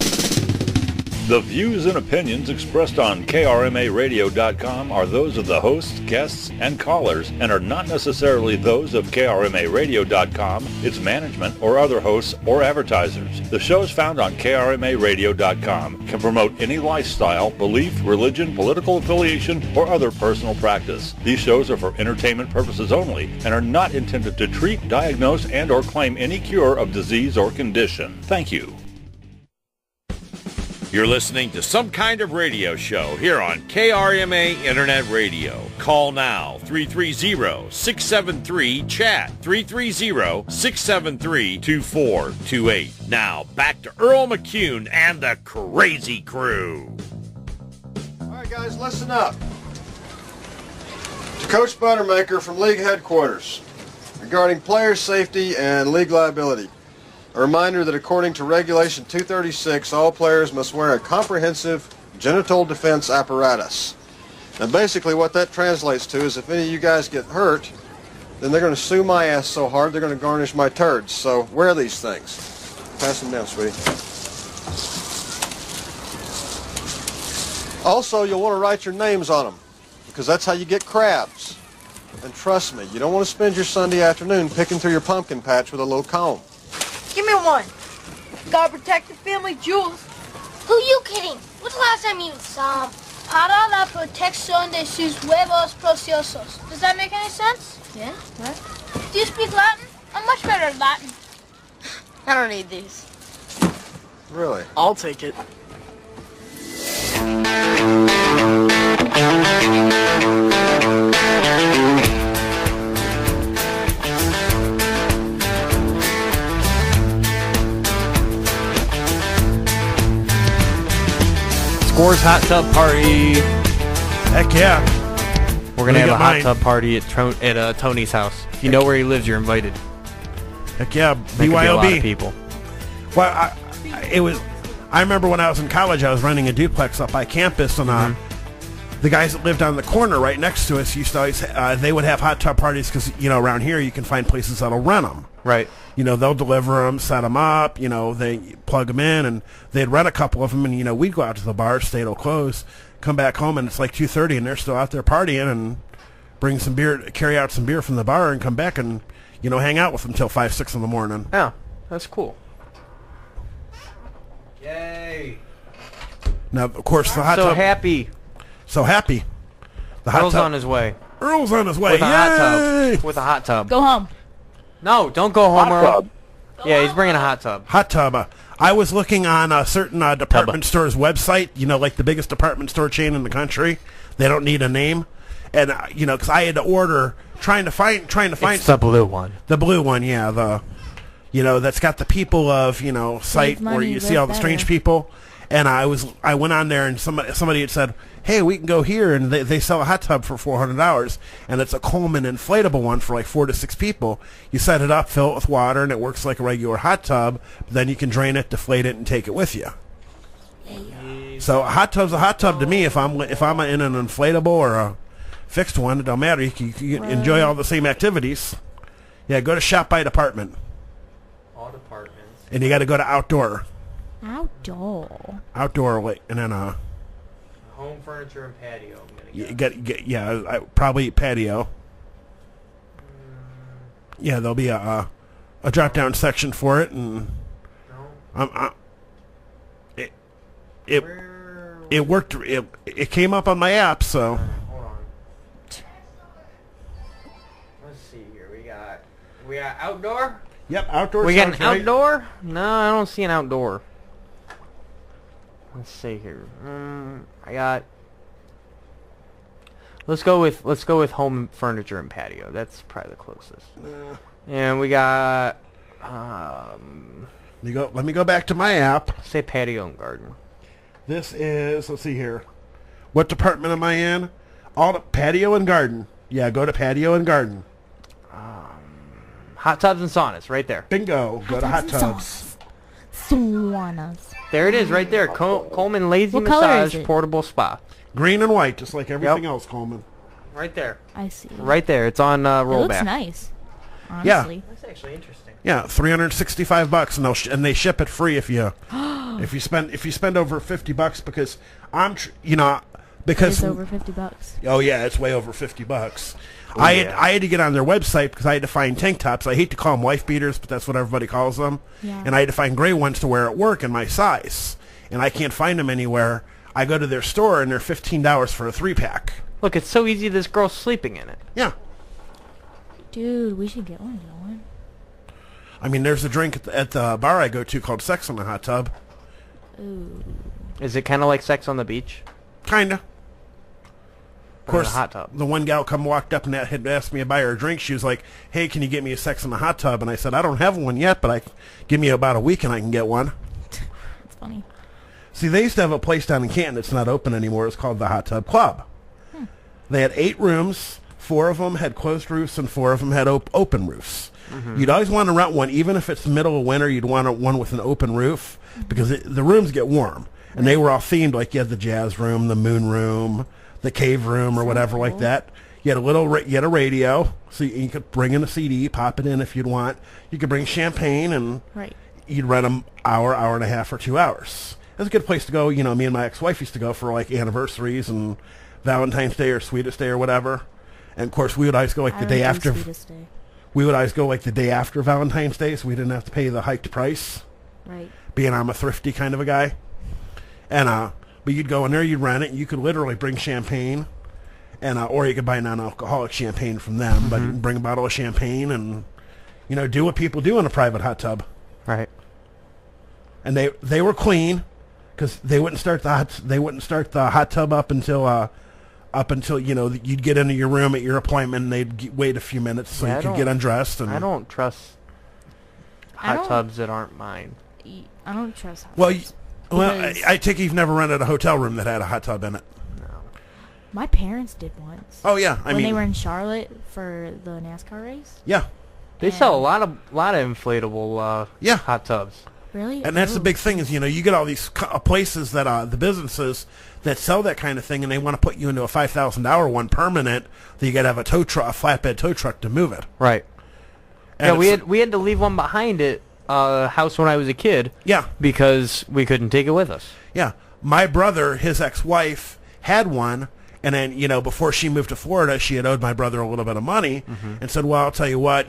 The views and opinions expressed on KRMARadio.com are those of the hosts, guests, and callers and are not necessarily those of KRMARadio.com, its management, or other hosts or advertisers. The shows found on KRMARadio.com can promote any lifestyle, belief, religion, political affiliation, or other personal practice. These shows are for entertainment purposes only and are not intended to treat, diagnose, and or claim any cure of disease or condition. Thank you. You're listening to Some Kind of Radio Show here on KRMA Internet Radio. Call now, 330-673-CHAT, 330-673-2428. Now, back to Earl McCune and the Crazy Crew. All right, guys, listen up. To Coach Buttermaker from League Headquarters regarding player safety and league liability. A reminder that according to Regulation 236, all players must wear a comprehensive genital defense apparatus. Now basically what that translates to is if any of you guys get hurt, then they're going to sue my ass so hard they're going to garnish my turds. So wear these things. Pass them down, sweetie. Also, you'll want to write your names on them because that's how you get crabs. And trust me, you don't want to spend your Sunday afternoon picking through your pumpkin patch with a little comb. Give me one. God protect the family jewels. Who you kidding? When's the last time you saw him? Para la protección de sus huevos preciosos. Does that make any sense? Yeah, what? Do you speak Latin? I'm much better at Latin. I don't need these. Really? I'll take it. Scores hot tub party. Heck yeah. We're gonna have a hot tub party at Tony's house. If you know where he lives, you're invited. Heck yeah, That could be a BYOB. lot of people. Well, I remember when I was in college, I was renting a duplex up by campus, and the guys that lived on the corner right next to us used to always, they would have hot tub parties because, around here you can find places that'll rent them. Right. They'll deliver them, set them up, they plug them in, and they'd rent a couple of them, and, we'd go out to the bar, stay till close, come back home, and it's like 2:30, and they're still out there partying, and bring some beer, carry out some beer from the bar, and come back and, hang out with them till 5, 6 in the morning. Yeah, that's cool. Yay! Now, of course, the hot So tub... happy. So happy. The hot Earl's tub... on his way. Earl's on his way. With a hot Yay! tub. With a hot tub. Go home. No, don't go home, Hot Earl. tub. Yeah, he's bringing a hot tub. Hot tub. I was looking on a certain department store's website, like the biggest department store chain in the country. They don't need a name. And, because I had to order, trying to find It's the blue one. The blue one, yeah. That's got the people of, site where money, you see live all the strange better. people. And I went on there and somebody had said, hey, we can go here, and they sell a hot tub for $400, and it's a Coleman inflatable one for like 4 to 6 people. You set it up, fill it with water, and it works like a regular hot tub. Then you can drain it, deflate it, and take it with you. So a hot tub's a hot tub to me. If I'm in an inflatable or a fixed one, it don't matter. You can enjoy all the same activities. Yeah, go to shop by department. All departments. And you got to go to outdoor. Outdoor, like, and then Home furniture and patio. you probably patio. Yeah, there'll be a drop-down section for it, and it worked. It came up on my app, so. Hold on. Let's see here. We got outdoor. Yep, outdoor. We got an right. outdoor. No, I don't see an outdoor. Let's see here. I got. Let's go with home furniture and patio. That's probably the closest. And we got. Let me go back to my app. Say patio and garden. This is, let's see here. What department am I in? All the patio and garden. Yeah, go to patio and garden. Hot tubs and saunas, right there. Bingo. Go to hot tubs. Saunas. There it is, right there. Coleman Lazy What color is Massage it? Portable Spa. Green and white, just like everything else, Coleman. Right there. I see. Right there. It's on rollback. It looks nice. Yeah. Honestly. That's actually interesting. Yeah, $365, and and they ship it free if you spend over $50 because It's over $50. Oh yeah, it's way over $50. I had to get on their website because I had to find tank tops. I hate to call them wife beaters, but that's what everybody calls them. Yeah. And I had to find gray ones to wear at work in my size, and I can't find them anywhere. I go to their store and they're $15 for a 3-pack. Look, it's so easy. This girl's sleeping in it. Yeah. Dude, we should get one going. I mean, there's a drink at the bar I go to called Sex on the Hot Tub. Ooh. Is it kind of like Sex on the Beach? Kinda. Of course, hot tub. The one gal walked up and had asked me to buy her a drink. She was like, "Hey, can you get me a Sex in the Hot Tub?" And I said, "I don't have one yet, but give me about a week and I can get one." That's funny. See, they used to have a place down in Canton that's not open anymore. It's called the Hot Tub Club. They had 8 rooms. 4 of them had closed roofs and 4 of them had open roofs. You'd always want to rent one, even if it's the middle of winter. You'd want one with an open roof because the rooms get warm, and they were all themed. Like you had the jazz room, the moon room, the cave room, or whatever like that. You had you had a radio, so you could bring in a CD, pop it in if you'd want. You could bring champagne, and you'd rent them hour and a half, or 2 hours. It was a good place to go. You know, me and my ex-wife used to go for like anniversaries and Valentine's Day or Sweetest Day or whatever. And of course, we would always go like the day after. We would always go like the day after Valentine's Day, so we didn't have to pay the hiked price. Right. Being I'm a thrifty kind of a guy. And but you'd go in there, you'd rent it, and you could literally bring champagne, and or you could buy non-alcoholic champagne from them, but you can bring a bottle of champagne and do what people do in a private hot tub. Right. And they were clean because they wouldn't start the hot tub up until you'd get into your room at your appointment and they'd wait a few minutes so you could get undressed. And I don't trust hot tubs that aren't mine. I don't trust hot tubs. Well, I take it you've never rented a hotel room that had a hot tub in it. No. My parents did once. Oh yeah, when they were in Charlotte for the NASCAR race. Yeah. They sell a lot of inflatable hot tubs. Really? And that's the big thing is, you get all these places that the businesses that sell that kind of thing, and they want to put you into a $5,000 one permanent that you got to have a flatbed tow truck to move it. Right. And yeah, we had to leave one behind at house when I was a kid. Yeah. Because we couldn't take it with us. Yeah. My brother, his ex-wife, had one, and then, before she moved to Florida, she had owed my brother a little bit of money, and said, well, I'll tell you what,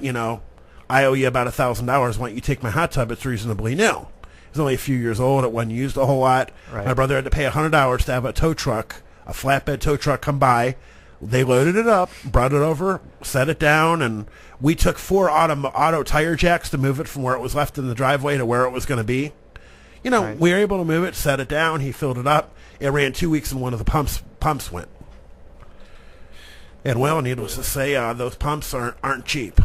I owe you about $1,000. Why don't you take my hot tub? It's reasonably new. It's only a few years old. It wasn't used a whole lot. Right. My brother had to pay $100 to have a tow truck, a flatbed tow truck, come by. They loaded it up, brought it over, set it down, and we took 4 auto tire jacks to move it from where it was left in the driveway to where it was going to be. We were able to move it, set it down. He filled it up. It ran 2 weeks, and one of the pumps went. And well, needless to say, those pumps aren't cheap.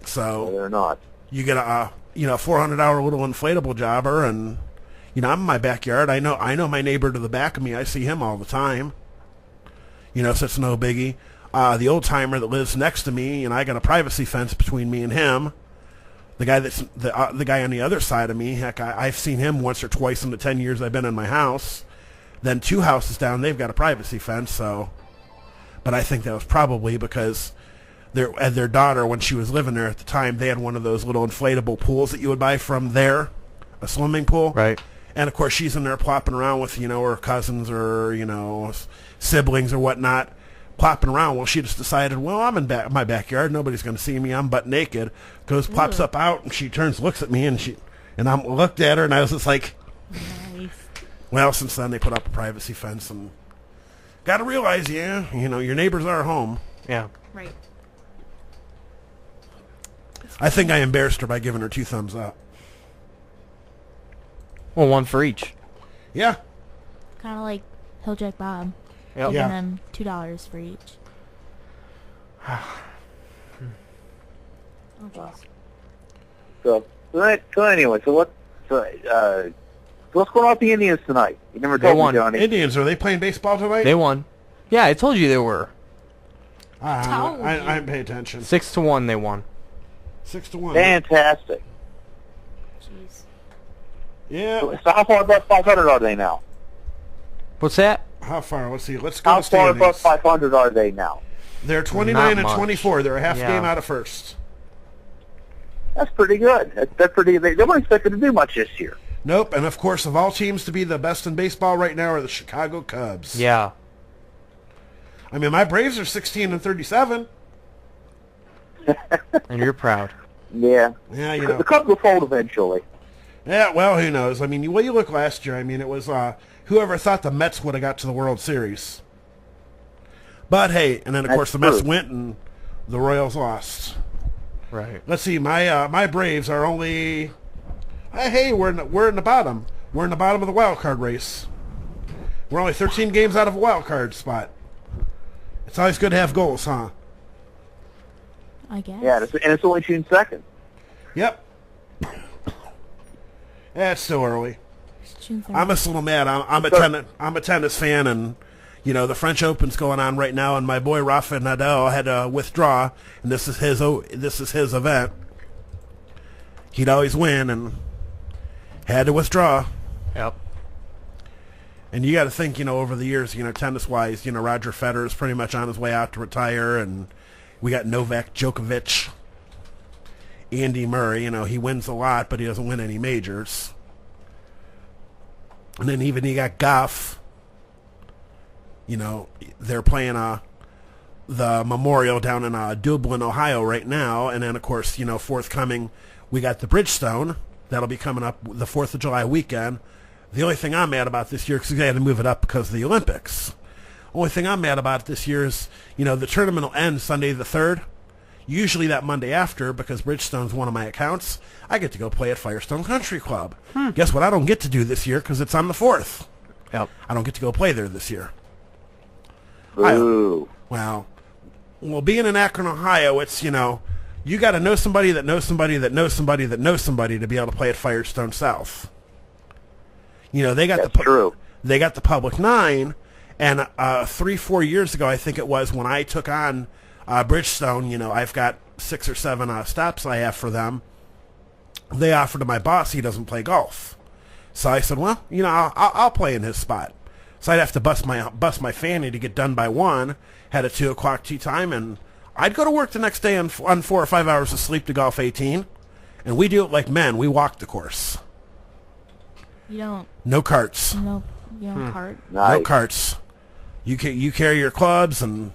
So they're not. You get a $400 little inflatable jobber, and I'm in my backyard. I know my neighbor to the back of me. I see him all the time. So it's no biggie. The old timer that lives next to me, and I got a privacy fence between me and him. The guy that's the guy on the other side of me, heck, I've seen him once or twice in the 10 years I've been in my house. Then 2 houses down, they've got a privacy fence. So, but I think that was probably because their daughter, when she was living there at the time, they had one of those little inflatable pools that you would buy from there, a swimming pool. Right. And, of course, she's in there plopping around with, her cousins or, siblings or whatnot, plopping around. Well, she just decided, well, I'm in my backyard. Nobody's going to see me. I'm butt naked. Goes, plops up out, and she turns, looks at me, and I looked at her, and I was just like, Nice. well, since then they put up a privacy fence, and got to realize, your neighbors are home. Yeah. Right. I think I embarrassed her by giving her 2 thumbs up. Well, one for each. Yeah. Kind of like Hilljack Bob. Yep. Giving Yeah. them $2 for each. Oh, jeez. So anyway, what's going on with the Indians tonight? You never They told won. me, Johnny. Indians, are they playing baseball tonight? They won. Yeah, I told you they were. I didn't pay attention. 6-1 they won. 6-1. Fantastic. Jeez. Yeah. So how far above 500 are they now? What's that? How far? Let's see. Let's go How to far above standings. 500 are they now? They're 29 and much. 24. They're a half Yeah. game out of first. That's pretty good. That's pretty. They weren't expected to do much this year. Nope. And of course, of all teams to be the best in baseball right now are the Chicago Cubs. Yeah. I mean, my Braves are 16 and 37. And you're proud. Yeah. Yeah, you know. The Cubs will fold eventually. Yeah, well, who knows? I mean, you look last year. I mean, it was whoever thought the Mets would have got to the World Series. But hey, and then of course the Mets went and the Royals lost. Right. Let's see, my Braves are only. Hey, we're in the bottom. We're in the bottom of the wild card race. We're only 13 games out of a wild card spot. It's always good to have goals, huh? I guess. Yeah, and it's only June 2nd. Yep. Yeah, it's still early. It's June 30th. I'm just a little mad. I'm a tennis fan, and the French Open's going on right now, and my boy Rafa Nadal had to withdraw, and this is his event. He'd always win, and had to withdraw. Yep. And you got to think, over the years, tennis-wise, Roger Federer is pretty much on his way out to retire, and we got Novak Djokovic, Andy Murray. He wins a lot, but he doesn't win any majors. And then even you got Goff. They're playing the Memorial down in Dublin, Ohio right now, and then of course, forthcoming, we got the Bridgestone that'll be coming up the 4th of July weekend. The only thing I'm mad about this year, because they had to move it up because of the Olympics. Only thing I'm mad about this year is, the tournament will end Sunday the 3rd. Usually that Monday after, because Bridgestone's one of my accounts, I get to go play at Firestone Country Club. Guess what I don't get to do this year because it's on the 4th. Yep. I don't get to go play there this year. Ooh. Well, being in Akron, Ohio, it's, you got to know somebody that knows somebody that knows somebody that knows somebody to be able to play at Firestone South. They got they got the Public 9, and 3-4 years ago, I think it was, when I took on Bridgestone, I've got 6 or 7 stops I have for them. They offered to my boss, he doesn't play golf. So I said, well, I'll play in his spot. So I'd have to bust my fanny to get done by 1, had a 2 o'clock tee time, and I'd go to work the next day on 4 or 5 hours of sleep to golf 18. And we do it like men. We walk the course. You don't. No carts. No, you don't cart. No carts. You carry your clubs and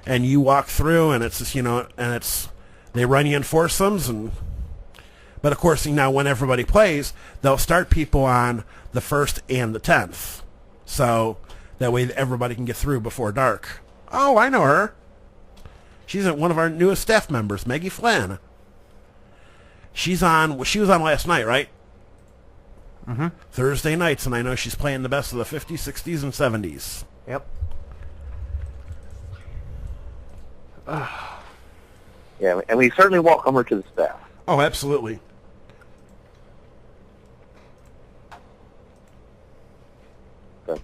you walk through, and it's just, they run you in foursomes, but of course, when everybody plays, they'll start people on the 1st and the 10th, so that way everybody can get through before dark. Oh, I know her. She's one of our newest staff members, Maggie Flynn. She was on last night, right? Mm-hmm. Thursday nights, and I know she's playing the best of the 50s, 60s, and 70s. Yep. Yeah, and we certainly welcome her to the staff. Oh, absolutely.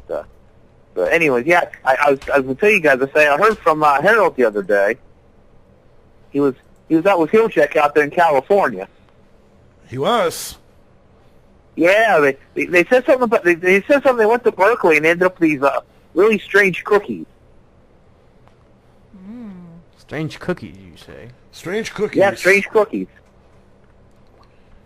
But anyways, yeah, I was going to tell you guys. I heard from Harold the other day. He was out with Hilljack out there in California. He was. Yeah, they said something about they said something. They went to Berkeley and ended up with these really strange cookies. Strange cookies, you say? Strange cookies. Yeah, strange cookies.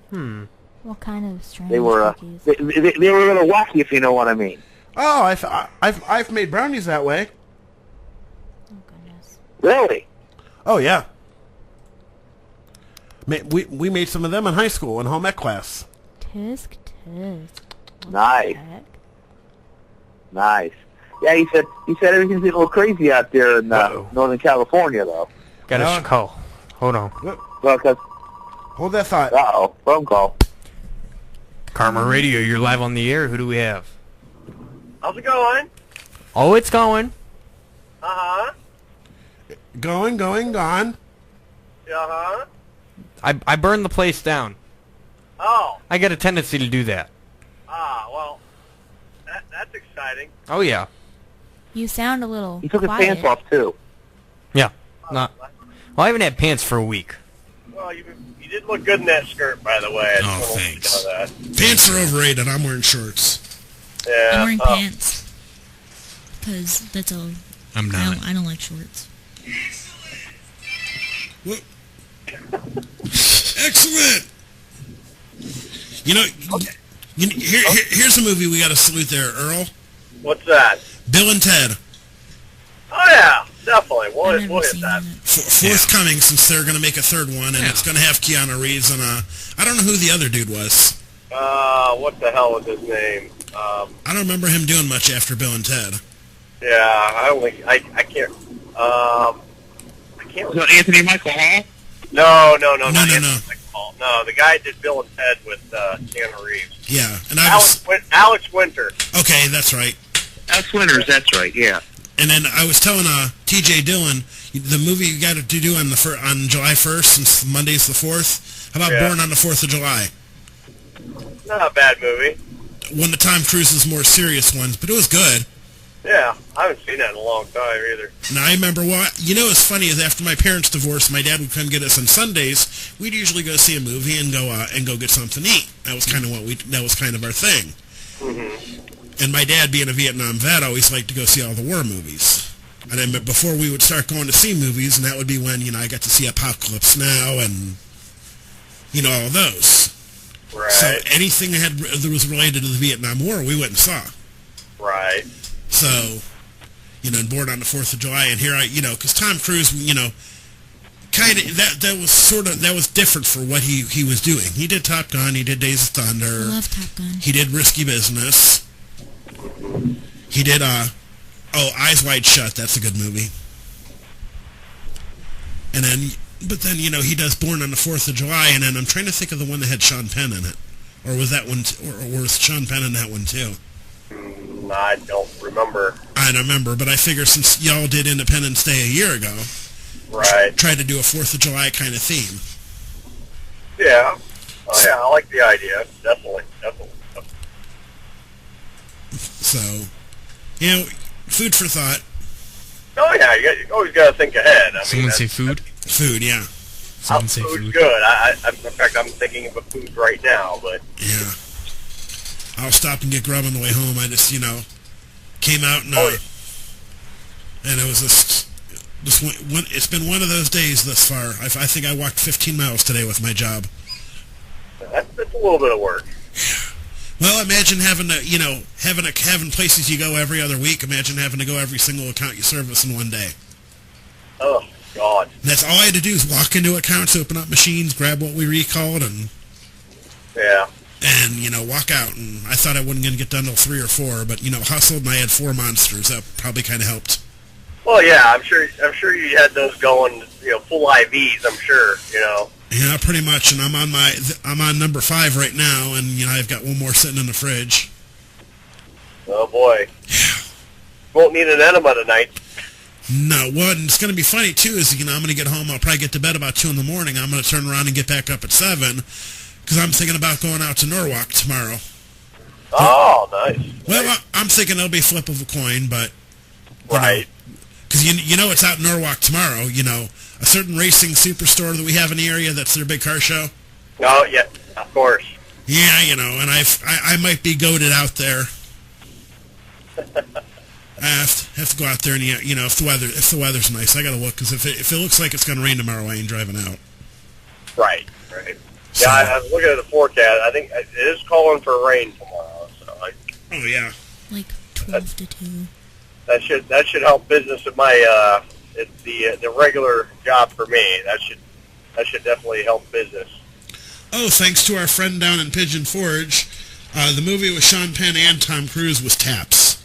What kind of strange They were cookies? they were a little wacky, if you know what I mean. Oh, I've made brownies that way. Really? Oh, yeah. We made some of them in high school in home ec class. Tisk. Nice. Nice. Yeah, he said everything's a little crazy out there in Northern California, though. Got a call. Hold on. Well, 'cause hold that thought. Uh-oh, phone call. Karma Radio, you're live on the air. Who do we have? How's it going? Oh, it's going. Uh-huh. Going, gone. Uh-huh. I burned the place down. Oh. I got a tendency to do that. Ah, well, that's exciting. Oh, yeah. You sound a little He took his quiet. pants off, too. Yeah. Well, I haven't had pants for a week. Well, you did look good in that skirt, by the way. Oh, thanks. That. Pants are overrated. I'm wearing shorts. Yeah. I'm wearing pants. Because that's all. I'm not. I don't like shorts. What? Excellent. You know, here's a movie we got to salute there, Earl. What's that? Bill and Ted. Oh, yeah, definitely. We'll hit that. Forthcoming, since they're going to make a third one, and it's going to have Keanu Reeves and I don't know who the other dude was. What the hell was his name? I don't remember him doing much after Bill and Ted. Yeah, I can't. I can't. So Anthony Michael Hall? No. No, the guy did Bill and Ted with Keanu Reeves. Yeah, and Alex Winter. Okay, that's right. Alex Winters, that's right. Yeah. And then I was telling T.J. Dillon, the movie you got to do on July 1st, since Monday's the 4th. How about Born on the 4th of July? Not a bad movie. One of Tom Cruise's more serious ones, but it was good. Yeah, I haven't seen that in a long time either. Now, I remember what's funny is after my parents divorced, my dad would come get us on Sundays. We'd usually go see a movie and go get something to eat. That was kind of our thing. Mm-hmm. And my dad, being a Vietnam vet, always liked to go see all the war movies. And then before we would start going to see movies, and that would be when I got to see Apocalypse Now and all of those. Right. So anything that was related to the Vietnam War, we went and saw. Right. So, Born on the 4th of July, and here because Tom Cruise, kind of, that was different for what he was doing. He did Top Gun, he did Days of Thunder. I love Top Gun. He did Risky Business. He did, Eyes Wide Shut, that's a good movie. And then, he does Born on the 4th of July, and then I'm trying to think of the one that had Sean Penn in it. Or was that one, or was Sean Penn in that one too? I don't remember. I don't remember, but I figure since y'all did Independence Day a year ago, right, tried to do a 4th of July kind of theme. Yeah. Oh, yeah, I like the idea. Definitely. So, food for thought. Oh, yeah, you always got to think ahead. Someone say food? Food, yeah. Someone say food. Good. In fact, I'm thinking of a food right now, but... Yeah. I'll stop and get grub on the way home. I just, came out and it was it's been one of those days thus far. I think I walked 15 miles today with my job. That's a little bit of work. Well, imagine having to, having places you go every other week. Imagine having to go every single account you service in one day. Oh, God. And that's all I had to do is walk into accounts, open up machines, grab what we recalled, and... Yeah. And, walk out. And I thought I wasn't going to get done till 3 or 4, but, hustled and I had 4 monsters. That probably kind of helped. Well, yeah, I'm sure you had those going, full IVs, I'm sure, Yeah, pretty much. And I'm on number 5 right now, and, I've got one more sitting in the fridge. Oh, boy. Won't need an enema tonight. No, what? And it's going to be funny, too, is, I'm going to get home. I'll probably get to bed about 2 in the morning. I'm going to turn around and get back up at 7. Because I'm thinking about going out to Norwalk tomorrow. Oh, nice. Well, I'm thinking it'll be a flip of a coin, but... Right. Because it's out in Norwalk tomorrow, a certain racing superstore that we have in the area that's their big car show. Oh, yeah, of course. Yeah, and I might be goaded out there. I have to go out there and, if the weather's nice, I got to look, because if it looks like it's going to rain tomorrow, I ain't driving out. Right. Yeah, I was looking at the forecast. I think it is calling for rain tomorrow. So oh yeah. Like 12 to 2. That should help business at my it's the regular job for me. That should definitely help business. Oh, thanks to our friend down in Pigeon Forge, the movie with Sean Penn and Tom Cruise was Taps.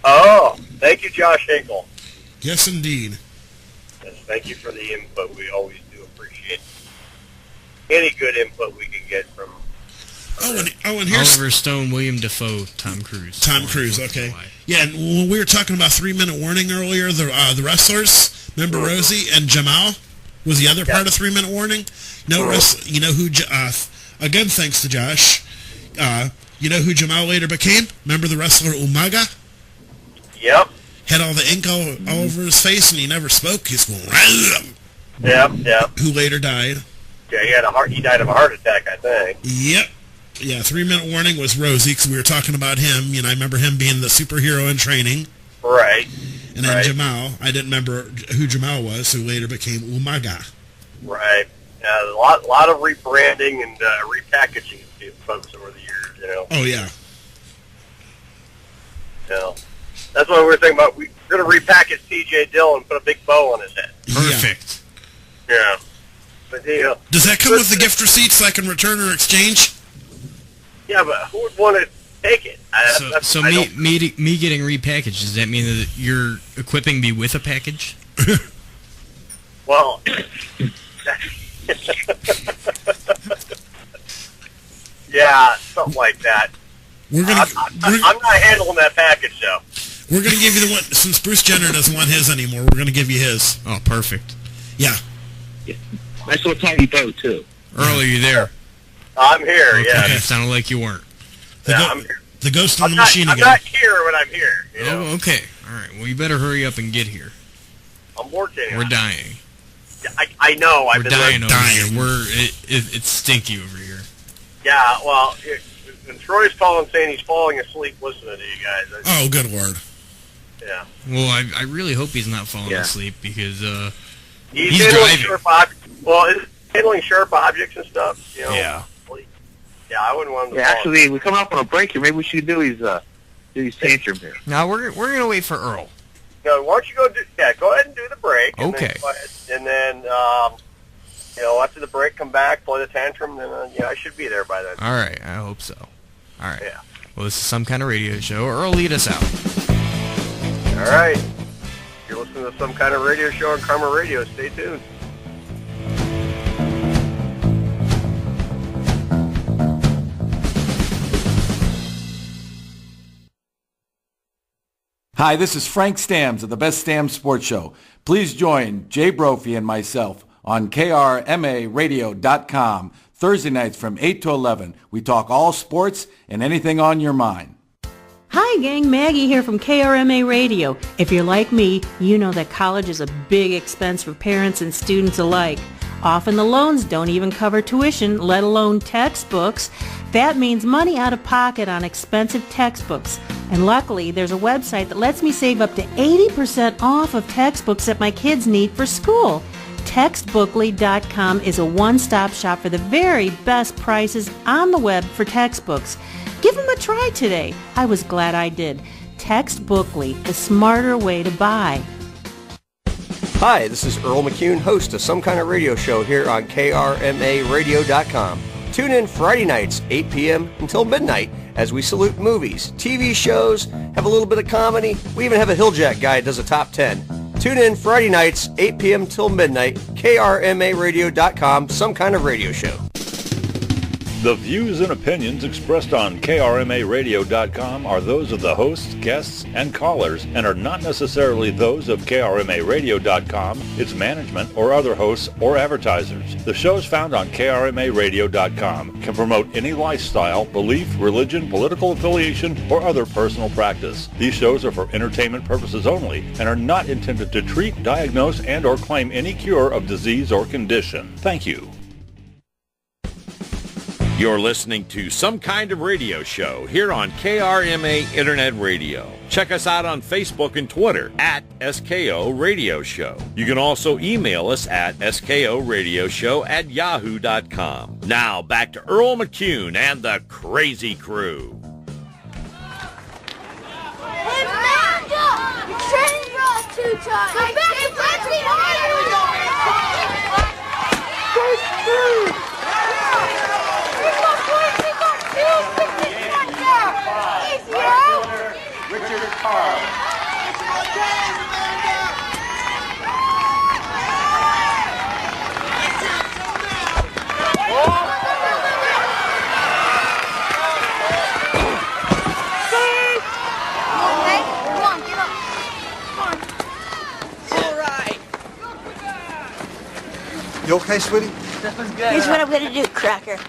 Oh, thank you, Josh Hinkle. Yes, indeed. Yes, thank you for the input. We always do appreciate any good input we can get from. And here's Oliver Stone, William Dafoe, Tom Cruise. Tom Cruise, okay. Yeah, and when we were talking about 3-minute warning earlier, the wrestlers, remember Rosie and Jamal was the other part of 3-minute warning? You know who, again, thanks to Josh, you know who Jamal later became? Remember the wrestler Umaga? Yep. Had all the ink all over his face and he never spoke. He's going, Yep. Who later died. Yeah, he died of a heart attack, I think. Yep. Yeah, 3-minute warning was Rosie, because we were talking about him. You know, I remember him being the superhero in training. Right. And then Jamal, I didn't remember who Jamal was, who later became Umaga. Right. A lot of rebranding and repackaging of folks over the years, you know. Oh, yeah. You that's what we were thinking about. We're going to repackage T.J. Dillon and put a big bow on his head. Perfect. Yeah. But, does that come with the gift receipt so I can return or exchange? Yeah, but who would want to take it? So me getting repackaged, does that mean that you're equipping me with a package? Well, yeah, something like that. I'm not handling that package, though. We're going to give you the one, since Bruce Jenner doesn't want his anymore, we're going to give you his. Oh, perfect. Yeah. Nice little tiny boat, too. Earl, are you there? I'm here, okay. yeah. It sounded like you weren't. I'm here. The ghost on the machine again. I'm not here, but I'm here. You know? Oh, okay. All right. Well, you better hurry up and get here. I'm working. We're dying. I know. We're dying over here. It's stinky over here. Yeah, well, when Troy's calling saying he's falling asleep listening to you guys. Oh, good Lord. Yeah. Well, I really hope he's not falling asleep because he's driving. He's handling sharp objects and stuff. You know? Yeah. Yeah, I wouldn't want him to fall. Actually, we're coming up on a break here. Maybe we should do his tantrum here. Now, we're going to wait for Earl. No, why don't you go ahead and do the break. And okay. Then, after the break, come back, play the tantrum, then, I should be there by then. All right, I hope so. All right. Yeah. Well, this is Some Kind of Radio Show. Earl, lead us out. All right. You're listening to Some Kind of Radio Show on Karma Radio. Stay tuned. Hi, this is Frank Stams of the Best Stams Sports Show. Please join Jay Brophy and myself on KRMARadio.com Thursday nights from 8 to 11. We talk all sports and anything on your mind. Hi, gang. Maggie here from KRMA Radio. If you're like me, you know that college is a big expense for parents and students alike. Often the loans don't even cover tuition, let alone textbooks. That means money out of pocket on expensive textbooks. And luckily, there's a website that lets me save up to 80% off of textbooks that my kids need for school. Textbookly.com is a one-stop shop for the very best prices on the web for textbooks. Give them a try today. I was glad I did. Textbookly, the smarter way to buy. Hi, this is Earl McCune, host of Some Kind of Radio Show here on KRMARadio.com. Tune in Friday nights, 8 p.m. until midnight, as we salute movies, TV shows, have a little bit of comedy. We even have a Hilljack guy that does a top 10. Tune in Friday nights, 8 p.m. till midnight, KRMARadio.com, Some Kind of Radio Show. The views and opinions expressed on KRMARadio.com are those of the hosts, guests, and callers and are not necessarily those of KRMARadio.com, its management, or other hosts or advertisers. The shows found on KRMARadio.com can promote any lifestyle, belief, religion, political affiliation, or other personal practice. These shows are for entertainment purposes only and are not intended to treat, diagnose, and or claim any cure of disease or condition. Thank you. You're listening to Some Kind of Radio Show here on KRMA Internet Radio. Check us out on Facebook and Twitter at SKO Radio Show. You can also email us at SKORadioshow@yahoo.com. Now back to Earl McCune and the Crazy Crew. Hey, Amanda! Your train brought to you, Todd. Go back to Betsy. Richard Carl. You okay, sweetie? That was good. Here's what I'm gonna do, Cracker.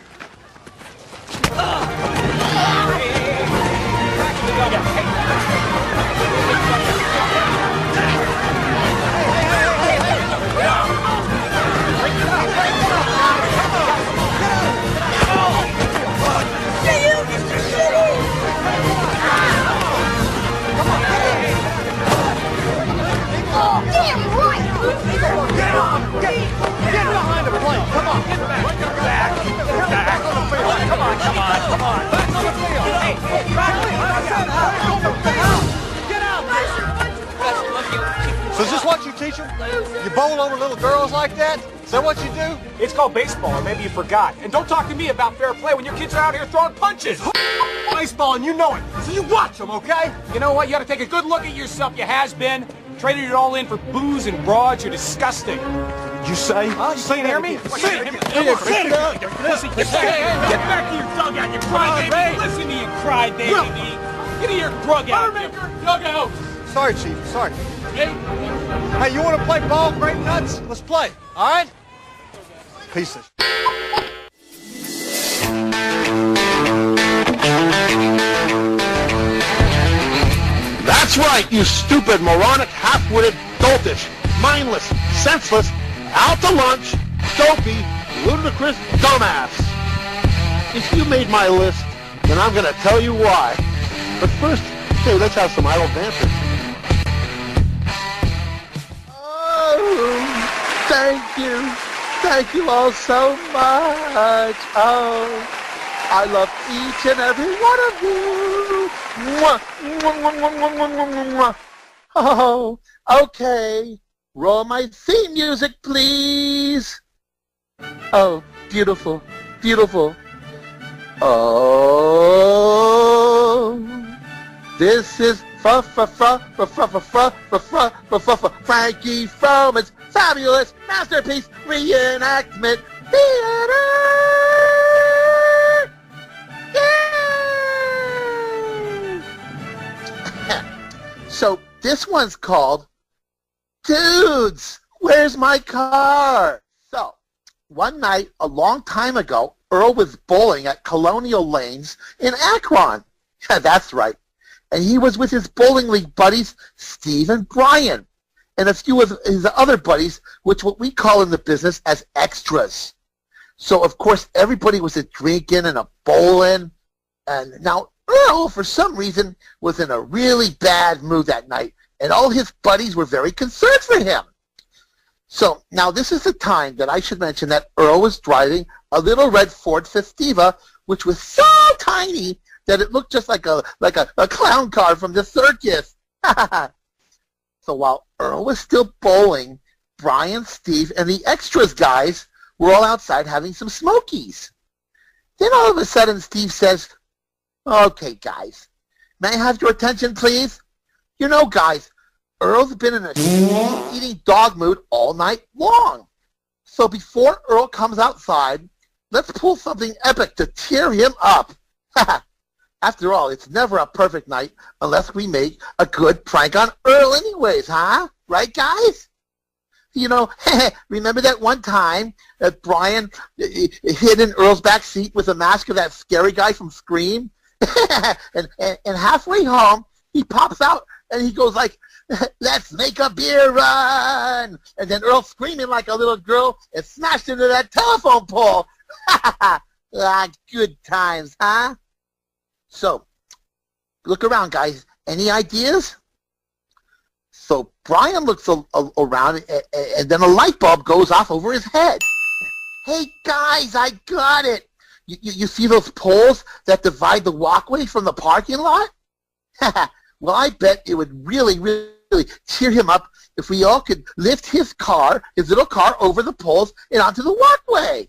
Get behind the plate. Come on. Get back. Back on the field. Come on. Back on the field. Hey, Riley, get out. So is this what you teach them? You bowl over little girls like that? Is that what you do? It's called baseball, or maybe you forgot. And don't talk to me about fair play when your kids are out here throwing punches. Baseball, and you know it. So you watch them, okay? You know what? You ought to take a good look at yourself, you has-been. Traded it all in for booze and broads. You're disgusting. You say? Huh? You can't hear me? Sit Get back to your dugout, you crybaby. Listen to you, crybaby. Get to your dugout. Sorry, Chief. Sorry. Hey, you want to play ball, great nuts? Let's play. All right? Piece of That's right, you stupid, moronic, half-witted, doltish, mindless, senseless, out to lunch, dopey, ludicrous dumbass. If you made my list, then I'm going to tell you why. But first, hey, let's have some idle banter. Oh, thank you. Thank you all so much. Oh, I love each and every one of you. Mwah, mwah, mwah, mwah, mwah, mwah, mwah, mwah. Oh, okay. Roll my theme music, please. Oh, beautiful, beautiful. Oh, this is Frankie Froman's fabulous masterpiece reenactment theater. So this one's called Dudes, Where's My Car? So one night a long time ago, Earl was bowling at Colonial Lanes in Akron. Yeah, that's right. And he was with his bowling league buddies, Steve and Brian, and a few of his other buddies, which what we call in the business as extras. So, of course, everybody was a drinking and a bowling. And now Earl, for some reason, was in a really bad mood that night, and all his buddies were very concerned for him. So now this is the time that I should mention that Earl was driving a little red Ford Festiva, which was so tiny that it looked just like a clown car from the circus. So while Earl was still bowling, Brian, Steve, and the extras guys were all outside having some smokies. Then all of a sudden Steve says, "Okay, guys, may I have your attention, please? You know, guys, Earl's been in a eating dog mood all night long. So before Earl comes outside, let's pull something epic to cheer him up." After all, it's never a perfect night unless we make a good prank on Earl anyways, huh? Right, guys? You know, remember that one time that Brian hid in Earl's back seat with a mask of that scary guy from Scream? and halfway home, he pops out and he goes like, "Let's make a beer run!" And then Earl, screaming like a little girl, and smashed into that telephone pole. Good times, huh? So, look around, guys. Any ideas? So Brian looks around, and then a light bulb goes off over his head. "Hey, guys, I got it. You see those poles that divide the walkway from the parking lot? Well, I bet it would really, really really cheer him up if we all could lift his little car, over the poles and onto the walkway.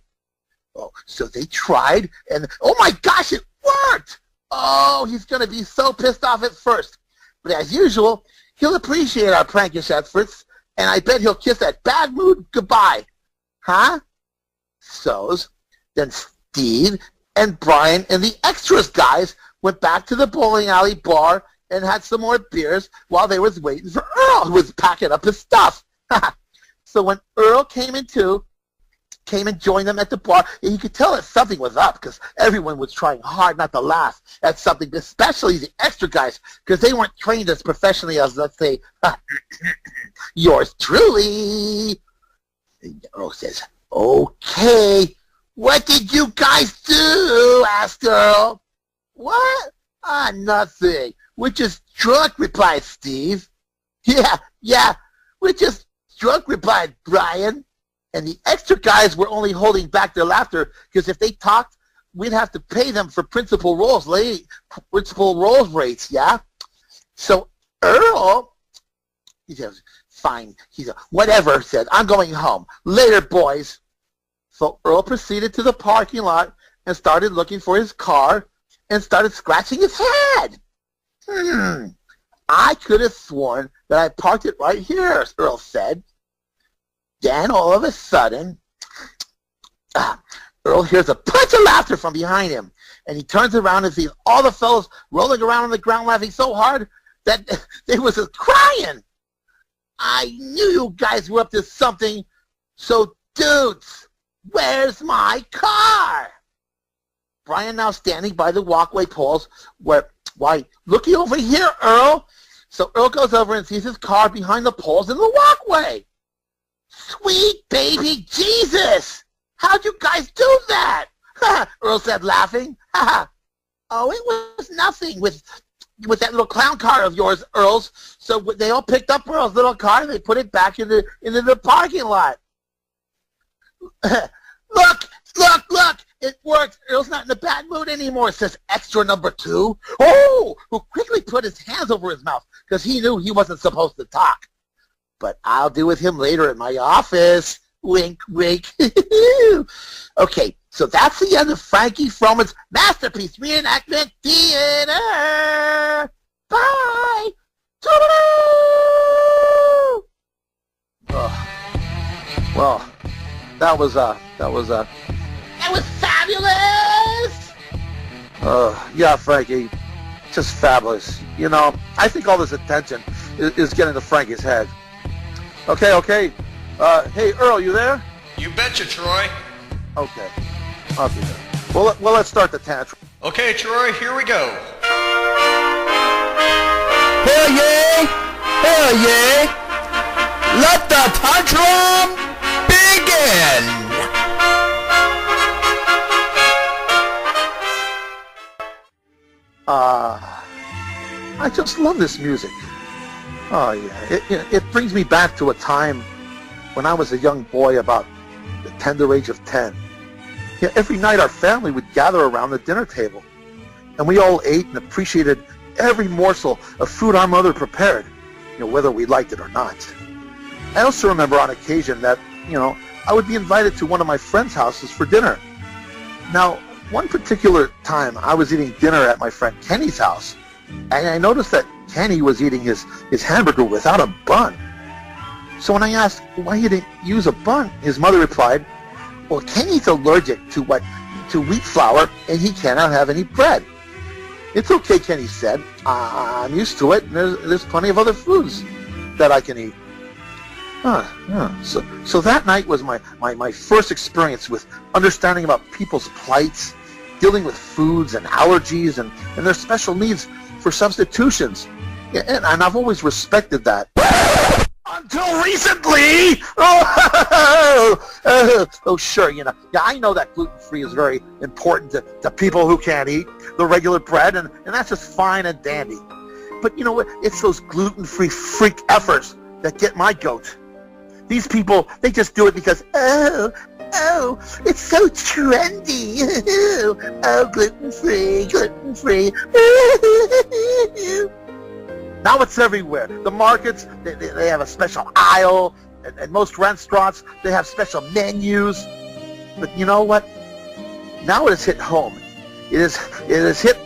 Oh, so they tried, and oh my gosh, it worked! Oh, he's going to be so pissed off at first. But as usual, he'll appreciate our prankish efforts, and I bet he'll kiss that bad mood goodbye. Huh? So, then Steve and Brian and the extras guys went back to the bowling alley bar and had some more beers while they was waiting for Earl, who was packing up his stuff. So when Earl came and joined them at the bar, you could tell that something was up because everyone was trying hard not to laugh at something, especially the extra guys, because they weren't trained as professionally as, let's say, yours truly. And Earl says, "Okay, what did you guys do?" asked Earl. "What? Nothing. We're just drunk," replied Steve. Yeah, we're just drunk," replied Brian. And the extra guys were only holding back their laughter because if they talked, we'd have to pay them for principal roles rates, yeah? So Earl, he says, "Fine." He said, "Whatever," said, "I'm going home. Later, boys." So Earl proceeded to the parking lot and started looking for his car and started scratching his head. "I could have sworn that I parked it right here," Earl said. Then, all of a sudden, Earl hears a bunch of laughter from behind him, and he turns around and sees all the fellows rolling around on the ground laughing so hard that they was crying. "I knew you guys were up to something. So, dudes, where's my car?" Brian now standing by the walkway poles. "Why, looky over here, Earl." So Earl goes over and sees his car behind the poles in the walkway. "Sweet baby Jesus! How'd you guys do that?" Earl said, laughing. "Oh, it was nothing with that little clown car of yours, Earl's." So they all picked up Earl's little car and they put it back into the parking lot. Look! It worked. Earl's not in a bad mood anymore," says extra number 2. Oh, who quickly put his hands over his mouth because he knew he wasn't supposed to talk. "But I'll deal with him later at my office." Wink, wink. Okay, so that's the end of Frankie Froman's Masterpiece Reenactment Theater. Bye! Toodaloo! Well, that was fabulous! Yeah, Frankie, just fabulous. You know, I think all this attention is getting to Frankie's head. Okay. Hey, Earl, you there? You betcha, Troy. Okay, I'll be there. Well, let's start the tantrum. Okay, Troy, here we go. Hell yeah! Let the tantrum begin! I just love this music. Oh yeah, it brings me back to a time when I was a young boy, about the tender age of 10. Yeah, every night our family would gather around the dinner table, and we all ate and appreciated every morsel of food our mother prepared, whether we liked it or not. I also remember on occasion that, I would be invited to one of my friends' houses for dinner. Now, one particular time I was eating dinner at my friend Kenny's house, and I noticed that Kenny was eating his hamburger without a bun. So when I asked why he didn't use a bun, his mother replied, "Well, Kenny's allergic to wheat flour, and he cannot have any bread." "It's okay," Kenny said. "I'm used to it, and there's plenty of other foods that I can eat." So that night was my first experience with understanding about people's plights, dealing with foods and allergies and their special needs for substitutions. Yeah, and I've always respected that. Until recently! Oh, sure, Yeah, I know that gluten-free is very important to people who can't eat the regular bread, and that's just fine and dandy. But you know what? It's those gluten-free freak efforts that get my goat. These people, they just do it because, oh, it's so trendy. Oh, gluten-free. Now it's everywhere. The markets, they have a special aisle, and most restaurants, they have special menus. But you know what? Now it has hit home. It has hit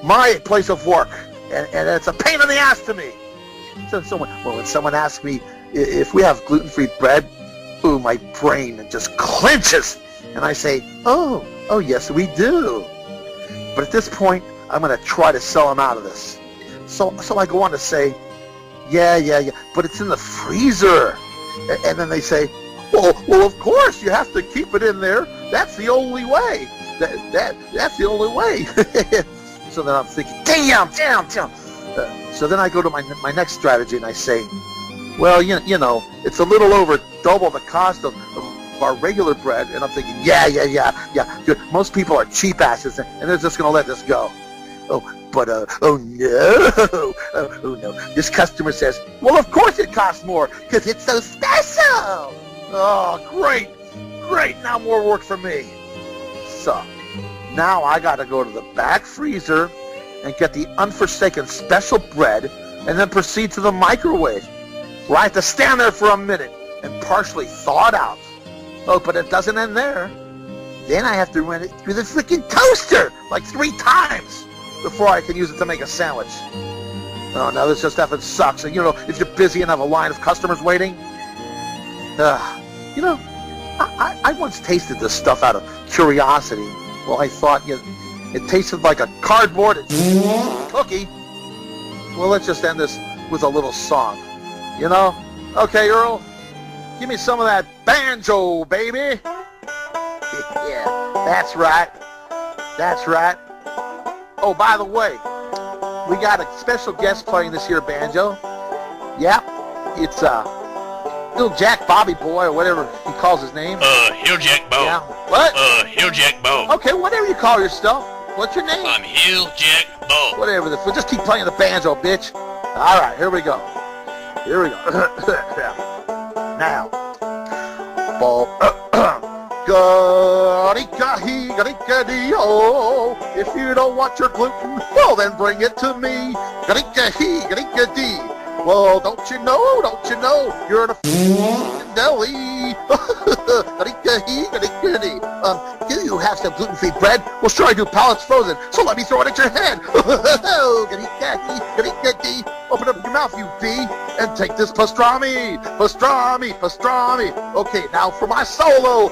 my place of work, and it's a pain in the ass to me. So when someone asks me if we have gluten-free bread, ooh, my brain just clenches, and I say, oh, yes, we do. But at this point, I'm going to try to sell them out of this. So I go on to say, yeah, but it's in the freezer. And then they say, well, of course, you have to keep it in there. That's the only way. That's the only way. So then I'm thinking, damn. So then I go to my next strategy, and I say, well, you know, it's a little over double the cost of our regular bread. And I'm thinking, yeah. Dude, most people are cheap asses, and they're just going to let this go. Oh no. This customer says, well, of course it costs more, because it's so special. Oh, great. Now more work for me. So, now I got to go to the back freezer and get the unforsaken special bread, and then proceed to the microwave, where I have to stand there for a minute and partially thaw it out. Oh, but it doesn't end there. Then I have to run it through the freaking toaster like 3 times before I can use it to make a sandwich. Oh, no, this just effing sucks. And, you know, if you're busy and have a line of customers waiting. You know, I once tasted this stuff out of curiosity. Well, I thought, it tasted like a cardboard cookie. Well, let's just end this with a little song. You know? Okay, Earl, give me some of that banjo, baby. Yeah, that's right. Oh, by the way, we got a special guest playing this here banjo. Yep, it's little Jack Bobby Boy, or whatever he calls his name. Hill Jack Bo. Yeah. What? Hill Jack Bo. Okay, whatever you call yourself. What's your name? I'm Hill Jack Bo. Whatever. We'll just keep playing the banjo, bitch. All right, here we go. Now. If you don't want your gluten, well, then bring it to me. Well, don't you know, you're in a deli. Do you have some gluten-free bread? Well, sure I do, pallets frozen, so let me throw it at your head. Open up your mouth, you bee, and take this pastrami. Okay, now for my solo.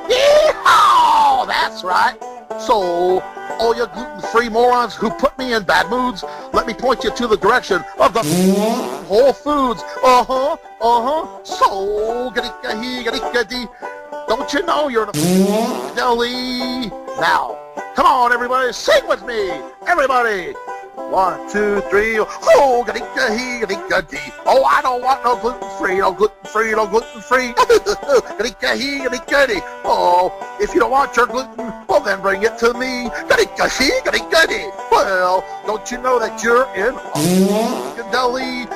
Yeehaw! That's right. So, all you gluten-free morons who put me in bad moods, let me point you to the direction of the Whole Foods. So, don't you know you're in a deli? Now, come on, everybody, sing with me. Everybody. 1, 2, 3. Oh, oh, I don't want no gluten-free. Oh, if you don't want your gluten, well, then bring it to me. Well, don't you know that you're in a deli?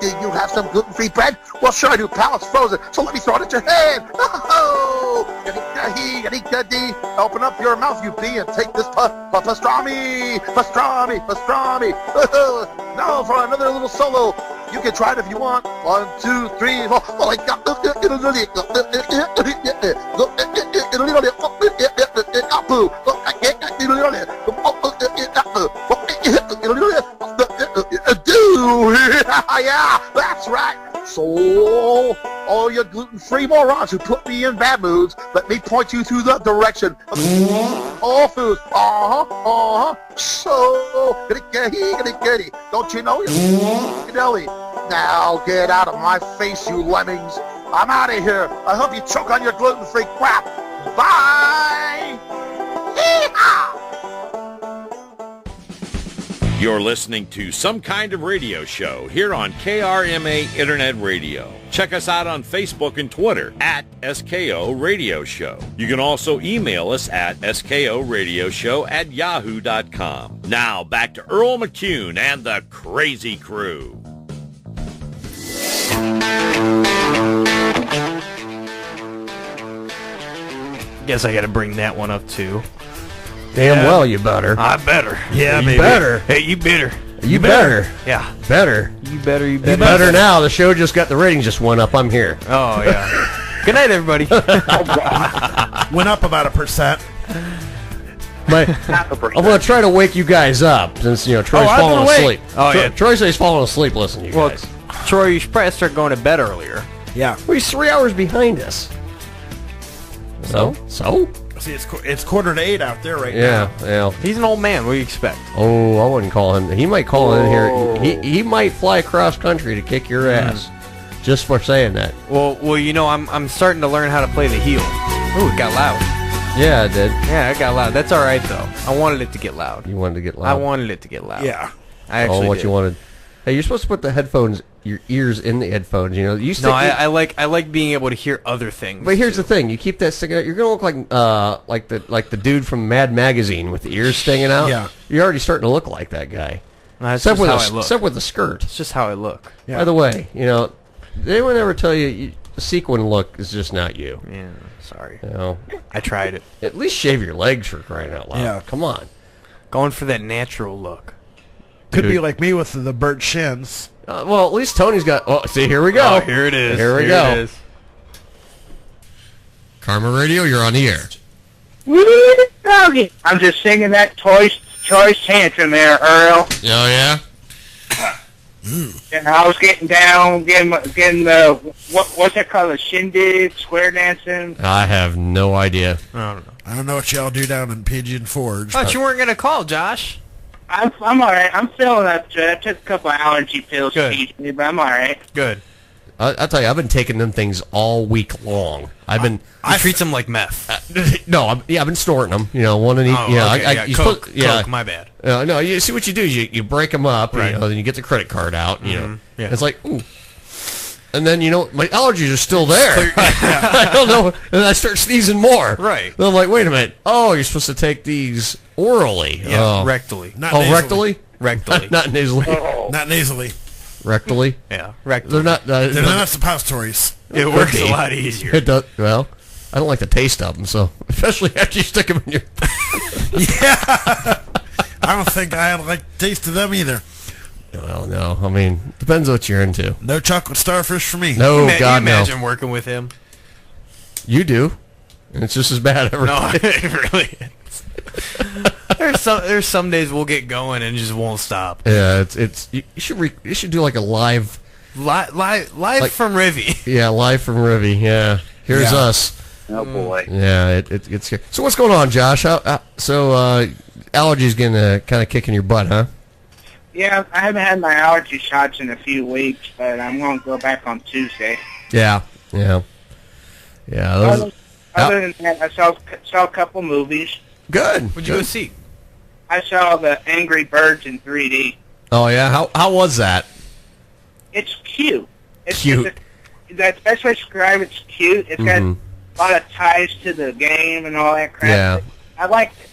Do you have some gluten-free bread? Well, sure I do, pallets frozen, so let me throw it at your head. Open up your mouth, you bee, and take this pastrami. Now for another little solo. You can try it if you want. 1, 2, 3, 4. Oh, I got yeah, that's right. So, all you gluten-free morons who put me in bad moods, let me point you to the direction of Whole Foods. So, don't you know you're deli? Now get out of my face, you lemmings. I'm out of here. I hope you choke on your gluten-free crap. Bye! Yeehaw! You're listening to Some Kind of Radio Show here on KRMA Internet Radio. Check us out on Facebook and Twitter at SKO Radio Show. You can also email us at skoradioshow@yahoo.com. Now back to Earl McCune and the Crazy Crew. Guess I gotta bring that one up too. Damn well you better. I better. Yeah, you baby. better. Hey, you better. You better. Yeah. Better. You better. You better. You better now. The show just got the ratings just went up. I'm here. Oh yeah. Good night, everybody. Went up about 1%. I'm gonna try to wake you guys up since Troy's falling asleep. Oh yeah. Troy says he's falling asleep. Listen, you guys. Troy, you should probably start going to bed earlier. Yeah. Well, he's 3 hours behind us. So? See, it's 7:45 out there right now. Yeah. He's an old man. What do you expect? Oh, I wouldn't call him. He might call in here. He might fly across country to kick your ass, just for saying that. Well, I'm starting to learn how to play the heel. Ooh, it got loud. Yeah, it did. Yeah, it got loud. That's all right though. I wanted it to get loud. You wanted to get loud. I wanted it to get loud. Yeah. I actually what did. you wanted. Hey, you're supposed to put the headphones, your ears in the headphones. You stick. No, I like being able to hear other things. But here's the thing: you keep that sticking out. You're gonna look like the dude from Mad Magazine with the ears sticking out. Yeah. You're already starting to look like that guy. That's Except just with how I look. except with the skirt. It's just how I look. By the way, did anyone ever tell you the sequin look is just not you? Yeah, sorry. I tried it. At least shave your legs for crying out loud. Yeah. Come on. Going for that natural look. Could be like me with the burnt shins. Well, at least Tony's got. Oh, see, here we go. Oh, here it is. Here we Here go. it is. Karma Radio, you're on the air. I'm just singing that choice tantrum there, Earl. Oh yeah. And I was getting down, getting the what's that called, the shindig, square dancing. I have no idea. I don't know. I don't know what y'all do down in Pigeon Forge. Thought you weren't gonna call, Josh. I'm all right. I'm feeling up to it. I took a couple of allergy pills to eat me, but I'm all right. Good. I'll tell you, I've been taking them things all week long. I treat them like meth. No, I've been snorting them. One in each. Coke, my bad. No, you see what you do is you break them up. Right. Then you get the credit card out. Yeah. It's like, ooh. And then my allergies are still there. I don't know, and I start sneezing more. Right. Then I'm like, wait a minute. Oh, you're supposed to take these orally. Yeah, rectally. Not rectally. Rectally. Not nasally. Not nasally. Rectally. Yeah, rectally. They're not. They're not suppositories. It works a lot easier. It does. Well, I don't like the taste of them, so especially after you stick them in your. Yeah. I don't think I like the taste of them either. Well, no. I mean, depends what you're into. No chocolate starfish for me. No, you God, no. imagine working with him. You do, and it's just as bad every No, day. it really is. There's some days we'll get going and just won't stop. Yeah, you should do like a live Live from Rivy. Yeah, live from Rivy. Yeah, here's us. Oh boy. Yeah, it's so. What's going on, Josh? Allergies gonna kind of kick in your butt, huh? Yeah, I haven't had my allergy shots in a few weeks, but I'm going to go back on Tuesday. Yeah. Other than that, I saw a couple movies. Good. What'd you go see? I saw the Angry Birds in 3D. Oh yeah, how was that? It's cute. It's cute. That's the best way to describe it's cute. It's got a lot of ties to the game and all that crap. Yeah. I liked it.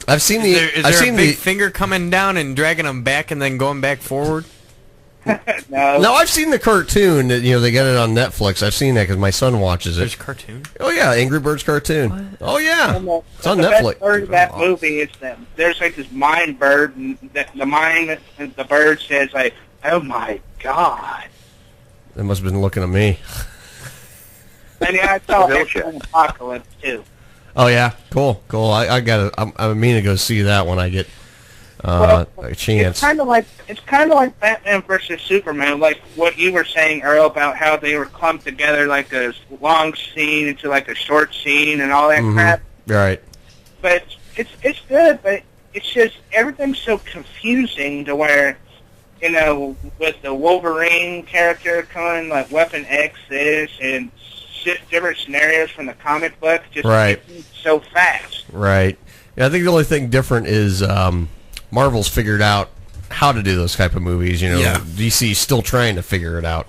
I've seen the. Is there a big finger coming down and dragging them back and then going back forward? No, I've seen the cartoon. That they got it on Netflix. I've seen that because my son watches it. There's a cartoon? Oh yeah, Angry Birds cartoon. What? Oh yeah, it's on the Netflix. best part of that movie is that there's like this mind bird, and the bird says like, "Oh my God." They must have been looking at me. And yeah, I saw X-Men Apocalypse too. Oh yeah, cool. I got it. I mean to go see that when I get a chance. It's kind of like Batman versus Superman, like what you were saying, Earl, about how they were clumped together like a long scene into like a short scene and all that crap. Right. But it's good, but it's just everything's so confusing to where, with the Wolverine character coming, like Weapon X this and different scenarios from the comic book, just so fast. Right. Yeah, I think the only thing different is Marvel's figured out how to do those type of movies. DC's still trying to figure it out.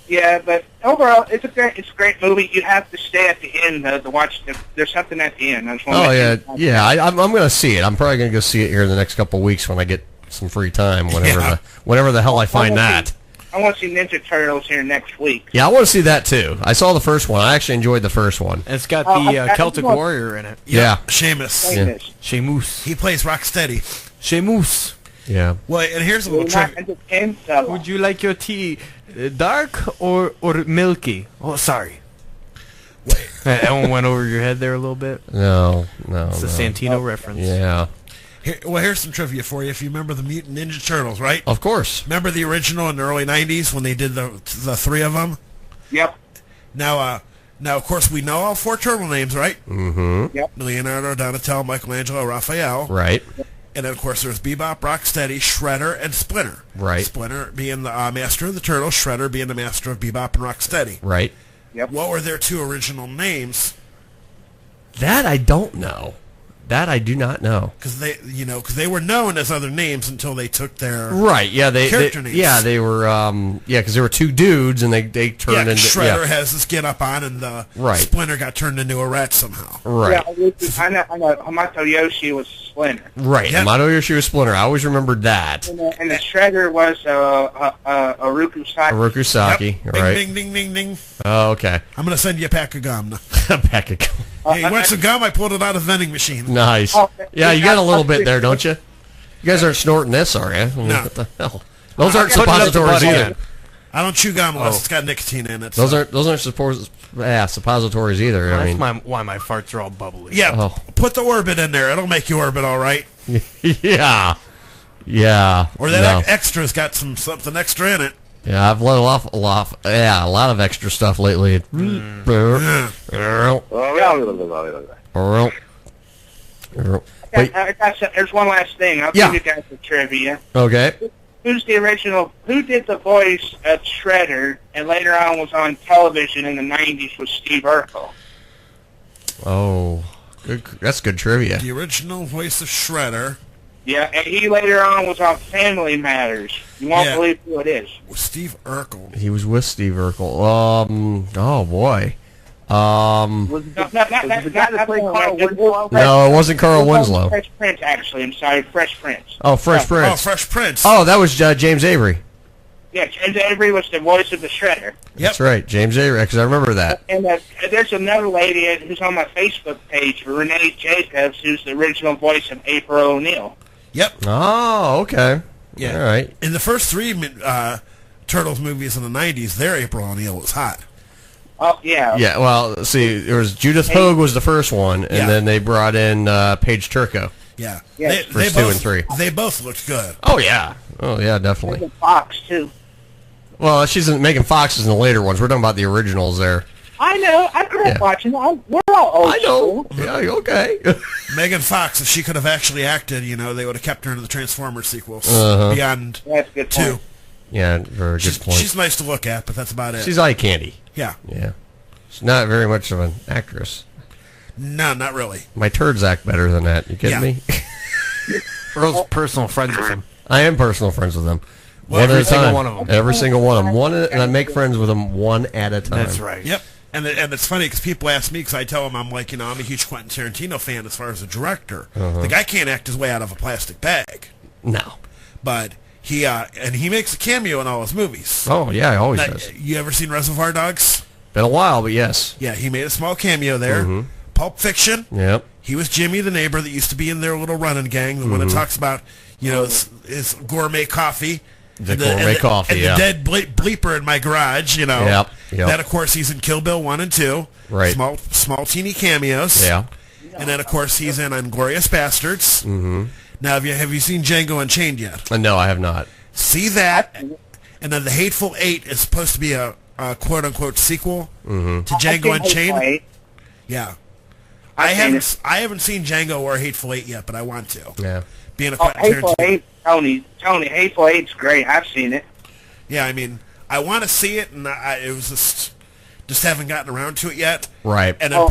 Yeah, but overall, it's a great movie. You have to stay at the end though, to watch. There's something at the end. I'm I'm going to see it. I'm probably going to go see it here in the next couple of weeks when I get some free time. Whenever the hell I find that. I want to see Ninja Turtles here next week. Yeah, I want to see that too. I saw the first one. I actually enjoyed the first one. It's got the Celtic Warrior in it. Yeah. Seamus. Yeah. Seamus. He plays Rocksteady. Seamus. Yeah. Well, and here's a little trick. Would you like your tea dark or milky? Oh, sorry. That one went over your head there a little bit. No. It's a Santino reference. Yeah. Here's some trivia for you. If you remember the Mutant Ninja Turtles, right? Of course. Remember the original in the early '90s when they did the three of them? Yep. Now, of course, we know all four turtle names, right? Mm-hmm. Yep. Leonardo, Donatello, Michelangelo, Raphael. Right. And then, of course, there's Bebop, Rocksteady, Shredder, and Splinter. Right. Splinter being the master of the turtles, Shredder being the master of Bebop and Rocksteady. Right. Yep. What were their two original names? That I don't know. That I do not know. Because they were known as other names until they took their Right. Yeah. character names. Yeah. They were. Because they were two dudes, and they turned into. Shredder has his get up on, and the Right. Splinter got turned into a rat somehow. Right. Yeah, I know. Hamato Yoshi was Splinter. Right. Yep. Yamato Yoshi was Splinter. I always remembered that. And the Shredder was Oroku Saki. Orokusaki. Yep. Right. Ding, ding, ding, ding, ding. Oh, okay. I'm going to send you a pack of gum now. A pack of gum. Hey, you want some gum? I pulled it out of the vending machine. Nice. Yeah, you got a little bit there, don't you? You guys aren't snorting this, are you? No. What the hell? Those aren't suppositories either. I don't chew gum unless it's got nicotine in it. Those aren't suppositories either. That's I mean, why my farts are all bubbly. Yeah, put the Orbit in there. It'll make you orbit all right. Yeah. Yeah. Or that extra's got something extra in it. Yeah, I've let a lot of extra stuff lately. There's one last thing. I'll give you guys the trivia. Okay. Who did the voice of Shredder and later on was on television in the 90s was Steve Urkel. Oh, good. That's good trivia. The original voice of Shredder. Yeah, and he later on was on Family Matters. You won't believe who it is. Steve Urkel. He was with Steve Urkel. Oh boy. Was the guy that played Carl Winslow? No, it wasn't Carl Winslow. Fresh Prince, actually. I'm sorry, Fresh Prince. Oh, Fresh Prince. Oh, Fresh Prince. Oh, that was James Avery. Yeah, James Avery was the voice of the Shredder. That's right, James Avery, because I remember that. And there's another lady who's on my Facebook page, Renee Jacobs, who's the original voice of April O'Neil. Yep. Oh, okay. Yeah. All right. In the first three Turtles movies in the 90s, their April O'Neil was hot. Oh, yeah. Yeah, well, see, there was Judith Hoag was the first one, and then they brought in Paige Turco. Yeah. First two and three. They both looked good. Oh, yeah. Oh, yeah, definitely. Megan Fox, too. Well, she's in Megan Fox is in the later ones. We're talking about the originals there. I know. I grew up watching them. We're all old school. Yeah, okay. Megan Fox, if she could have actually acted, they would have kept her into the Transformers sequels beyond That's a good 2. point. Yeah, very good point. She's nice to look at, but that's about it. She's eye candy. Yeah. Yeah. She's not very much of an actress. No, not really. My turds act better than that. You kidding me? Earl's personal friends with him. I am personal friends with them. Well, one at a time. single one of them. Every single one of them. And I make friends with them one at a time. That's right. Yep. And it's funny because people ask me, because I tell them I'm like, I'm a huge Quentin Tarantino fan as far as a director. The guy can't act his way out of a plastic bag. No. But he makes a cameo in all his movies. Oh, yeah, he always does. You ever seen Reservoir Dogs? Been a while, but yes. Yeah, he made a small cameo there. Pulp Fiction. Yep. He was Jimmy, the neighbor that used to be in their little running gang. The one that talks about, his gourmet coffee. The gourmet coffee, and yeah. the dead bleeper in my garage, Yep. Then, of course, he's in Kill Bill 1 and 2. Right. Small teeny cameos. Yeah. And then, of course, he's in Inglourious Bastards. Now, have you seen Django Unchained yet? No, I have not. See that. And then The Hateful Eight is supposed to be a quote-unquote sequel to Django Unchained. Yeah. I haven't seen Django or Hateful Eight yet, but I want to. Yeah. Being a Quentin Hateful Tarantino. Eight, Tony, Hateful Eight's great. I've seen it. Yeah, I mean, I want to see it, and it was just haven't gotten around to it yet. Right. And then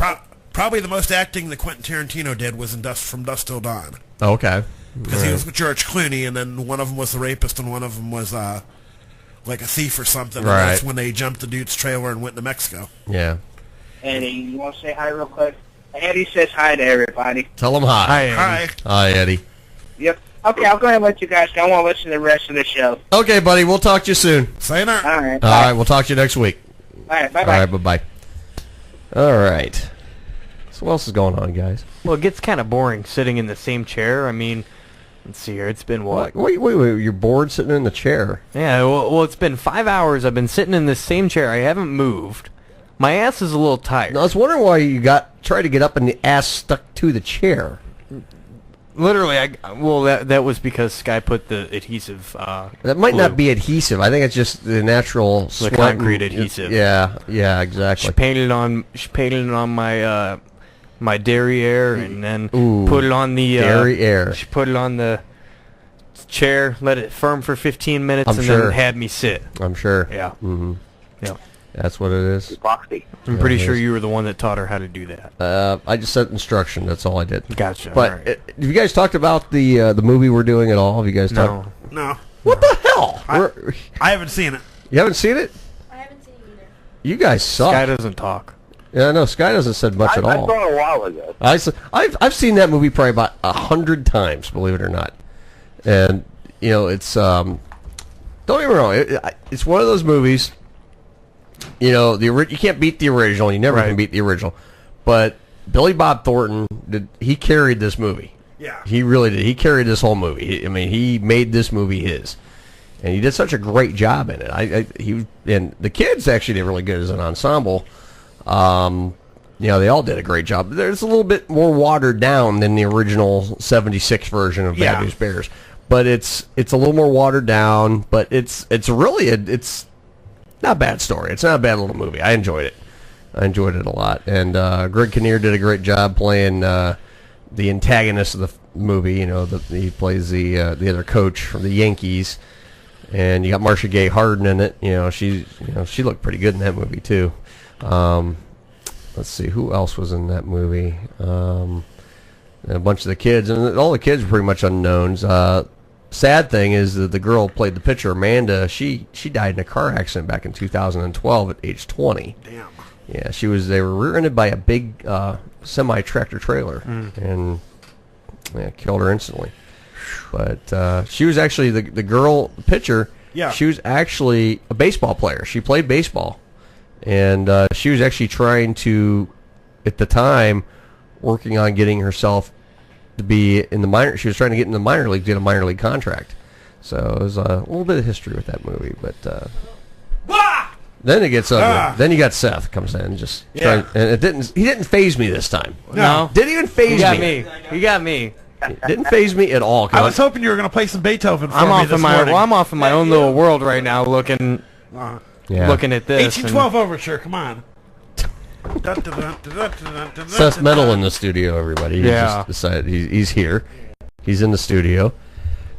probably the most acting that Quentin Tarantino did was in From Dusk Till Dawn. Okay. Because he was with George Clooney, and then one of them was the rapist, and one of them was like a thief or something. Right. And that's when they jumped the dude's trailer and went to Mexico. Yeah. Eddie, you want to say hi real quick? Eddie says hi to everybody. Tell them hi. Hi, Eddie. Hi. Hi, Eddie. Yep. Okay, I'll go ahead and let you guys go. I want to listen to the rest of the show. Okay, buddy. We'll talk to you soon. Sayonara. All right. All right. We'll talk to you next week. All right. Bye-bye. All right. Bye-bye. All right. So what else is going on, guys? Well, it gets kind of boring sitting in the same chair. I mean, let's see here. It's been what? Wait. You're bored sitting in the chair. Yeah, well, it's been 5 hours. I've been sitting in this same chair. I haven't moved. My ass is a little tired. I was wondering why you tried to get up and the ass stuck to the chair. Literally, that was because Sky put the adhesive. That might glue. not be adhesive. I think it's just the natural The concrete adhesive. Yeah, exactly. She painted it on my my derriere, and then put it on the derriere. She put it on the chair, let it firm for 15 minutes, then had me sit. I'm sure. Yeah. Mm-hmm. Yeah. That's what it is. Epoxy. I'm pretty sure you were the one that taught her how to do that. I just set instruction. That's all I did. Gotcha. But all right. have you guys talked about the movie we're doing at all? Have you guys talked? No. What the hell? I haven't seen it. You haven't seen it? I haven't seen it either. You guys suck. Sky doesn't talk. Yeah, no, Sky doesn't said much at all. I saw it a while ago. I've seen that movie probably about 100 times, believe it or not. And you know, it's don't get me wrong, it's one of those movies. You know, you can't beat the original. You never can beat the original. But Billy Bob Thornton he carried this movie. Yeah, he really did. He carried this whole movie. He made this movie his, and he did such a great job in it. And the kids actually did really good as an ensemble. You know, they all did a great job. There's a little bit more watered down than the original '76 version of Bad News Bears, but it's a little more watered down. But it's really it's not a bad story. It's not a bad little movie. I enjoyed it. I enjoyed it a lot. And Greg Kinnear did a great job playing the antagonist of the movie. You know, he plays the other coach from the Yankees. And you got Marcia Gay Harden in it. You know, she looked pretty good in that movie too. Let's see, who else was in that movie? And a bunch of the kids, and all the kids were pretty much unknowns. Sad thing is that the girl who played the pitcher, Amanda, she died in a car accident back in 2012 at age 20. Damn. Yeah, they were rear-ended by a big semi-tractor trailer, and killed her instantly. But she was actually the girl pitcher. Yeah. She was actually a baseball player. She played baseball, and she was actually trying to, at the time, working on getting herself to be in the minor. She was trying to get in the minor league, get a minor league contract. So it was a little bit of history with that movie, but then it gets ugly. Then you got Seth comes in and just trying, and he didn't phase me this time. No. Didn't even phase me. He got me. It didn't phase me at all. I was hoping you were going to play some Beethoven for I'm me off this in my morning. I'm off in my own little world right now, looking at this. 1812 Overture, come on. Seth Metal in the studio, everybody. He Yeah. just decided he's here. He's in the studio.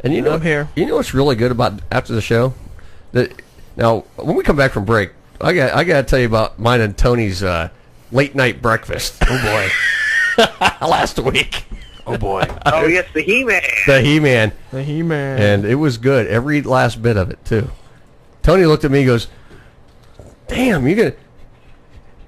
And you know, I'm here. You know what's really good about after the show? Now, when we come back from break, I got to tell you about mine and Tony's late night breakfast. Oh boy, last week. Oh boy. Oh yes, the He-Man. The He-Man. The He-Man. And it was good. Every last bit of it too. Tony looked at me and goes, "Damn, you're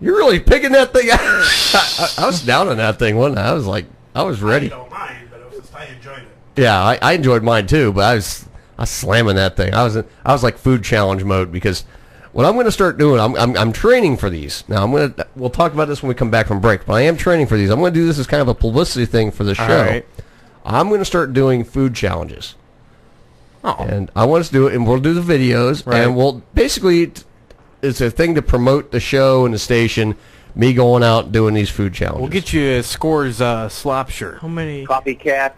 really picking that thing." I was down on that thing, wasn't I? I was like, I was ready. I don't mind, but it was just, I enjoyed it. Yeah, I enjoyed mine too, but I was slamming that thing. I was like food challenge mode, because what I'm going to start doing, I'm training for these. Now we'll talk about this when we come back from break, but I am training for these. I'm going to do this as kind of a publicity thing for the show. right. I'm going to start doing food challenges. Oh. And I want us to do it, and we'll do the videos, Right. and we'll basically, it's a thing to promote the show and the station, me going out and doing these food challenges. We'll get you a Scores slop shirt. How many? Copycat.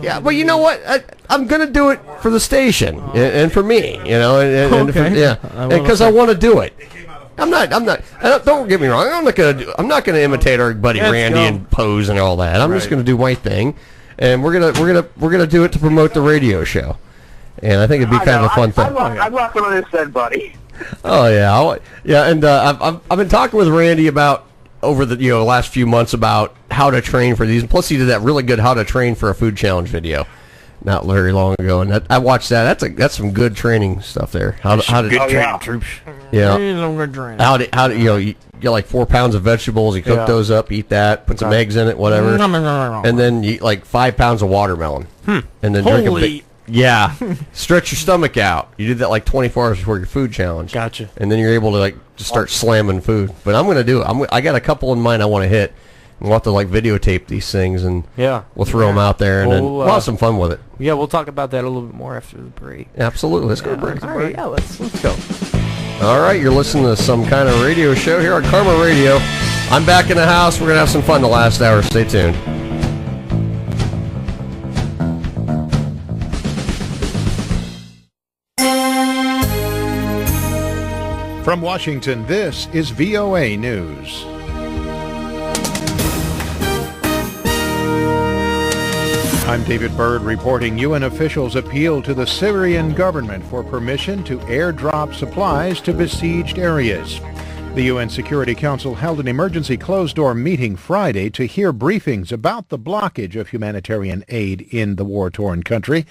Yeah, but you know what? I'm going to do it for the station and for me, you know, and Okay. because I want to do it. I'm not. Don't get me wrong. I'm not going to imitate our buddy Let's Randy go. and pose and all that. I'm just Right. going to do my thing, and we're gonna do it to promote the radio show. And I think it'd be kind of a fun thing. I'm not going to understand, buddy. Oh yeah, and I've been talking with Randy about over the last few months about how to train for these. And plus, he did that really good how to train for a food challenge video not very long ago, and I watched that. That's some good training stuff there. How to good training yeah. troops. Yeah. I'm gonna drain it. How do you get like 4 pounds of vegetables, you cook Yeah. those up, eat that, put some eggs in it, whatever. And then you eat like 5 pounds of watermelon. And then drink a Holy- big... Yeah. Stretch your stomach out. You did that like 24 hours before your food challenge. Gotcha. And then you're able to like just start slamming food. But I'm going to do it. I got a couple in mind I want to hit. We'll have to like videotape these things and we'll throw them out there and then we'll have some fun with it. Yeah, we'll talk about that a little bit more after the break. Absolutely. Let's go to break. All right, yeah, let's go. All right, you're listening to Some Kind of Radio show here on Karma Radio. I'm back in the house. We're going to have some fun the last hour. Stay tuned. From Washington, this is VOA News. I'm David Byrd reporting UN officials appeal to the Syrian government for permission to airdrop supplies to besieged areas. The UN Security Council held an emergency closed-door meeting Friday to hear briefings about the blockage of humanitarian aid in the war-torn country.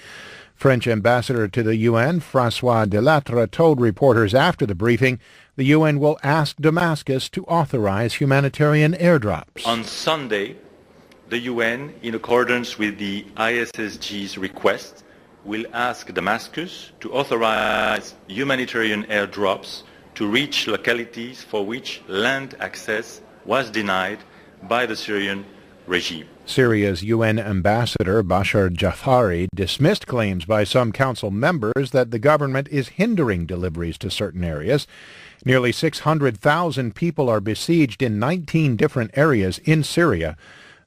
French ambassador to the UN, François Delattre, told reporters after the briefing the UN will ask Damascus to authorize humanitarian airdrops. On Sunday, the UN, in accordance with the ISSG's request, will ask Damascus to authorize humanitarian airdrops to reach localities for which land access was denied by the Syrian regime. Syria's UN ambassador Bashar Jafari dismissed claims by some council members that the government is hindering deliveries to certain areas. Nearly 600,000 people are besieged in 19 different areas in Syria.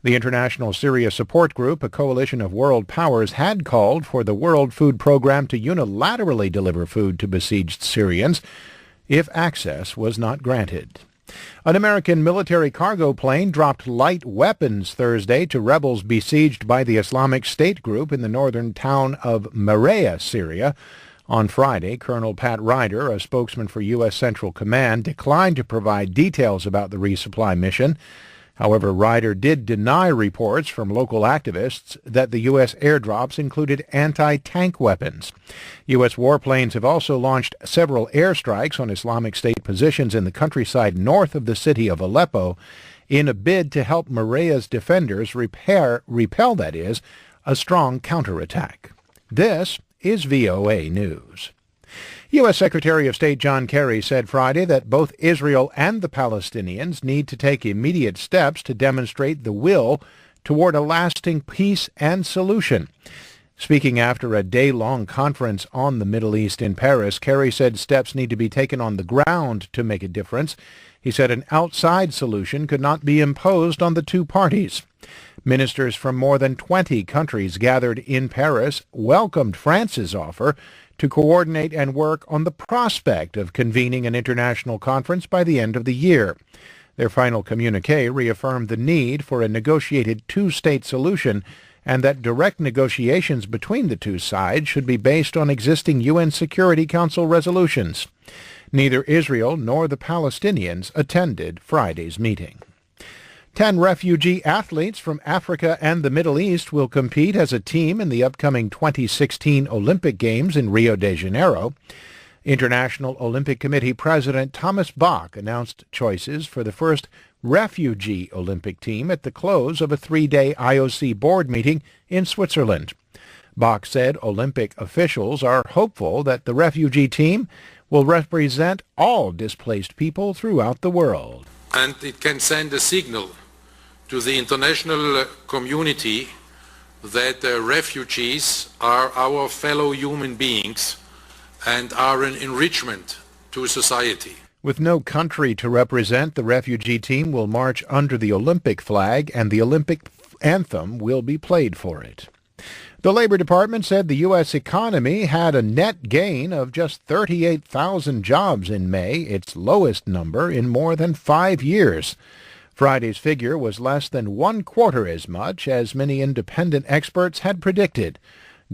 The International Syria Support Group, a coalition of world powers, had called for the World Food Program to unilaterally deliver food to besieged Syrians if access was not granted. An American military cargo plane dropped light weapons Thursday to rebels besieged by the Islamic State group in the northern town of Maraya, Syria. On Friday, Colonel Pat Ryder, a spokesman for U.S. Central Command, declined to provide details about the resupply mission. However, Ryder did deny reports from local activists that the U.S. airdrops included anti-tank weapons. U.S. warplanes have also launched several airstrikes on Islamic State positions in the countryside north of the city of Aleppo in a bid to help Maraya's defenders repel a strong counterattack. This is VOA News. U.S. Secretary of State John Kerry said Friday that both Israel and the Palestinians need to take immediate steps to demonstrate the will toward a lasting peace and solution. Speaking after a day-long conference on the Middle East in Paris, Kerry said steps need to be taken on the ground to make a difference. He said an outside solution could not be imposed on the two parties. Ministers from more than 20 countries gathered in Paris welcomed France's offer to coordinate and work on the prospect of convening an international conference by the end of the year. Their final communiqué reaffirmed the need for a negotiated two-state solution and that direct negotiations between the two sides should be based on existing UN Security Council resolutions. Neither Israel nor the Palestinians attended Friday's meeting. 10 refugee athletes from Africa and the Middle East will compete as a team in the upcoming 2016 Olympic Games in Rio de Janeiro. International Olympic Committee President Thomas Bach announced choices for the first refugee Olympic team at the close of a 3-day IOC board meeting in Switzerland. Bach said Olympic officials are hopeful that the refugee team will represent all displaced people throughout the world. And it can send a signal to the international community that refugees are our fellow human beings and are an enrichment to society. With no country to represent, the refugee team will march under the Olympic flag and the Olympic anthem will be played for it. The Labor Department said the U.S. economy had a net gain of just 38,000 jobs in May, its lowest number in more than 5 years. Friday's figure was less than 1/4 as much as many independent experts had predicted.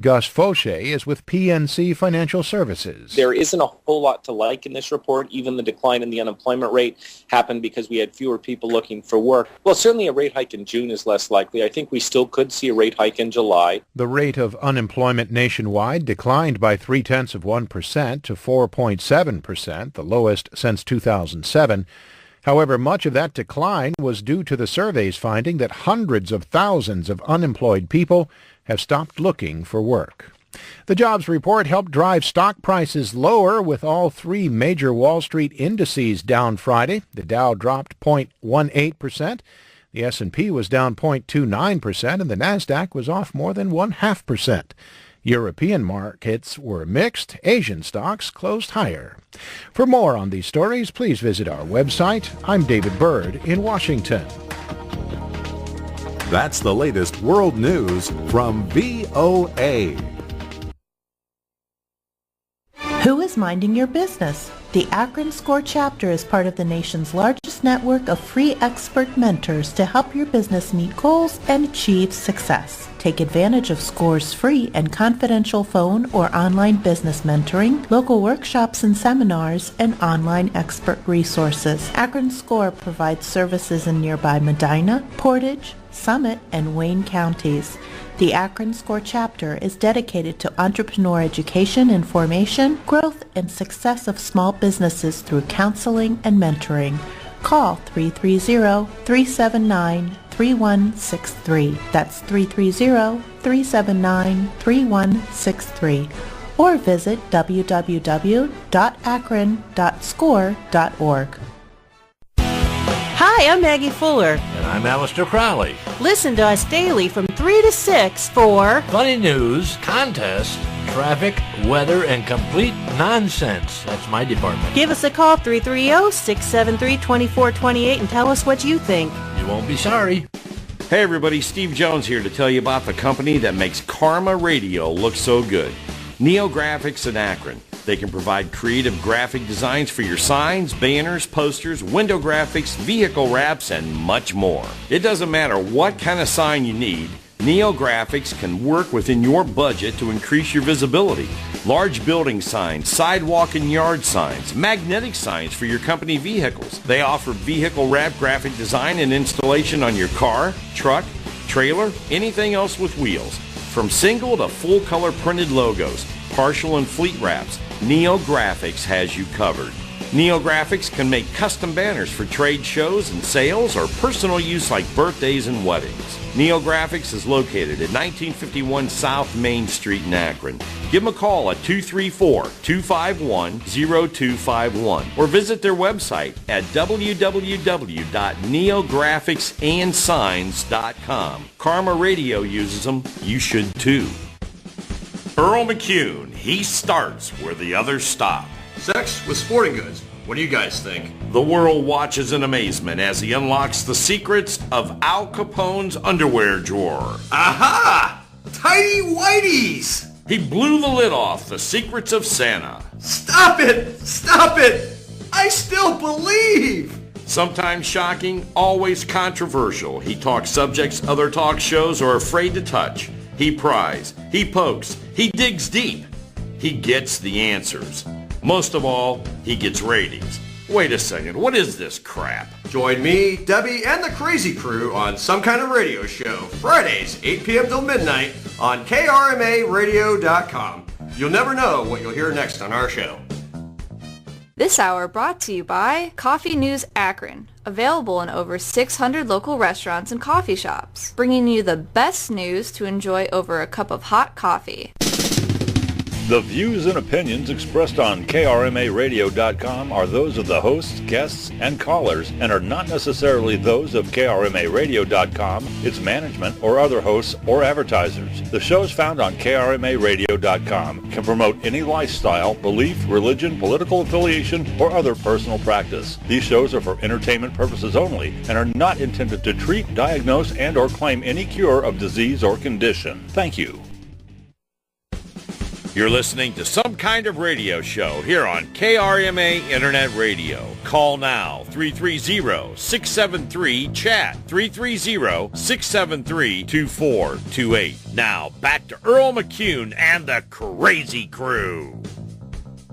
Gus Fauché is with PNC Financial Services. There isn't a whole lot to like in this report. Even the decline in the unemployment rate happened because we had fewer people looking for work. Well, certainly a rate hike in June is less likely. I think we still could see a rate hike in July. The rate of unemployment nationwide declined by 0.3% to 4.7%, the lowest since 2007. However, much of that decline was due to the survey's finding that hundreds of thousands of unemployed people have stopped looking for work. The jobs report helped drive stock prices lower, with all three major Wall Street indices down Friday. The Dow dropped 0.18%, the S&P was down 0.29%, and the Nasdaq was off more than 0.5%. European markets were mixed. Asian stocks closed higher. For more on these stories, please visit our website. I'm David Byrd in Washington. That's the latest world news from VOA. Who is minding your business? The Akron SCORE chapter is part of the nation's largest network of free expert mentors to help your business meet goals and achieve success. Take advantage of SCORE's free and confidential phone or online business mentoring, local workshops and seminars, and online expert resources. Akron SCORE provides services in nearby Medina, Portage, Summit, and Wayne counties. The Akron SCORE chapter is dedicated to entrepreneur education and formation, growth, and success of small businesses through counseling and mentoring. Call 330-379-3163. That's 330-379-3163. Or visit www.akron.score.org. Hi, I'm Maggie Fuller. And I'm Alistair Crowley. Listen to us daily from 3 to 6 for funny news, contests, traffic, weather, and complete nonsense. That's my department. Give us a call, 330-673-2428, and tell us what you think. You won't be sorry. Hey everybody, Steve Jones here to tell you about the company that makes Karma Radio look so good. Neo Graphics in Akron. They can provide creative graphic designs for your signs, banners, posters, window graphics, vehicle wraps, and much more. It doesn't matter what kind of sign you need, Neo Graphics can work within your budget to increase your visibility. Large building signs, sidewalk and yard signs, magnetic signs for your company vehicles. They offer vehicle wrap graphic design and installation on your car, truck, trailer, anything else with wheels. From single to full color printed logos, partial and fleet wraps, Neo Graphics has you covered. Neo Graphics can make custom banners for trade shows and sales or personal use like birthdays and weddings. Neo Graphics is located at 1951 South Main Street in Akron. Give them a call at 234-251-0251 or visit their website at www.neographicsansigns.com. Karma Radio uses them. You should too. Earl McCune, he starts where the others stop. Sex with sporting goods. What do you guys think? The world watches in amazement as he unlocks the secrets of Al Capone's underwear drawer. Aha! Tidy Whiteys! He blew the lid off the secrets of Santa. Stop it! Stop it! I still believe! Sometimes shocking, always controversial. He talks subjects other talk shows are afraid to touch. He pries, he pokes, he digs deep. He gets the answers. Most of all, he gets ratings. Wait a second, what is this crap? Join me, Debbie, and the Crazy Crew on Some Kind of Radio Show, Fridays, 8 p.m. till midnight on KRMARadio.com. You'll never know what you'll hear next on our show. This hour brought to you by Coffee News Akron, available in over 600 local restaurants and coffee shops, bringing you the best news to enjoy over a cup of hot coffee. The views and opinions expressed on KRMARadio.com are those of the hosts, guests, and callers and are not necessarily those of KRMARadio.com, its management, or other hosts or advertisers. The shows found on KRMARadio.com can promote any lifestyle, belief, religion, political affiliation, or other personal practice. These shows are for entertainment purposes only and are not intended to treat, diagnose, and or claim any cure of disease or condition. Thank you. You're listening to Some Kind of Radio Show here on KRMA Internet Radio. Call now, 330-673-CHAT, 330-673-2428. Now, back to Earl McCune and the Crazy Crew.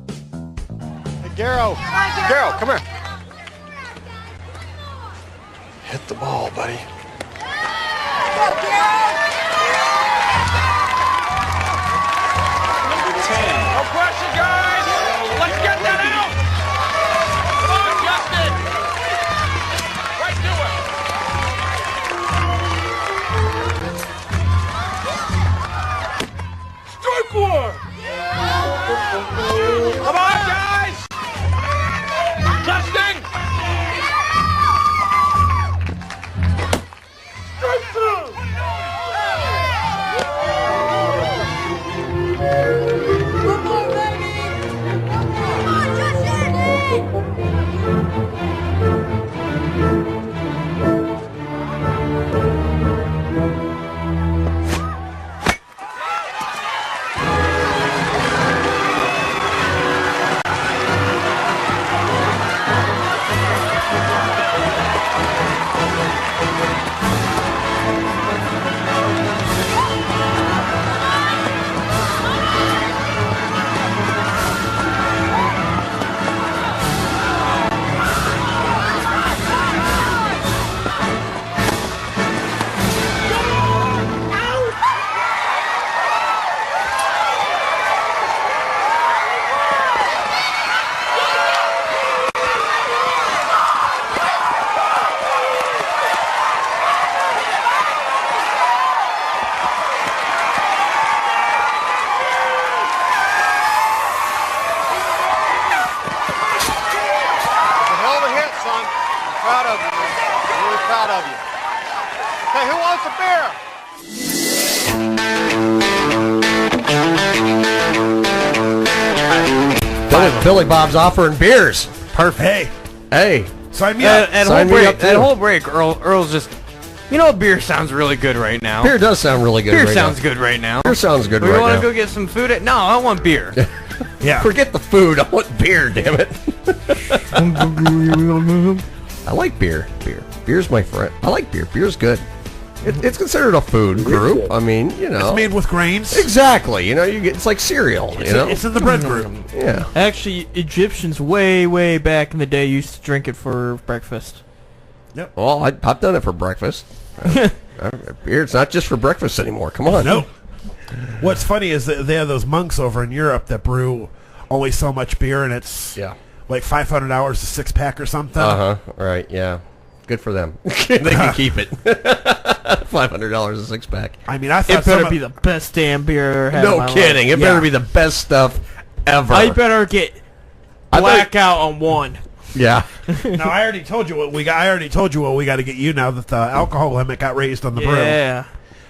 Hey, Garrow. Garrow, come here. Hit the ball, buddy. No pressure, guys! Let's get that out! Come on, Justin! Right to it! Strike one! Come on, guys! Justin! Strike two! Billy Bob's offering beers. Perfect. Hey. Sign me up. That whole break, Earl's just, beer sounds really good right now. Beer does sound really good Beer right sounds now. good right now. Beer sounds good We right want now. to go get some food? No, I want beer. Yeah. Forget the food. I want beer, damn it. I like beer. Beer's my friend. I like beer. Beer's good. It's considered a food group. I mean, It's made with grains. Exactly. You get it's like cereal. It's in the bread group. Yeah. Actually, Egyptians way back in the day used to drink it for breakfast. Yep. Well, I've done it for breakfast. Beer, it's not just for breakfast anymore. Come on. No. What's funny is that they have those monks over in Europe that brew only so much beer, and it's like $500 a six-pack or something. Right. Yeah. Good for them. They can keep it. $500 a six-pack. I mean, I thought it better be the best damn beer I ever had. No kidding. It better be the best stuff ever. I better get blackout on one. Yeah. Now I already told you what we got. I already told you what we got to get you now that the alcohol limit got raised on the brew. Yeah.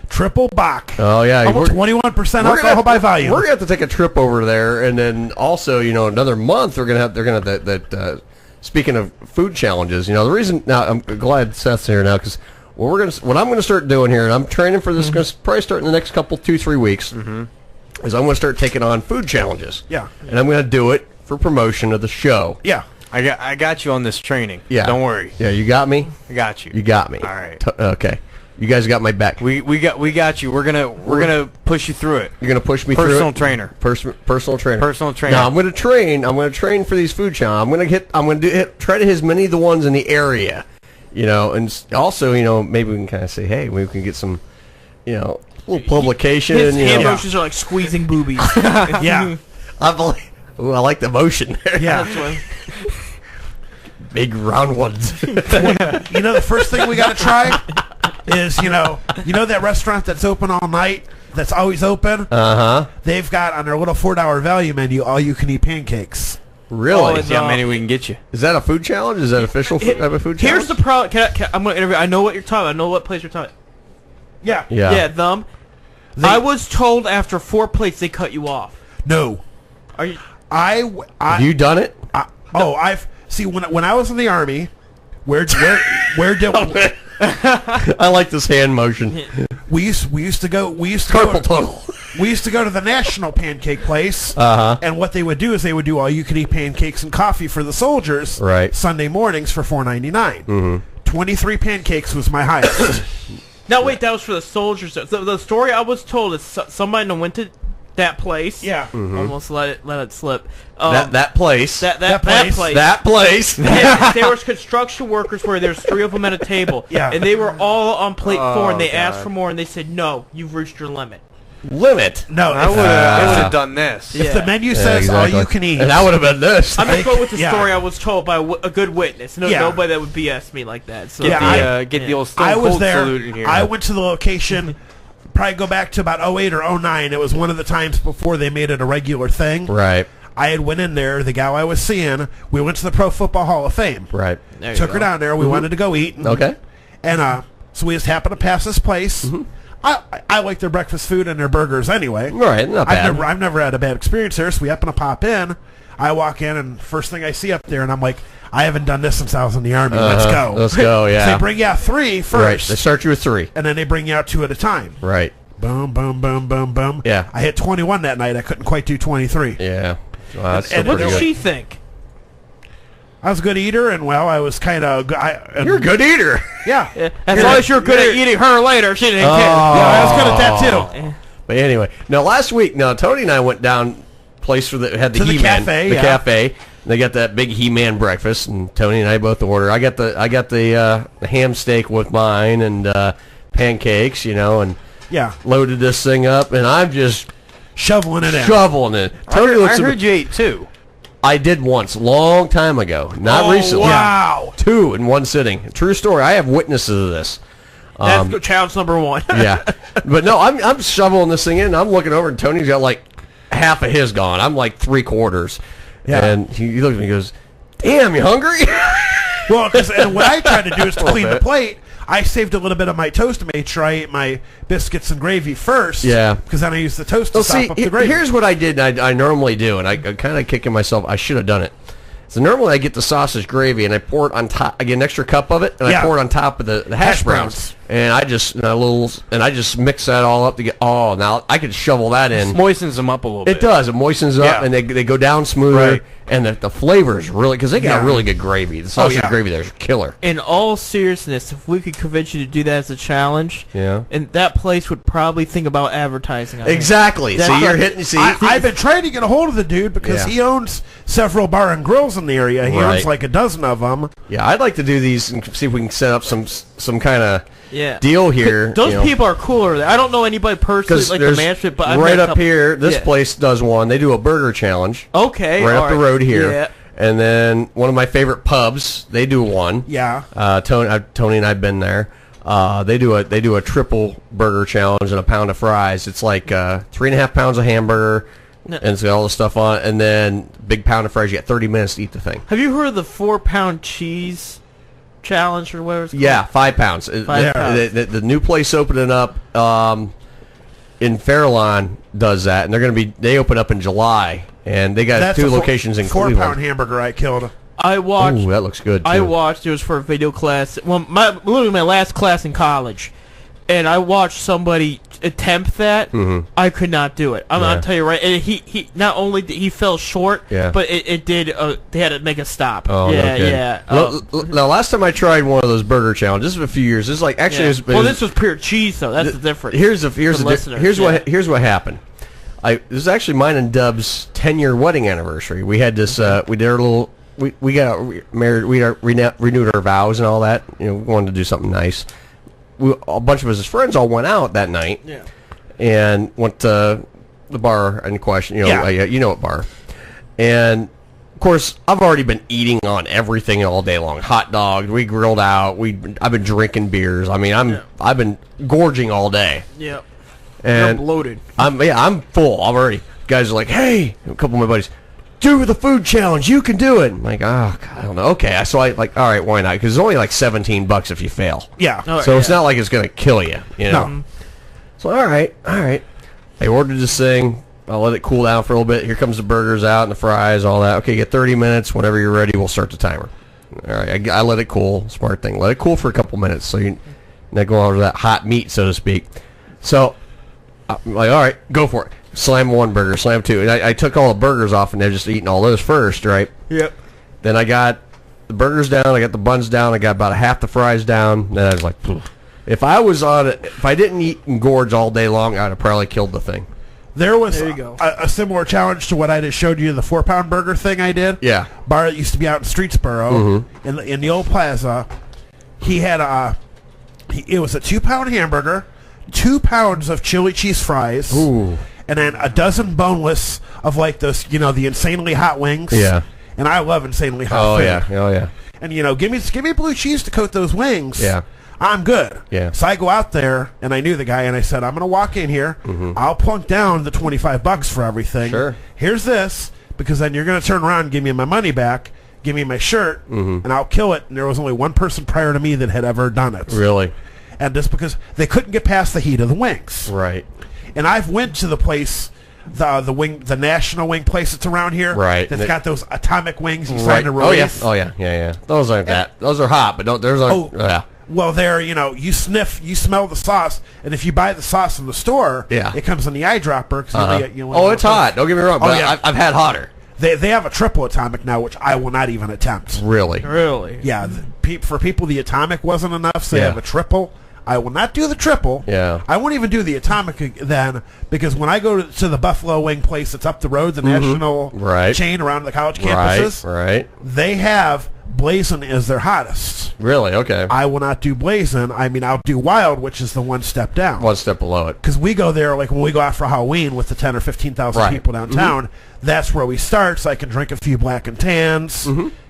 Triple Bock. Oh yeah. Almost 21% alcohol by volume. We're gonna have to take a trip over there, and then also, another month they're gonna have that. Speaking of food challenges, the reason now I'm glad Seth's here now because what I'm gonna start doing here, and I'm training for this. Gonna probably start in the next 2-3 weeks. Is I'm gonna start taking on food challenges. Yeah. And I'm gonna do it for promotion of the show. Yeah. I got you on this training. Yeah. Don't worry. Yeah, you got me. I got you. You got me. All right. Okay. You guys got my back. We got you. We're gonna push you through it. You're gonna push me through it. Personal trainer. Personal trainer. Personal trainer. Now I'm gonna train for these food challenges. try to hit as many of the ones in the area, and also maybe we can kind of say, hey, we can get some, little publication. His hand motions are like squeezing boobies. Yeah. I like the motion there. Yeah. That's one. Big round ones. The first thing we got to try is, that restaurant that's open all night, that's always open? They've got on their little $4 value menu all you can eat pancakes. Really? See how many we can get you. Is that a food challenge? Is that official food challenge? Here's the problem. I'm going to interview. I know what you're talking about. I know what place you're talking about. Yeah. Yeah, them. I was told after 4 plates they cut you off. No. Are you? Have you done it? I've see when I was in the Army. Where did I like this hand motion. We used to go. Carpal tunnel. We used to go to the National Pancake Place, Uh-huh. and what they would do is they would do all-you-can-eat pancakes and coffee for the soldiers Right. Sunday mornings for $4.99. Mm-hmm. 23 pancakes was my highest. No, wait, that was for the soldiers. The story I was told is somebody went to that place. Yeah. Almost let it slip. That place. That place. place. That place. There was construction workers where there's 3 of them at a table. Yeah. And they were all on plate 4, and they asked God. for more, and they said, no, you've reached your limit. Limit. No, I would have done this. if the menu says all-you-can-eat. And that would have been this. I'm just going with the Yeah. story I was told by a good witness. Yeah. Nobody that would BS me like that. So Get the old Stone I was Cold there. salute in here. I went to the location. Probably go back to about 08 or 09. It was one of the times before they made it a regular thing. Right. I had went in there. The gal I was seeing, we went to the Pro Football Hall of Fame. Right. There you Took go. her down there. We wanted to go eat. And, Okay. And so we just happened to pass this place. I like their breakfast food and their burgers anyway. Right, not bad. I've never had a bad experience there. So we happen to pop in. I walk in, and first thing I see up there, and I'm like, I haven't done this since I was in the Army. Let's go. Let's go, yeah. So they bring you out 3 first. Right. They start you with 3. And then they bring you out 2 at a time. Right. Boom, boom, boom, boom, boom. Yeah. I hit 21 that night. I couldn't quite do 23. Yeah. Well, that's still And What pretty did good. she think? I was a good eater, and well, I was kind of. You're a good eater. Yeah. As long as you're good at eating her later, she didn't care. Yeah, I was good at that too. But anyway, now last week, Tony and I went down place where they had the To the He-Man, cafe, the yeah. cafe. They got that big He-Man breakfast, and Tony and I both order. I got the ham steak with mine and pancakes, and Yeah. loaded this thing up, and I'm just Shoveling it in. shoveling it. Tony I looks at heard me. you ate 2. I did once, long time ago, not recently. Wow. 2 in one sitting. True story. I have witnesses of this. That's challenge number 1. Yeah, but no, I'm shoveling this thing in. And I'm looking over, and Tony's got like half of his gone. I'm like 3/4. Yeah. And he looks at me and goes, "Damn, you hungry?" Well, and what I tried to do is to clean the bit. plate. I saved a little bit of my toast and made sure I ate my biscuits and gravy first. Yeah. Because then I used the toast to Well, sop see, up the gravy. here's what I did. I normally do, and I'm kind of kicking myself. I should have done it. So normally I get the sausage gravy and I pour it on top. I get an extra cup of it and Yeah. I pour it on top of the hash Hash browns. And I just mix that all up to get. Oh, now I could shovel that in. Moistens them up a little bit. It does. It moistens up, Yeah. and they go down smoother. Right. And the flavor is really, because they got Yeah. really good gravy. The sausage yeah. gravy there's killer. In all seriousness, if we could convince you to do that as a challenge, Yeah. and that place would probably think about advertising on it. Exactly. That's So you're like- hitting. See, I've been trying to get a hold of the dude because Yeah. he owns several bar and grills in the area. He Right. owns like a dozen of them. yeah, I'd like to do these and see if we can set up some kind of Yeah. deal here. Those you know. people are cooler. I don't know anybody personally like the there's management, but I've right met a up couple- here, this Yeah. place does one. They do a burger challenge. Okay, right all up the right. road here. Yeah. And then one of my favorite pubs, they do one. Yeah. Tony and I've been there. They do a triple burger challenge and a pound of fries. It's like 3.5 pounds of hamburger, No. and it's got all the stuff on it, and then big pound of fries. You got 30 minutes to eat the thing. Have you heard of the 4-pound cheese challenge or whatever it's called? Yeah, 5 pounds. 5 pounds. The new place opening up in Fairlawn does that, and they open up in July, and they got That's 2 a locations in 4-pound Cleveland. hamburger I killed. I watched. Ooh, that looks good. I too. watched. It was for a video class. Well, literally my last class in college, and I watched somebody attempt that. Mhm. I could not do it. I'm Yeah. gonna tell you right. And he not only did he fell short, Yeah. but it did. They had to make a stop. Oh, yeah, no kidding. yeah. Now, last time I tried one of those burger challenges, this was a few years. This is like actually. Yeah. It was, Well, this was pure cheese, though. That's the difference. Here's for listeners, here's yeah. what happened. This is actually mine and Dub's 10-year wedding anniversary. We had this. We did our little. We got married. We renewed our vows and all that. We wanted to do something nice. A bunch of us as friends all went out that night. Yeah. And went to the bar in question. You know what bar. And of course, I've already been eating on everything all day long. Hot dogs. We grilled out. I've been drinking beers. I mean, I've been gorging all day. Yep. And You're bloated. I'm full already. Guys are like, hey, a couple of my buddies, do the food challenge. You can do it. I'm like, oh, God, I don't know. Okay, so I like, all right, why not? Because it's only like $17 if you fail. Yeah. So it's not like it's gonna kill you. You know. No. So all right. I ordered this thing. I'll let it cool down for a little bit. Here comes the burgers out and the fries, all that. Okay, you get 30 minutes. Whenever you're ready, we'll start the timer. All right, I let it cool. Smart thing. Let it cool for a couple minutes so you not go over that hot meat, so to speak. So I'm like, all right, go for it. Slam one burger, slam two. And I took all the burgers off and they're just eating all those first, right? Yep. Then I got the burgers down, I got the buns down, I got about half the fries down. Then I was like, phew. If I didn't eat and gorge all day long, I'd have probably killed the thing. There was a similar challenge to what I just showed you, the 4-pound burger thing I did. Yeah. Bar that used to be out in Streetsboro, in the old plaza. He had it was a 2-pound hamburger, 2 pounds of chili cheese fries, and then a dozen boneless of like those, the insanely hot wings. Yeah. And I love insanely hot food. Oh yeah. And give me blue cheese to coat those wings. Yeah. I'm good. Yeah. So I go out there, and I knew the guy, and I said, I'm going to walk in here. I'll plunk down the $25 for everything. Sure. Here's this, because then you're going to turn around and give me my money back, give me my shirt, and I'll kill it. And there was only one person prior to me that had ever done it. Really? And just because they couldn't get past the heat of the wings. Right. And I've went to the place, the national wing place that's around here. Right. That's got those atomic wings you Right. sign to release. Oh yeah. Those aren't that. Those are hot, but those aren't. Yeah. Well, you smell the sauce, and if you buy the sauce from the store, it comes in the eyedropper. It's hot. Don't get me wrong, but I've had hotter. They have a triple atomic now, which I will not even attempt. Really? Yeah. For people, the atomic wasn't enough, so they have a triple. I will not do the triple. Yeah. I won't even do the atomic then, because when I go to the Buffalo Wing place that's up the road, the national chain around the college campuses, they have Blazing as their hottest. Really? Okay. I will not do Blazing. I mean, I'll do Wild, which is the one step down. One step below it. Because we go there, like when we go out for Halloween with the 10 or 15,000 people downtown, that's where we start, so I can drink a few black and tans,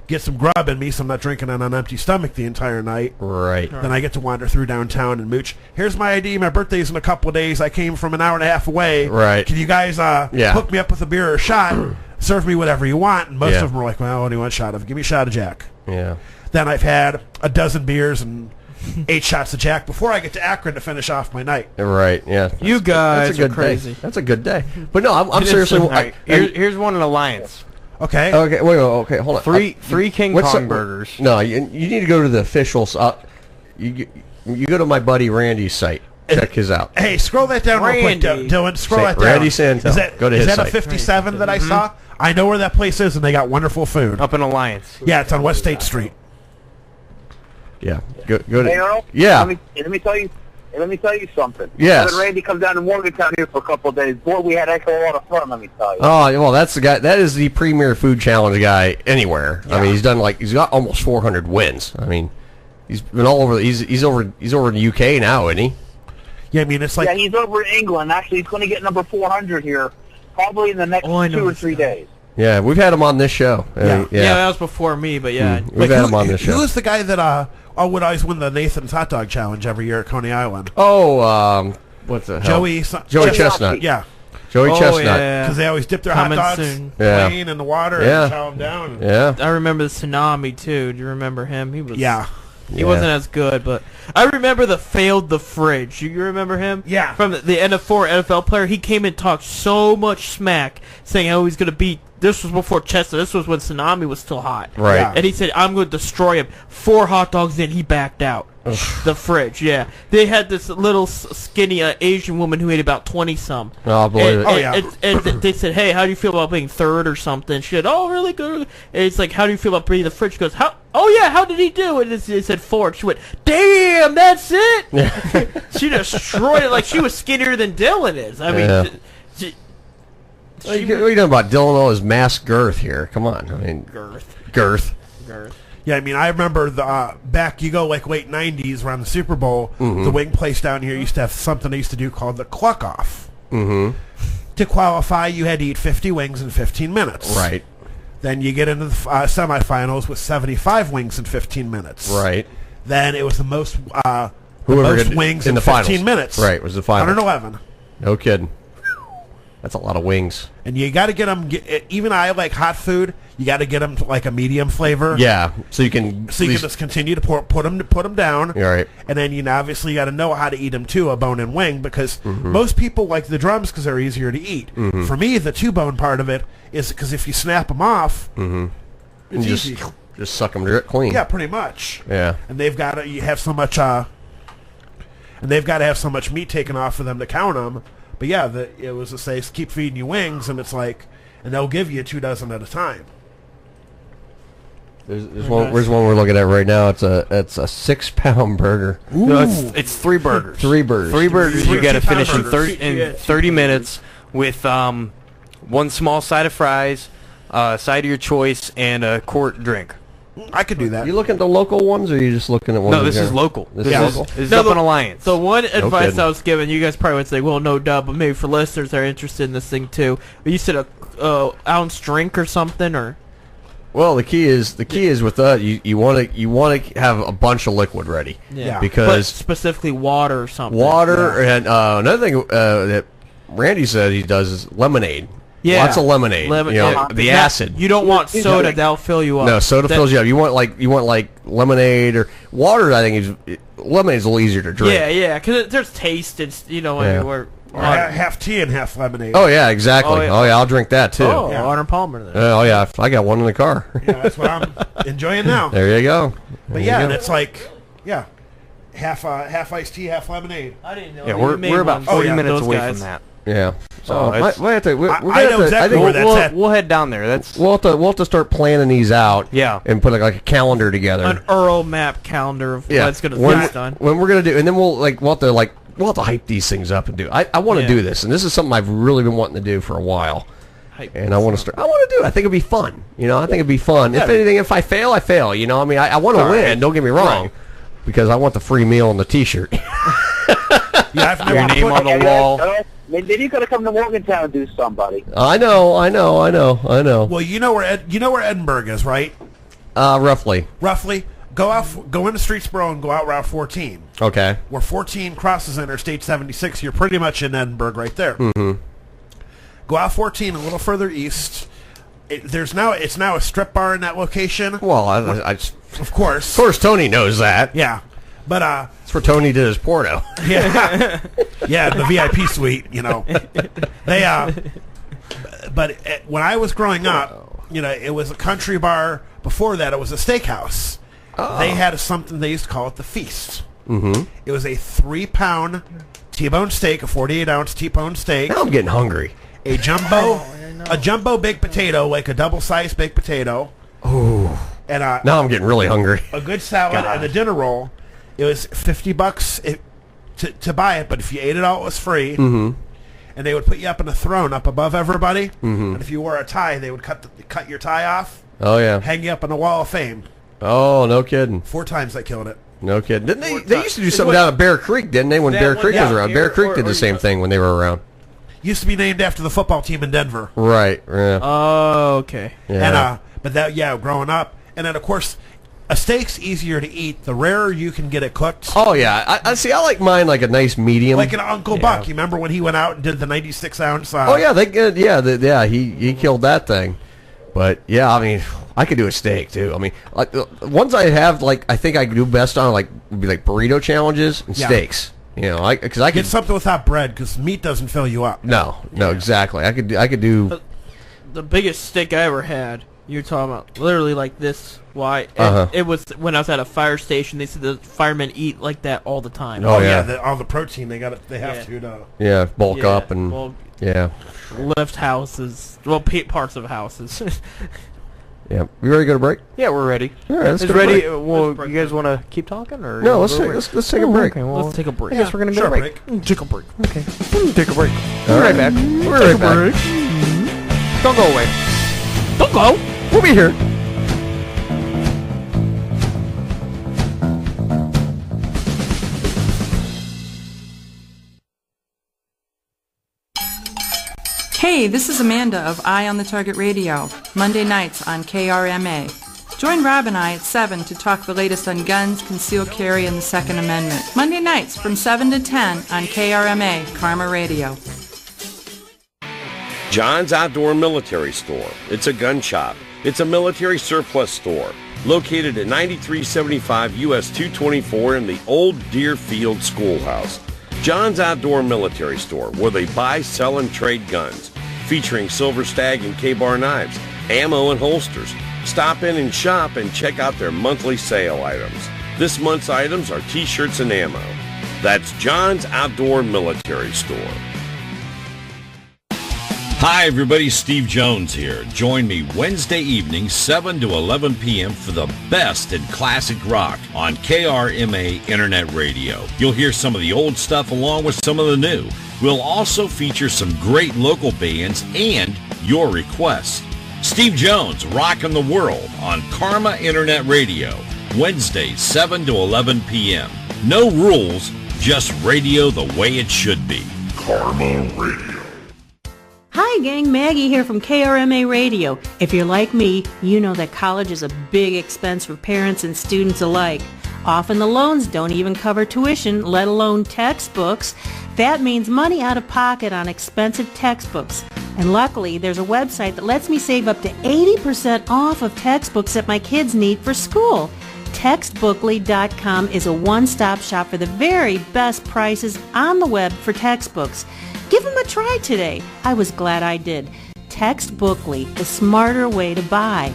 get some grub in me, so I'm not drinking on an empty stomach the entire night. Right. Then I get to wander through downtown and mooch. Here's my ID. My birthday's in a couple of days. I came from an hour and a half away. Right. Can you guys hook me up with a beer or a shot? Serve me whatever you want. And most of them are like, well, what do you want a shot of? Give me a shot of Jack. Yeah. Then I've had a dozen beers and 8 shots of Jack before I get to Akron to finish off my night. Right, yeah. You guys are crazy. That's a good day. But no, I'm seriously... Here's one in Alliance. Okay. Okay, wait, okay, hold on. Three King Kong burgers. No, you need to go to the official... you go to my buddy Randy's site. Check his out. Hey, scroll that down real quick, Dylan. Scroll that down. Randy Santel. Go to his site. Is that site. a 57 that I saw? I know where that place is, and they got wonderful food. Up in Alliance. Yeah, it's on West State Street. Yeah. Go to... Hey, Earl? Yeah. Let me tell you something. Yes. When Randy comes down to Morgantown here for a couple of days, boy, we had a lot of fun, let me tell you. Oh, well, that's the guy. That is the premier food challenge guy anywhere. Yeah. I mean, he's got almost 400 wins. I mean, he's been all over. He's over in the UK now, isn't he? Yeah, I mean, it's like... Yeah, he's over in England. Actually, he's going to get number 400 here probably in the next 2 or 3 days. Yeah, we've had him on this show. Yeah, that was before me, but yeah. We've had him on this show. Who is the guy that would always win the Nathan's Hot Dog Challenge every year at Coney Island? Oh, what the hell? Joey Chestnut. Yeah. Joey Chestnut. Because they always dip their hot dogs plain in the water and chow them down. Yeah. I remember the Tsunami, too. Do you remember him? He was... Yeah. He wasn't as good, but I remember the Failed the Fridge. You remember him? Yeah. From the NFL player. He came and talked so much smack, saying how he's going to beat... This was before Chester. This was when Tsunami was still hot. Right. Yeah. And he said, I'm going to destroy him. 4 hot dogs in, he backed out. The Fridge, yeah. They had this little skinny Asian woman who ate about 20-some. Oh, I believe it. And they said, hey, how do you feel about being third or something? She said, oh, really good. And it's like, how do you feel about being the Fridge? She goes, oh, yeah, how did he do? And it said 4. She went, damn, that's it? She destroyed it like she was skinnier than Dylan is. I mean... What are you talking about? Dylan all his mass girth here. Come on. I mean... Girth. Yeah, I mean, I remember the back, you go like late 90s around the Super Bowl, the wing place down here used to have something they used to do called the cluck-off. Mm-hmm. To qualify, you had to eat 50 wings in 15 minutes. Right. Then you get into the semifinals with 75 wings in 15 minutes. Right. Then it was the most wings in the 15 minutes. Right, was the final. 111. No kidding. That's a lot of wings. And you got to get them, even I like hot food, you got to get them to like a medium flavor. Yeah, so you can just continue to put them down. All right. And then obviously got to know how to eat them too, a bone-in wing, because most people like the drums because they're easier to eat. For me, the 2-bone part of it is because if you snap them off, it's easy. Just suck them clean. Yeah, pretty much. Yeah. And they've got to have so much meat taken off for them to count them. But yeah, it was to say keep feeding you wings, and it's like, and they'll give you 2 dozen at a time. There's one we're looking at right now. It's a 6-pound burger. No, it's 3 burgers. 3 burgers. 3 burgers you got to finish in burgers. 30 minutes with 1 small side of fries, side of your choice, and a quart drink. I could do that. You looking at the local ones, or are you just looking at one? No, this is local. This is local. This is up in Alliance. The one advice kidding. I was given, you guys probably would say, well, no doubt, but maybe for listeners that are interested in this thing too. But you said a ounce drink or something, or? Well, the key is with that you want to have a bunch of liquid ready. Yeah. Because but specifically water or something. Water and another thing that Randy said he does is lemonade. Yeah. Lots of lemonade. The acid. You don't want soda; that'll fill you up. No, soda fills you up. You want like lemonade or water. I think lemonade's a little easier to drink. Yeah, because there's taste. It's everywhere. Or half tea and half lemonade. Oh yeah, exactly. Oh yeah, I'll drink that too. Oh, yeah. Arnold Palmer. Then. Oh yeah, I got one in the car. Yeah, that's what I'm enjoying now. There you go. But yeah, and it's like half iced tea, half lemonade. I didn't know. Yeah, we're about 40 minutes away from that. Yeah. So I know exactly where that's at. We'll head down there. We'll have to start planning these out. Yeah. And put like a calendar together. An Earl map calendar of what's going to be done. When we're gonna do, and then we'll have to hype these things up and do. I want to do this, and this is something I've really been wanting to do for a while. And I want to start. I want to do it. I think it'd be fun. I think it'd be fun. Yeah. If anything, if I fail, I fail. I mean, I want to win. Don't get me wrong, because I want the free meal and the T-shirt. Yeah, I've your name on the wall. Maybe you gotta come to Morgantown and do somebody. I know. Well, you know where Edinburgh is, right? Roughly. Go into Streetsboro and go out Route 14. Okay. Where 14 crosses Interstate 76, you're pretty much in Edinburgh right there. Mm-hmm. Go out 14 a little further east. It's now a strip bar in that location. Well, of course. Of course, Tony knows that. Yeah, but that's where Tony did his porno. Yeah, yeah, the VIP suite. They but when I was growing up, it was a country bar. Before that, it was a steakhouse. Oh. They had something they used to call it the Feast. Mm-hmm. It was a 3-pound T-bone steak, a 48-ounce T-bone steak. Now I'm getting hungry. A jumbo baked potato, like a double-sized baked potato. Ooh. And now I'm getting really hungry. A good salad and a dinner roll. It was $50 to buy it, but if you ate it all, it was free. Mm-hmm. And they would put you up in a throne up above everybody. Mm-hmm. And if you wore a tie, they would cut your tie off. Oh yeah. Hang you up on the Wall of Fame. Oh, no kidding. 4 times I killed it. No kidding. Didn't they used to do something down at Bear Creek, didn't they, when Bear Creek was around? Bear Creek did the same thing when they were around. Used to be named after the football team in Denver. Right. Yeah. Oh, okay. Yeah. And growing up, and then of course, a steak's easier to eat the rarer you can get it cooked. Oh yeah, I see. I like mine like a nice medium, like an Uncle Buck. You remember when he went out and did the 96-ounce? Oh yeah, he killed that thing. But yeah, I mean, I could do a steak too. I mean, like the ones I have, like I think I could do best on would be like burrito challenges and steaks. Because I could get something without bread because meat doesn't fill you up. No, exactly. I could do the biggest steak I ever had. You're talking about literally like this wide. It was when I was at a fire station. They said the firemen eat like that all the time. Oh yeah, all the protein they got. They have to. Yeah, bulk up and lift houses. Well, parts of houses. Yeah, we ready to go to break? Yeah, we're ready. All right, let's go ready. To break. Well, you guys want to keep talking or no? Let's take a break. Okay, well, let's take a break. I guess we're gonna go break. Take a break. Okay, take a break. All right back. We're right back. Don't go away. Don't go. We'll be here. Hey, this is Amanda of Eye on the Target Radio, Monday nights on KRMA. Join Rob and I at 7 to talk the latest on guns, concealed carry, and the Second Amendment. Monday nights from 7 to 10 on KRMA, Karma Radio. John's Outdoor Military Store. It's a gun shop. It's a military surplus store located at 9375 US 224 in the old Deerfield Schoolhouse. John's Outdoor Military Store, where they buy, sell, and trade guns, featuring Silver Stag and K-Bar knives, ammo, and holsters. Stop in and shop and check out their monthly sale items. This month's items are t-shirts and ammo. That's John's Outdoor Military Store. Hi, everybody. Steve Jones here. Join me Wednesday evening, 7 to 11 p.m. for the best in classic rock on KRMA Internet Radio. You'll hear some of the old stuff along with some of the new. We'll also feature some great local bands and your requests. Steve Jones, Rockin' the World on Karma Internet Radio. Wednesday, 7 to 11 p.m. No rules, just radio the way it should be. Karma Radio. Hi gang, Maggie here from KRMA Radio. If you're like me, you know that college is a big expense for parents and students alike. Often the loans don't even cover tuition, let alone textbooks. That means money out of pocket on expensive textbooks. And luckily, there's a website that lets me save up to 80% off of textbooks that my kids need for school. Textbookly.com is a one-stop shop for the very best prices on the web for textbooks. Give them a try today. I was glad I did. Textbookly, the smarter way to buy.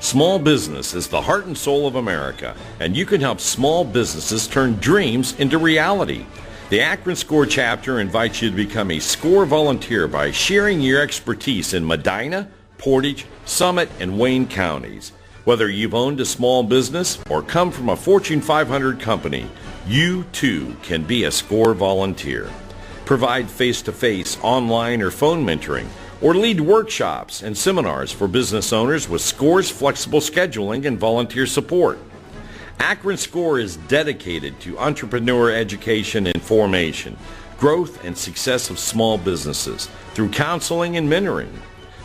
Small business is the heart and soul of America, and you can help small businesses turn dreams into reality. The Akron SCORE chapter invites you to become a SCORE volunteer by sharing your expertise in Medina, Portage, Summit, and Wayne counties. Whether you've owned a small business or come from a Fortune 500 company, you too can be a SCORE volunteer. Provide face-to-face, online, or phone mentoring, or lead workshops and seminars for business owners with SCORE's flexible scheduling and volunteer support. Akron SCORE is dedicated to entrepreneur education and formation, growth and success of small businesses through counseling and mentoring.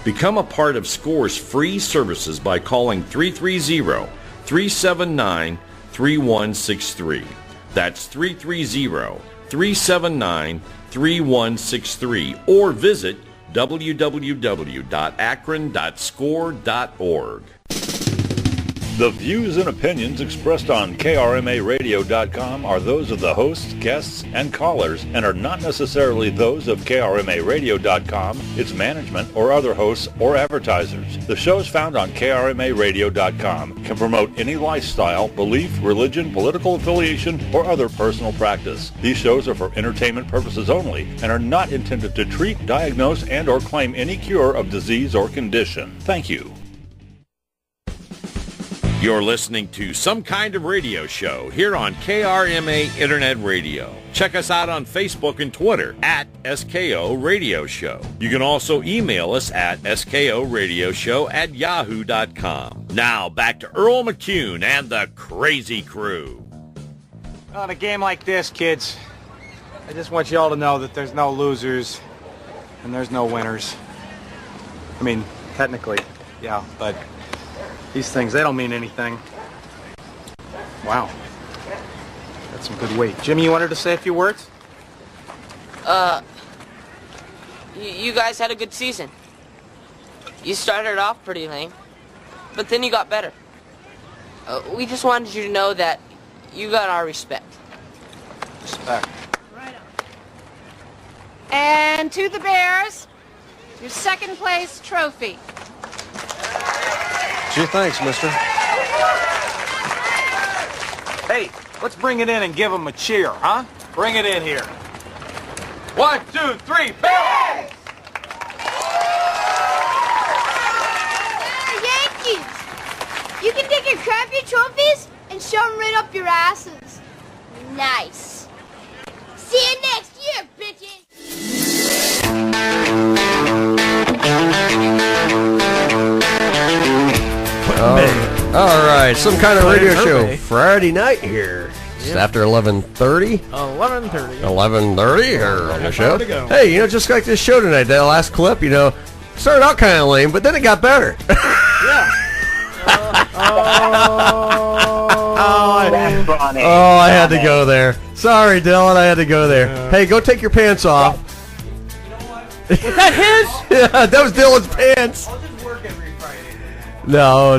Become a part of SCORE's free services by calling 330-379-3163. That's 330-379-3163, or visit www.akron.score.org. The views and opinions expressed on KRMARadio.com are those of the hosts, guests, and callers and are not necessarily those of KRMARadio.com, its management, or other hosts or advertisers. The shows found on KRMARadio.com can promote any lifestyle, belief, religion, political affiliation, or other personal practice. These shows are for entertainment purposes only and are not intended to treat, diagnose, and or claim any cure of disease or condition. Thank you. You're listening to Some Kind of Radio Show here on KRMA Internet Radio. Check us out on Facebook and Twitter at SKO Radio Show. You can also email us at skoradioshow@yahoo.com. Now back to Earl McCune and the Crazy Crew. On a game like this, kids, I just want you all to know that there's no losers and there's no winners. I mean, technically, yeah, but these things, they don't mean anything. Wow. That's some good weight. Jimmy, you wanted to say a few words? You guys had a good season. You started off pretty lame, but then you got better. We just wanted you to know that you got our respect. Respect. Right on. And to the Bears, your second place trophy. Gee, thanks, mister. Hey, let's bring it in and give them a cheer, huh? Bring it in here. 1, 2, 3, Bears! Yankees! You can take your crappy trophies and shove them right up your asses. Nice. See you next year, bitches! All right, Some Kind of Radio Show Friday night here. It's after 11:30. 11:30. 11:30 here on the show. to go. Hey, just like this show tonight, that last clip, started out kind of lame, but then it got better. I had to go there. Sorry, Dylan, I had to go there. Hey, go take your pants off. Was that his? Yeah, that was Dylan's pants. No.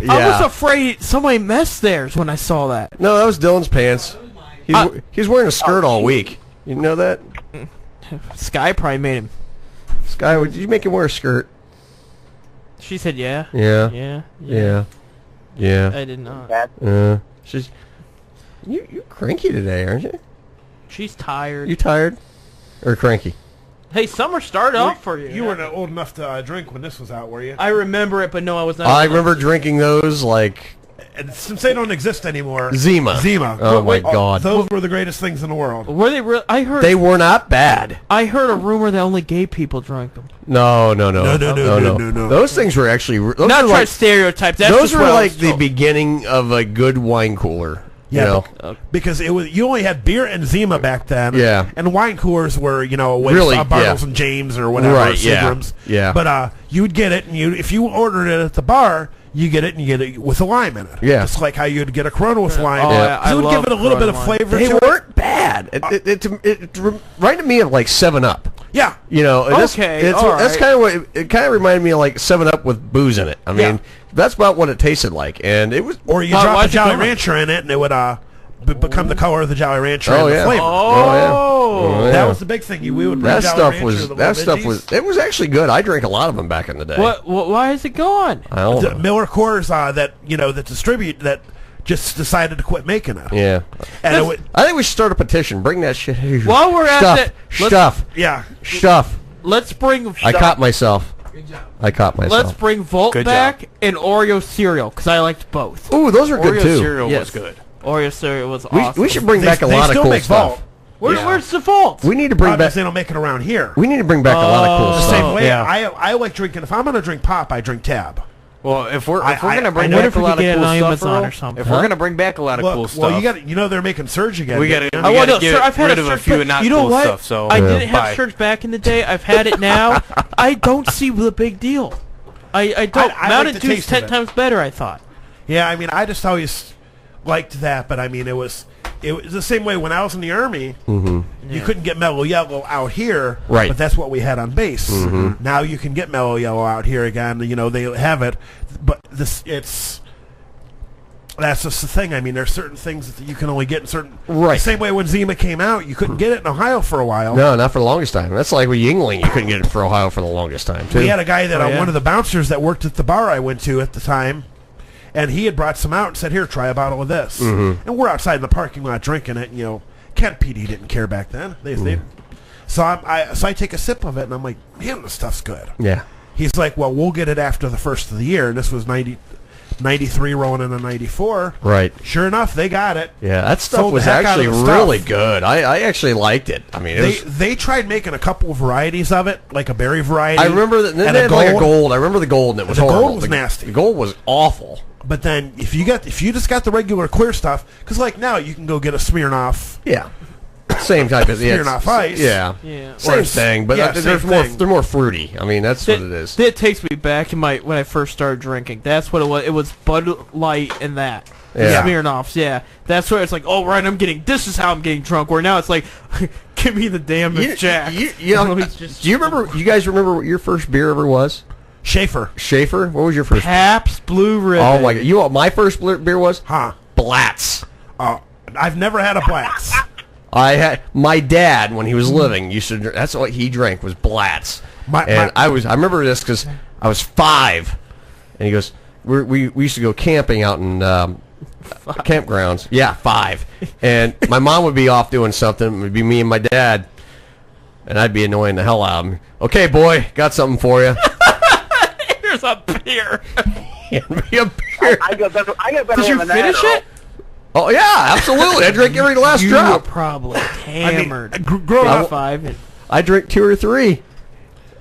I was afraid somebody messed theirs when I saw that. No, that was Dylan's pants. He's wearing a skirt all week. You know that? Sky probably made him. Sky, did you make him wear a skirt? She said yeah. Yeah. Yeah. I did not. She's you're cranky today, aren't you? She's tired. You tired? Or cranky? Hey, summer started off for you. You weren't old enough to drink when this was out, were you? I remember it, but no, I was not. I remember drinking those like. And since they don't exist anymore, Zima. Zima. My God. Those were the greatest things in the world. Were they real? I heard they were not bad. I heard a rumor that only gay people drank them. No. No. Those things were actually Not trying to stereotype. That's those just were what I like was the told. beginning of a good wine cooler. Yeah, you because it was you only had beer and Zima back then. Yeah. And wine coolers were Really, Bartles yeah. and James or whatever, Right, Seagram's. yeah. But you would get it, and if you ordered it at the bar, you get it and you get it with a lime in it. Yeah. Just like how you'd get a Corona with lime. Oh, yeah. I It would love give it a little bit of Corona flavor. They to weren't bad. It reminded me of like 7-Up. Yeah. Okay, That's alright. kind of what it kind of reminded me of, like 7-Up with booze in it. I mean, that's about what it tasted like, and it was. Or you Why- drop why'd a you Jolly do it? Rancher in it, and it would become the color of the Jolly Rancher Oh, and yeah. the flavor. Oh, yeah. That was the big thing. We would bring That Jolly stuff Rancher was to the that little stuff midgies. was it was actually good. I drank a lot of them back in the day. What? Why is it gone? I don't The know. Miller Coors that distribute that just decided to quit making it. Yeah, And it would, I think we should start a petition. Bring that shit. While we're at stuff, that, stuff. Let's bring. I caught myself. I caught myself. Let's bring Volt Good back and Oreo cereal because I liked both. Ooh, those are good Oreo too. cereal Yes. was good. Oreo cereal was We, awesome. we should bring They- back a they lot of still cool make stuff. Vault. Where's the Volt? We need to bring back. They don't make it around here. We need to bring back a lot of cool The stuff. same way Yeah. I like drinking. If I'm going to drink pop, I drink Tab. Well, if we're I gonna bring wonder back if a we lot could of get cool it on stuff, Amazon Earl, or something. if we're gonna bring back a lot of cool Well, stuff, you got they're making Surge again. we gotta don't you? get I've had rid a of a Surge, few but not you know cool what? stuff. So I didn't have bye. Surge back in the day. I've had it now. I don't see the big deal. I don't. I like Mountain the Dew's taste of 10 it. times better. I thought. Yeah, I mean, I just always liked that, but I mean, it was the same way when I was in the Army. Mm-hmm. You couldn't get Mellow Yellow out here, Right. But that's what we had on base. Mhm. Now you can get Mellow Yellow out here again. They have it, but that's just the thing. I mean, there's certain things that you can only get in certain. Right. The same way when Zima came out, you couldn't get it in Ohio for a while. No, not for the longest time. That's like with Yingling. You couldn't get it for Ohio for the longest time too. We had a guy that Oh, yeah. one of the bouncers that worked at the bar I went to at the time, and he had brought some out and said, "Here, try a bottle of this." Mhm. And we're outside in the parking lot drinking it. And, Kent PD didn't care back then. So I take a sip of it, and I'm like, "Man, this stuff's good." Yeah. He's like, "Well, we'll get it after the first of the year." And this was 93 rolling into 94. Right. Sure enough, they got it. Yeah, that stuff Sold the was heck out of actually the stuff. really good. I actually liked it. I mean, it was, They tried making a couple of varieties of it, like a berry variety. I remember that they and had like a gold. I remember the gold, and it was The gold horrible. was The- nasty. The gold was awful. But then if you just got the regular clear stuff, because like now you can go get a Smirnoff. Yeah. Same type of Smirnoff Ice. Yeah. Yeah. Same Or- thing, but yeah, there's same more. thing. They're more fruity. I mean, that's what it is. That takes me back to when I first started drinking. That's what it was. It was Bud Light and that. Yeah. Smirnoffs, yeah. That's where it's like, oh, right, this is how I'm getting drunk. Where now it's like, give me the damn Jack. You know, do you remember? You guys remember what your first beer ever was? Schaefer. Schaefer. What was your first? Pabst Blue Ribbon. Oh my god! You know what my first beer was? Huh? Blatz. Oh, I've never had a Blatz. I had my dad when he was living used to. That's what he drank was Blatz. I remember this because I was 5, and he goes, we used to go camping out in campgrounds. Yeah, 5, and my mom would be off doing something. It would be me and my dad, and I'd be annoying the hell out of him. Okay, boy, got something for you. Here's a beer. Hand me a beer. I got better. Did you than finish that, it? Oh yeah, absolutely. I drank every last You drop. were probably hammered. Growing I- up, 5. I drank 2 or 3.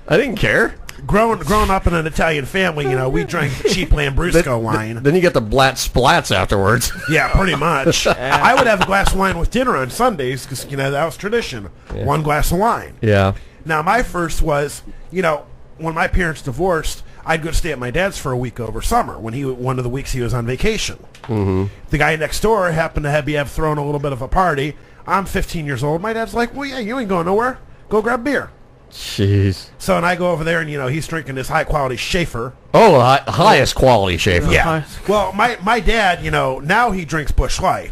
I didn't care. growing up in an Italian family, we drank cheap Lambrusco wine. Then you get the Blatz splats afterwards. Yeah, pretty much. I would have a glass of wine with dinner on Sundays because that was tradition. Yeah. One glass of wine. Yeah. Now my first was, when my parents divorced, I'd go stay at my dad's for a week over summer when one of the weeks he was on vacation. Mm-hmm. The guy next door happened to have thrown a little bit of a party. I'm 15 years old. My dad's like, well, yeah, you ain't going nowhere. Go grab beer. Jeez. So, and I go over there, and, he's drinking this high-quality Schaefer. Oh, highest quality Schaefer. Yeah. Well, my dad, now he drinks Busch Light.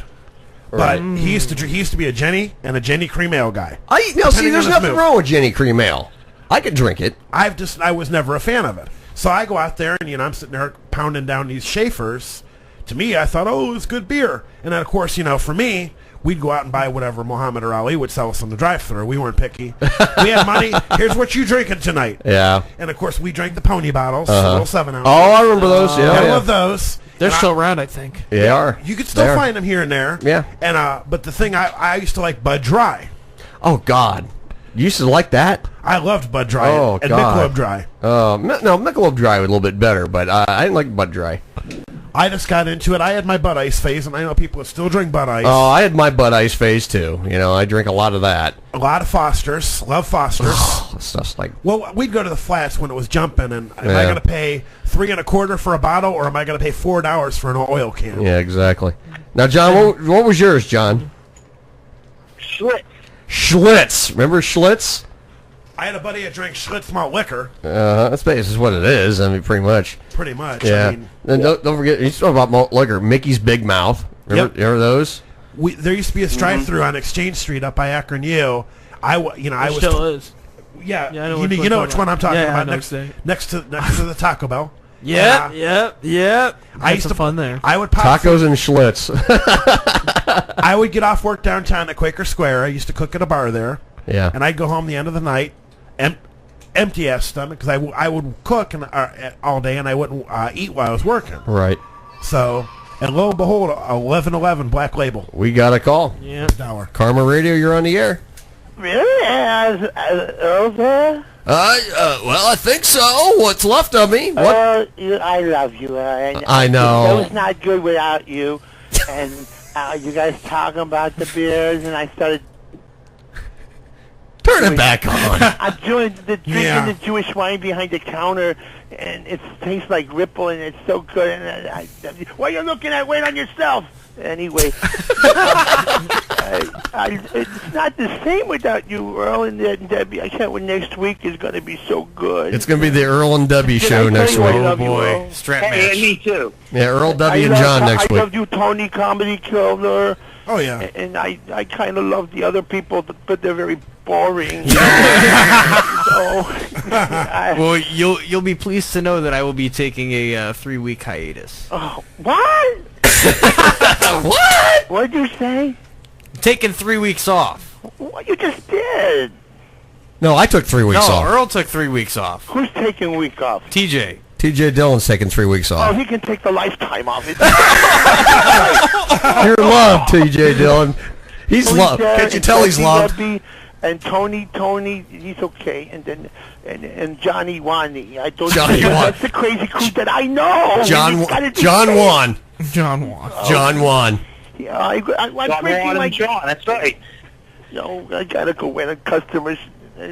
But he used to be a Jenny and a Jenny Cream Ale guy. There's nothing wrong with Jenny Cream Ale. I could drink it. I was never a fan of it. So I go out there, and, I'm sitting there pounding down these Schaefers. To me, I thought, oh, it's good beer. And then, of course, for me, we'd go out and buy whatever Muhammad or Ali would sell us in the drive-thru. We weren't picky. We had money. Here's what you drinking tonight. Yeah. And of course, we drank the pony bottles, little 7-ounce. Oh, I remember those. Yeah, I yeah. love those. They're And still around, I think. They are. You can still They are. find them here and there. Yeah. And but the thing I used to like Bud Dry. Oh God, you used to like that? I loved Bud Dry Oh and God. Michelob Dry. No, Michelob Dry was a little bit better, but I didn't like Bud Dry. I just got into it. I had my Bud Ice phase, and I know people that still drink Bud Ice. Oh, I had my Bud Ice phase too. You know, I drink a lot of that. A lot of Fosters. Love Fosters. Stuff's like. Well, we'd go to the flats when it was jumping, and am Yeah. I going to pay $3.25 for a bottle, or am I going to pay $4 for an oil can? Yeah, exactly. Now, John, what was yours, John? Schlitz. Schlitz. Remember Schlitz? I had a buddy that drank Schlitz malt liquor. That's basically what it is. I mean, pretty much. Pretty much. Yeah. I mean, and don't forget, you talk about malt liquor. Mickey's Big Mouth. Remember, remember those? there used to be a drive-through on Exchange Street up by Akron U. I was still is. Yeah, Yeah, I know you which know one which one I'm talking yeah, I about. know Next exactly. next to the Taco Bell. Yeah, Yeah. yeah. I used Had to some fun there. I would pop Tacos and Schlitz. I would get off work downtown at Quaker Square. I used to cook at a bar there. Yeah. And I'd go home the end of the night, empty ass stomach, because I would cook all day and I wouldn't eat while I was working. Right. So, and lo and behold, 1111 Black Label. We got a call. Yeah. Karma Radio, you're on the air. Really? Earl's there? Well, I think so. What's left of me? What? I love you. I know. It was not good without you. And you guys talking about the beers, and I started... Turn it back on. I'm drinking the Jewish wine behind the counter, and it tastes like Ripple, and it's so good. And why are you looking at? Wait on yourself. Anyway, it's not the same without you, Earl and Debbie. I can't wait. Next week is going to be so good. It's going to be the Earl and Debbie show next week. Oh, boy. Strap match. And me too. Yeah, Earl, Debbie, and John next I week. love you, Tony Comedy Killer. Oh, yeah. And I kind of love the other people, but they're very boring. Well, you'll be pleased to know that I will be taking a 3-week hiatus. Oh, what? What? What did you say? Taking 3 weeks off. What you just did? No, I took 3 weeks off. Earl took 3 weeks off. Who's taking a week off? TJ. TJ Dillon's taking 3 weeks Oh, off. he can take the lifetime off. You're loved, TJ Dillon. He's Tony's loved. there, Can't you and tell he's Debbie, loved? Debbie, and Tony, he's okay. And then and Johnny Wani. I told Johnny you Wan. that's the crazy crew that I know. John You gotta John say it. Wan. John Wan. John Wan. Yeah, I'm breaking my John, that's right. No, I gotta go in and customers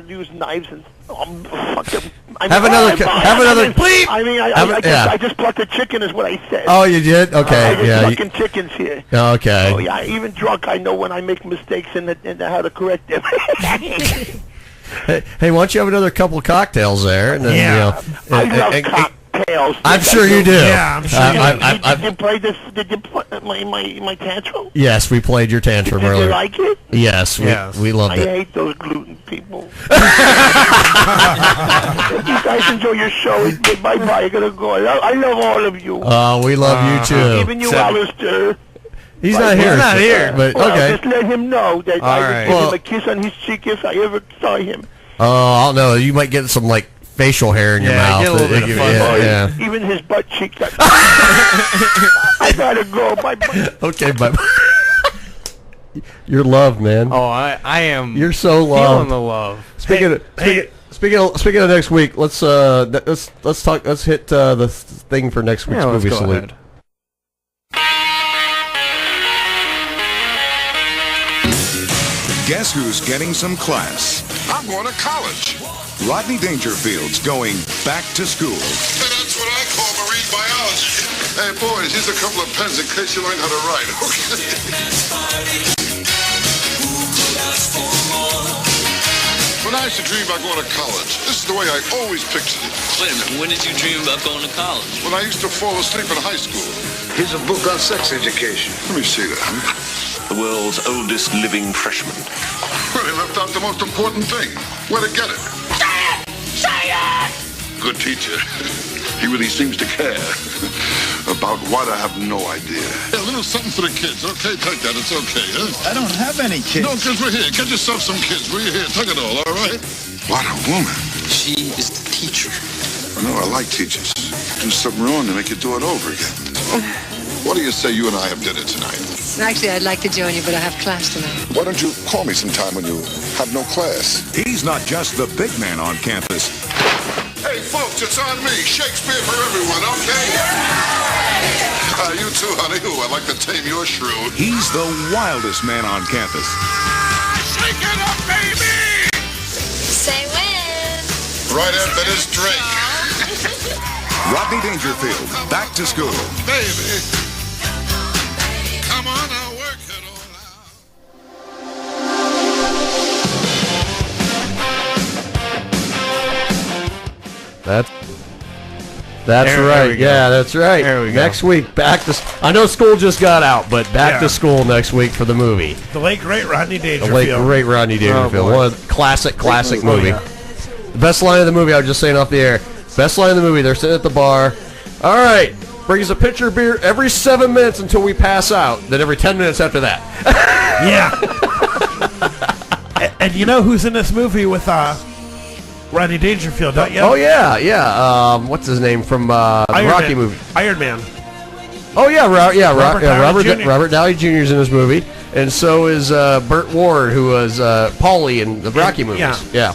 use knives and fucking. Have another bleep. I mean, I just plucked a chicken, is what I said. Oh, you did? Okay, I just yeah. plucking chickens here. Okay. Oh yeah, even drunk, I know when I make mistakes and how to correct them. Hey, why don't you have another couple of cocktails there? And then, I love cocktails. I'm sure you do. Yeah, I'm sure Did you play this? Did you play my tantrum? Yes, we played your tantrum Did earlier. you like it? Yes, we loved I it. hate those gluten people. You guys enjoy your show. Bye-bye. I gotta go. I love all of you. Oh, we love you too. Even you, Alistair. He's not here. He's not here. But Well, okay. just let him know that I right. would give him a kiss on his cheek if I ever saw him. Oh, I don't know. You might get some like facial hair in your Yeah, mouth. get a little bit of fun. Yeah. Even his butt cheek. I gotta go. Bye-bye. Okay, but you're loved, man. Oh, I am. You're so feeling loved. the love. Speaking of next week, let's talk. Let's hit the thing for next week's Yeah, let's movie go salute. ahead. Guess who's getting some class? I'm going to college. Rodney Dangerfield's going back to school. That's what I call marine biology. Hey, boys, here's a couple of pens in case you learn how to write, okay? When I used to dream about going to college, this is the way I always pictured it. Wait a minute, when did you dream about going to college? When I used to fall asleep in high school. Here's a book on sex education. Let me see that. The world's oldest living freshman. Well, he left out the most important thing. Where to get it. Say it! Good teacher. He really seems to care. About what, I have no idea. Hey, a little something for the kids, okay? Take that, it's okay, huh? I don't have any kids. No, kids, we're here. Get yourself some kids. We're here. Take it all right? What a woman. She is the teacher. I know, I like teachers. Do something wrong, they make you do it over again. What do you say you and I have dinner tonight? Actually, I'd like to join you, but I have class tonight. Why don't you call me sometime when you have no class? He's not just the big man on campus. Hey, folks, it's on me. Shakespeare for everyone, okay? You too, honey. Ooh, I'd like to tame your shrew. He's the wildest man on campus. Shake it up, baby! Say when. Right after this drink. Rodney Dangerfield, back to school. Baby. Come on, I'll work it all out. That's There right. we go. Yeah, that's right. There we go. Next week, back to. I know school just got out, but back to school next week for the movie. The late great Rodney The Dangerfield. late great Rodney Dangerfield. boy. One of the classic movie. yeah. The best line of the movie. I was just saying off the air. Best line of the movie. They're sitting at the bar. All right, brings a pitcher of beer every 7 minutes until we pass out. Then every 10 minutes after that. Yeah. and you know who's in this movie with Rodney Dangerfield, don't you? Oh yeah. What's his name from the Rocky Man. movie? Iron Man. Oh yeah, Robert Downey Jr. Robert Downey Jr. is in this movie, and so is Burt Ward, who was Paulie in the Rocky movies. Yeah.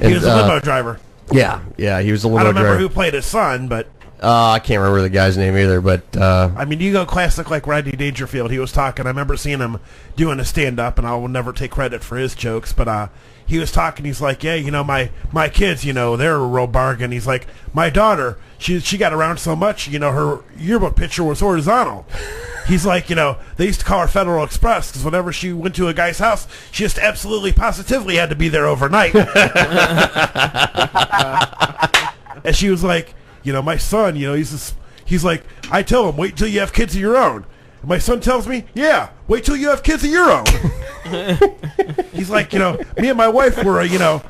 He was a limo driver. Yeah, he was a limo I don't remember driver. who played his son, but I can't remember the guy's name either, but I mean, you go classic like Rodney Dangerfield. He was talking. I remember seeing him doing a stand-up, and I will never take credit for his jokes, but he was talking. He's like, yeah, you know, my kids, you know, they're a real bargain. He's like, my daughter, she got around so much, you know, her yearbook picture was horizontal. He's like, you know, they used to call her Federal Express because whenever she went to a guy's house, she just absolutely positively had to be there overnight. And she was like, you know, my son, you know, he's like, I tell him, wait till you have kids of your own. And my son tells me, yeah, wait till you have kids of your own. He's like, you know, me and my wife were, you know,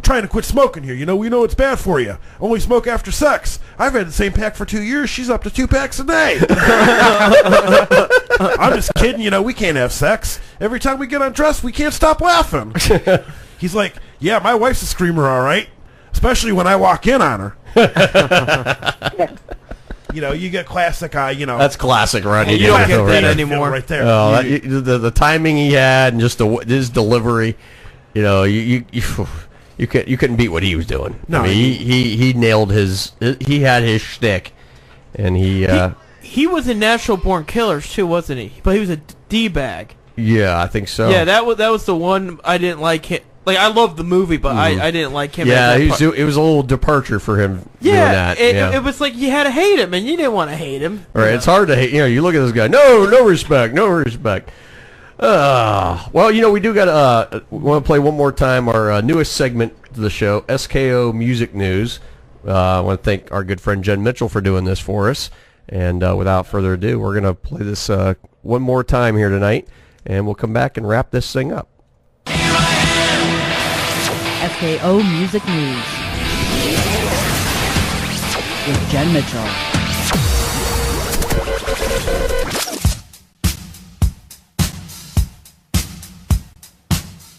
trying to quit smoking here. You know, we know it's bad for you. Only smoke after sex. I've had the same pack for 2 years. She's up to 2 packs a day. I'm just kidding. You know, we can't have sex. Every time we get undressed, we can't stop laughing. He's like, yeah, my wife's a screamer, all right. Especially when I walk in on her. You know, you get classic, you know. that's classic, Rodney. You don't get Dangerfield that right anymore. Right there. Oh, the timing he had and just his delivery, you know, you couldn't beat what he was doing. No, I mean, he nailed he had his shtick, and he was in Natural Born Killers too, wasn't he? But he was a D-bag. Yeah, I think so. Yeah, that was the one I didn't like him. Like, I loved the movie, but I didn't like him. Yeah, it was a little departure for him doing that. It was like you had to hate him, and you didn't want to hate him. Right, it's hard to hate. You know, you look at this guy. No respect. Well, you know, we do got we want to play one more time our newest segment to the show, SKO Music News. I want to thank our good friend Jen Mitchell for doing this for us. And without further ado, we're going to play this one more time here tonight, and we'll come back and wrap this thing up. SKO Music News with Jen Mitchell.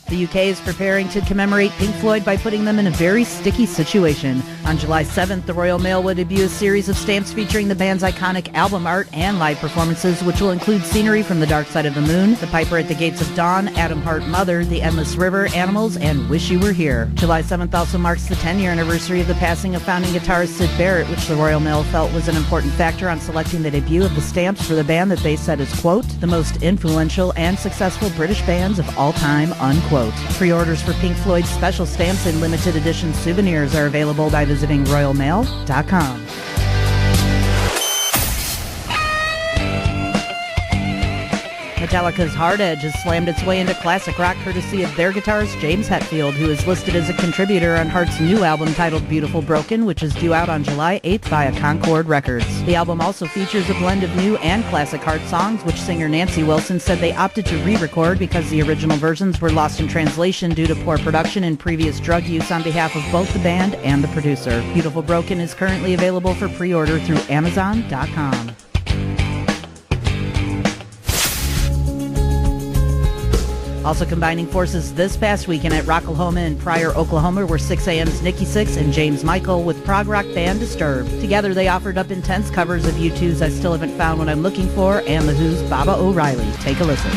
The UK is preparing to commemorate Pink Floyd by putting them in a very sticky situation. On July 7th, the Royal Mail will debut a series of stamps featuring the band's iconic album art and live performances, which will include scenery from The Dark Side of the Moon, The Piper at the Gates of Dawn, Atom Heart Mother, The Endless River, Animals, and Wish You Were Here. July 7th also marks the 10-year anniversary of the passing of founding guitarist Syd Barrett, which the Royal Mail felt was an important factor on selecting the debut of the stamps for the band that they said is, quote, the most influential and successful British bands of all time, unquote. Pre-orders for Pink Floyd's special stamps and limited edition souvenirs are available by visiting royalmail.com. Metallica's Hard Edge has slammed its way into classic rock courtesy of their guitarist James Hetfield, who is listed as a contributor on Heart's new album titled Beautiful Broken, which is due out on July 8th via Concord Records. The album also features a blend of new and classic Heart songs, which singer Nancy Wilson said they opted to re-record because the original versions were lost in translation due to poor production and previous drug use on behalf of both the band and the producer. Beautiful Broken is currently available for pre-order through Amazon.com. Also combining forces this past weekend at Rocklahoma in Pryor, Oklahoma, were 6AM's Nikki Sixx and James Michael with prog rock band Disturbed. Together they offered up intense covers of U2's I Still Haven't Found What I'm Looking For and The Who's Baba O'Reilly. Take a listen.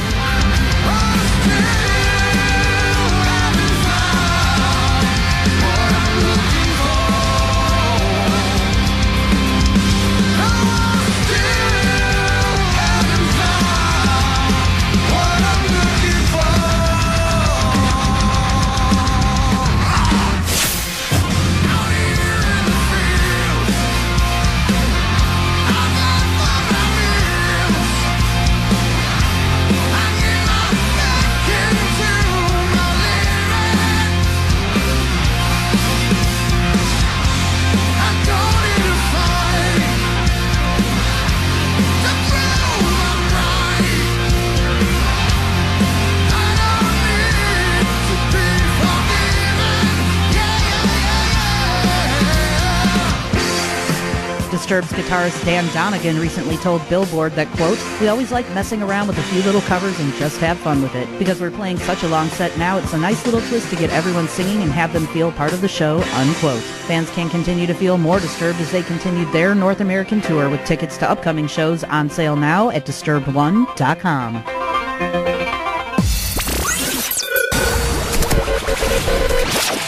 Disturbed's guitarist Dan Donegan recently told Billboard that, quote, "We always like messing around with a few little covers and just have fun with it. Because we're playing such a long set now, it's a nice little twist to get everyone singing and have them feel part of the show," unquote. Fans can continue to feel more Disturbed as they continue their North American tour with tickets to upcoming shows on sale now at Disturbed1.com.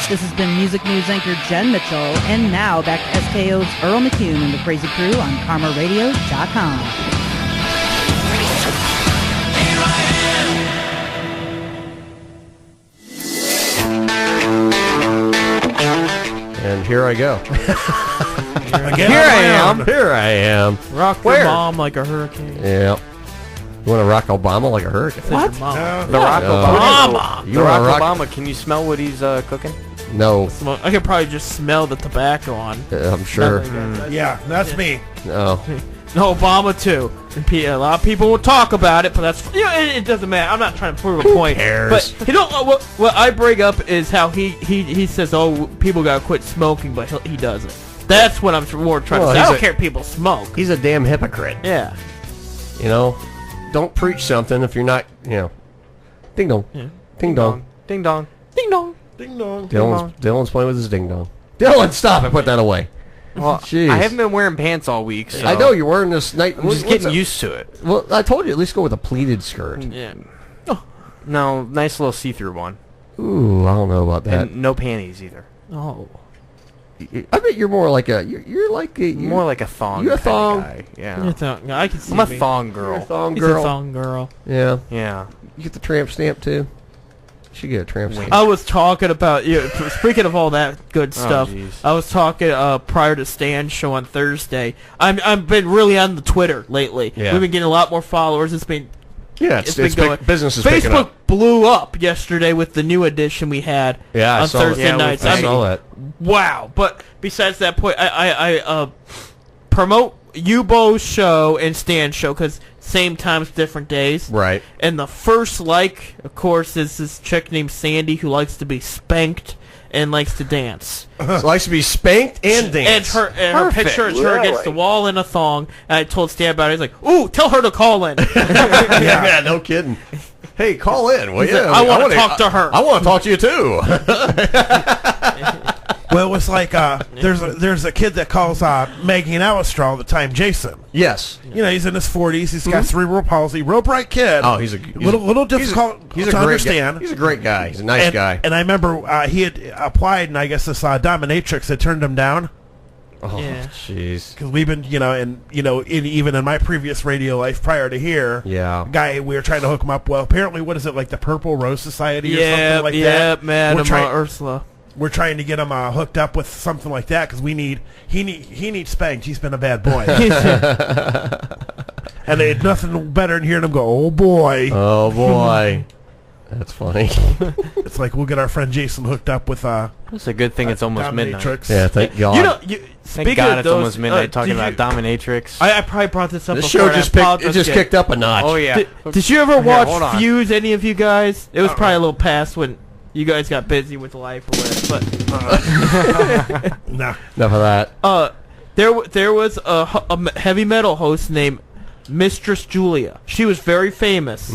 This has been Music News anchor Jen Mitchell, and now back to SKO's Earl McCune and the Crazy Crew on KarmaRadio.com. And here I go. Here I am. Rock Where? your mom like a hurricane. Yeah. You want to rock Obama like a hurricane? What? The Rock Obama. You The wanna Rock rock- Obama. Can you smell what he's cooking? No. I could probably just smell the tobacco on. I'm sure. Yeah, that's me. No. No, Obama too. And a lot of people will talk about it, but that's it doesn't matter. I'm not trying to prove a point. cares? But you know what I bring up is how he says, "Oh, people gotta quit smoking," but he doesn't. That's what I'm more trying to say. I don't care if people smoke. He's a damn hypocrite. Yeah. You know, don't preach something if you're not, ding dong. Yeah. Ding dong. Ding dong. Ding dong. Ding dong. Dylan's playing with his ding dong. Dylan, stop it. Put that away. Well, Jeez. I haven't been wearing pants all week, so I know you're wearing this night. I'm just getting used to it. Well, I told you at least go with a pleated skirt. Yeah. No, nice little see-through one. Ooh, I don't know about that. And no panties either. Oh. I bet you're more like you're like a more like a thong. You're a kinda thong guy. Yeah. You're a thong. I can see. I'm a me. thong girl. You're a thong He's girl. a thong girl. Yeah. Yeah. You get the tramp stamp too. You should get a tramp stamp. I was talking about speaking of all that good stuff. jeez. I was talking prior to Stan's show on Thursday. I've been really on the Twitter lately. Yeah. We've been getting a lot more followers. It's been it's going. business is Facebook picking up. blew up yesterday with the new edition we had Yeah, I on saw Thursday that. Yeah, nights. I saw that. Wow! But besides that point, I promote Yubo's show and Stan's show because same times, different days. Right. And the first of course, is this chick named Sandy who likes to be spanked and likes to dance. So likes to be spanked and dance. And her picture is her against the wall in a thong. And I told Stan about it. He's like, "Ooh, tell her to call in." yeah, no kidding. Hey, call in. Well, He said, I want to talk to her. I want to talk to you too. Well, it was like there's a kid that calls Maggie and Alistair all the time, Jason. Yes. He's in his 40s. He's got cerebral palsy. Real bright kid. Oh, he's a little difficult he's a to great understand. Guy. He's a great guy. He's a nice guy. And I remember he had applied, and I guess this dominatrix had turned him down. Oh, jeez. Because we've been, even in my previous radio life prior to here, guy, we were trying to hook him up. Well, apparently, what is it, like the Purple Rose Society or something like that? Yeah, Madam Ursula. We're trying to get him hooked up with something like that because he needs spanked. He's been a bad boy. and they had nothing better than hearing them go, "Oh boy." Oh boy. That's funny. It's like we'll get our friend Jason hooked up with It's a good thing it's almost midnight. Dominatrix. Yeah, thank God. You know, Thank speaking God of it's those, almost midnight talking did about you- dominatrix. I probably brought this up This before. show and I just picked, it apologize just again. kicked up a notch. Oh yeah. Did you ever Here, watch hold on. Fuse? Any of you guys? It was probably a little past when you guys got busy with life or whatever. But Nah. Enough of that. there was a heavy metal host named Mistress Julia. She was very famous.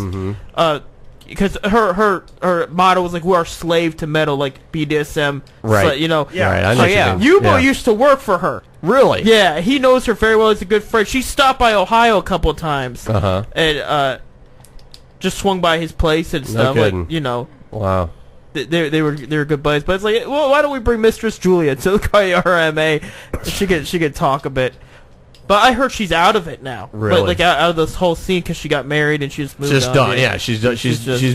Because her motto was like, "We're slave to metal," like BDSM. Right. So, you know. Yeah. Right, I know So what you yeah, mean. Yubo Yeah. used to work for her. Really? Yeah, he knows her very well. He's a good friend. She stopped by Ohio a couple of times. And just swung by his place and stuff. kidding. Like, you know. Wow. They were good buddies. But it's like, well, why don't we bring Mistress Julia to the KRMA? She could talk a bit. But I heard she's out of it now. Really? But, like out of this whole scene because she got married and she just moved on. Just done. Yeah, she's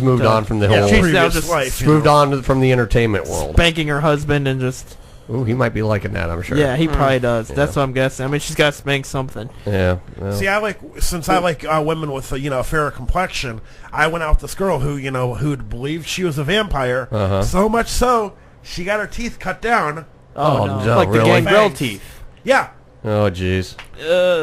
moved done. on from the Yeah, whole. she's now previous just life. She's moved on from the entertainment world. spanking her husband and just. Ooh, he might be liking that. I'm sure. Yeah, he probably does. That's what I'm guessing. I mean, she's got to spank something. Yeah. Well. See, I like women with a fairer complexion. I went out with this girl who believed she was a vampire. So much so she got her teeth cut down. Oh, no, Like really? the gangrel Fangs. teeth. Yeah. Oh, jeez.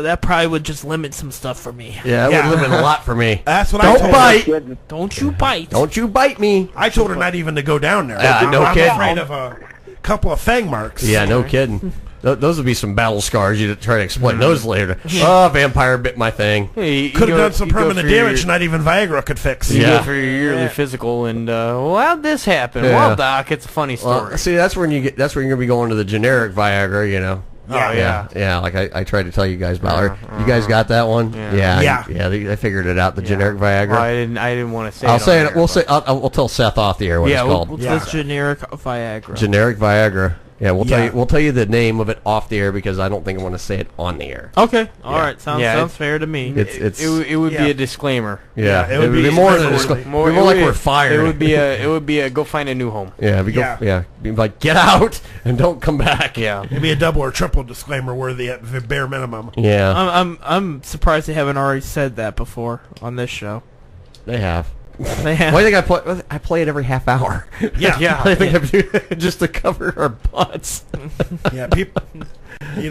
That probably would just limit some stuff for me. Yeah, that would limit a lot for me. That's what Don't I told her. bite. Don't you bite. Don't you bite me. I told her not even to go down there. Yeah, no I'm kidding. afraid of a couple of fang marks. Yeah, no kidding. Those would be some battle scars. You try to explain those later. Oh, vampire bit my thing. Hey, Could have done some permanent damage not even Viagra could fix. You Yeah. go for your yearly physical, and well, how'd this happen? Yeah. Well, Doc, it's a funny story. Well, see, that's when that's when you're gonna be going to the generic Viagra. You know. Yeah. Yeah. Like I tried to tell you guys about. You guys got that one? Yeah. I figured it out. The generic Viagra. Well, I didn't want to say. I'll it say on it. air, We'll but- say. We'll tell Seth off the air what it's called. What's this generic Viagra? Generic Viagra. Yeah, we'll tell Yeah. you. We'll tell you the name of it off the air because I don't think I want to say it on the air. Okay. All right. Sounds it's- fair to me. It would be a disclaimer. Yeah, it it would would be be more than a straightforward. disclaimer. More like we're fired. It would be a go find a new home. Yeah, be like get out and don't come back. Yeah. It'd be a double or triple disclaimer worthy at the bare minimum. Yeah, I'm surprised they haven't already said that before on this show. they have. They have. Why do you think I play it every half hour? Yeah. I think I do just to cover our butts. Yeah,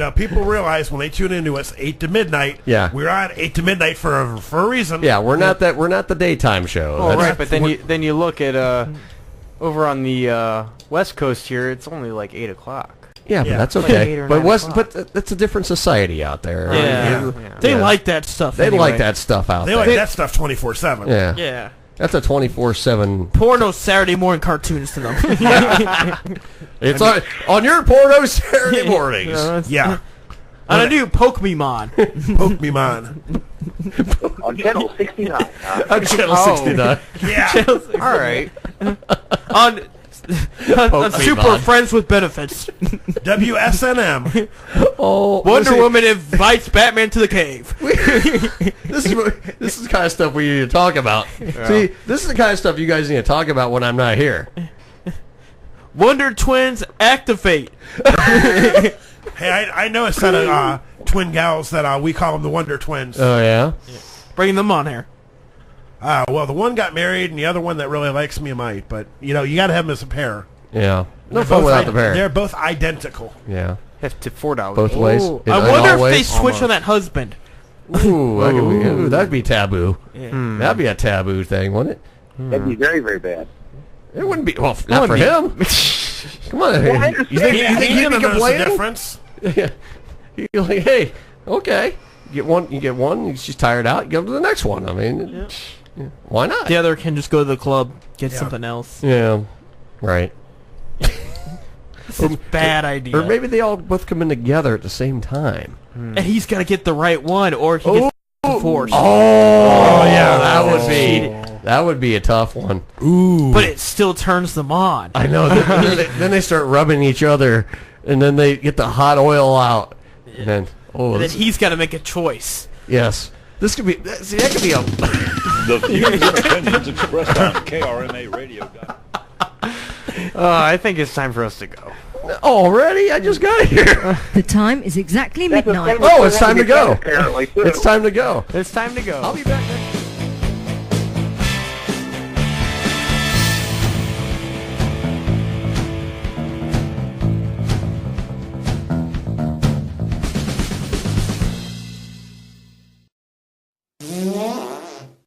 people realize when they tune into us 8 to midnight. Yeah. We're on 8 to midnight for a reason. Yeah, we're not the daytime show. Oh, That's- right, but then you look at over on the West Coast here, it's only like 8 o'clock. Yeah, but Yeah. that's Like okay. 8 or But 9 West, o'clock. but that's a different society out there. Yeah. They like that stuff. They anyway. like that stuff out They there. like that stuff 24/7. Yeah. Yeah. That's a 24/7. Porno Saturday morning cartoons to them. It's on your porno Saturday mornings. Yeah. On a new Pokemon. Pokemon. On channel 69. On channel 69. Yeah. All right. on Super Pokemon. Friends with Benefits. WSNM. Oh, Wonder Woman invites Batman to the cave. This is the kind of stuff we need to talk about. See, this is the kind of stuff you guys need to talk about when I'm not here. Wonder Twins activate. Hey, I know a set of twin gals that we call them the Wonder Twins. Oh yeah. Bring them on here. Well, the one got married, and the other one that really likes me might. But you got to have them as a pair. Yeah. No They're fun both without the pair. They're both identical. Yeah. Have to $4. Both ways. Ooh, In I all wonder if they ways? switch on that husband. Ooh, that'd be taboo. That'd be a taboo thing, wouldn't it? That'd be very, very bad. It wouldn't be. Well, not for him. Come on. Well, I You understand. think He he'd be didn't notice the complaining? difference. Yeah. You're like, hey, okay. You get one. She's tired out. You go to the next one. I mean, yeah. Why not? The other can just go to the club, get Yeah. something else. Yeah. Right. It's a bad idea. Or maybe they all both come in together at the same time. And he's got to get the right one, or he gets divorced. Oh yeah, that would be a tough one. Ooh. But it still turns them on. I know. Then they start rubbing each other, and then they get the hot oil out. And then And then this- he's got to make a choice. yes, this could be. See, that could be a. The views and opinions expressed on KRMA Radio. I think it's time for us to go. Already? I just got here. The time is exactly midnight. Oh, it's time to go. It's time to go. It's time to go. I'll be back next week.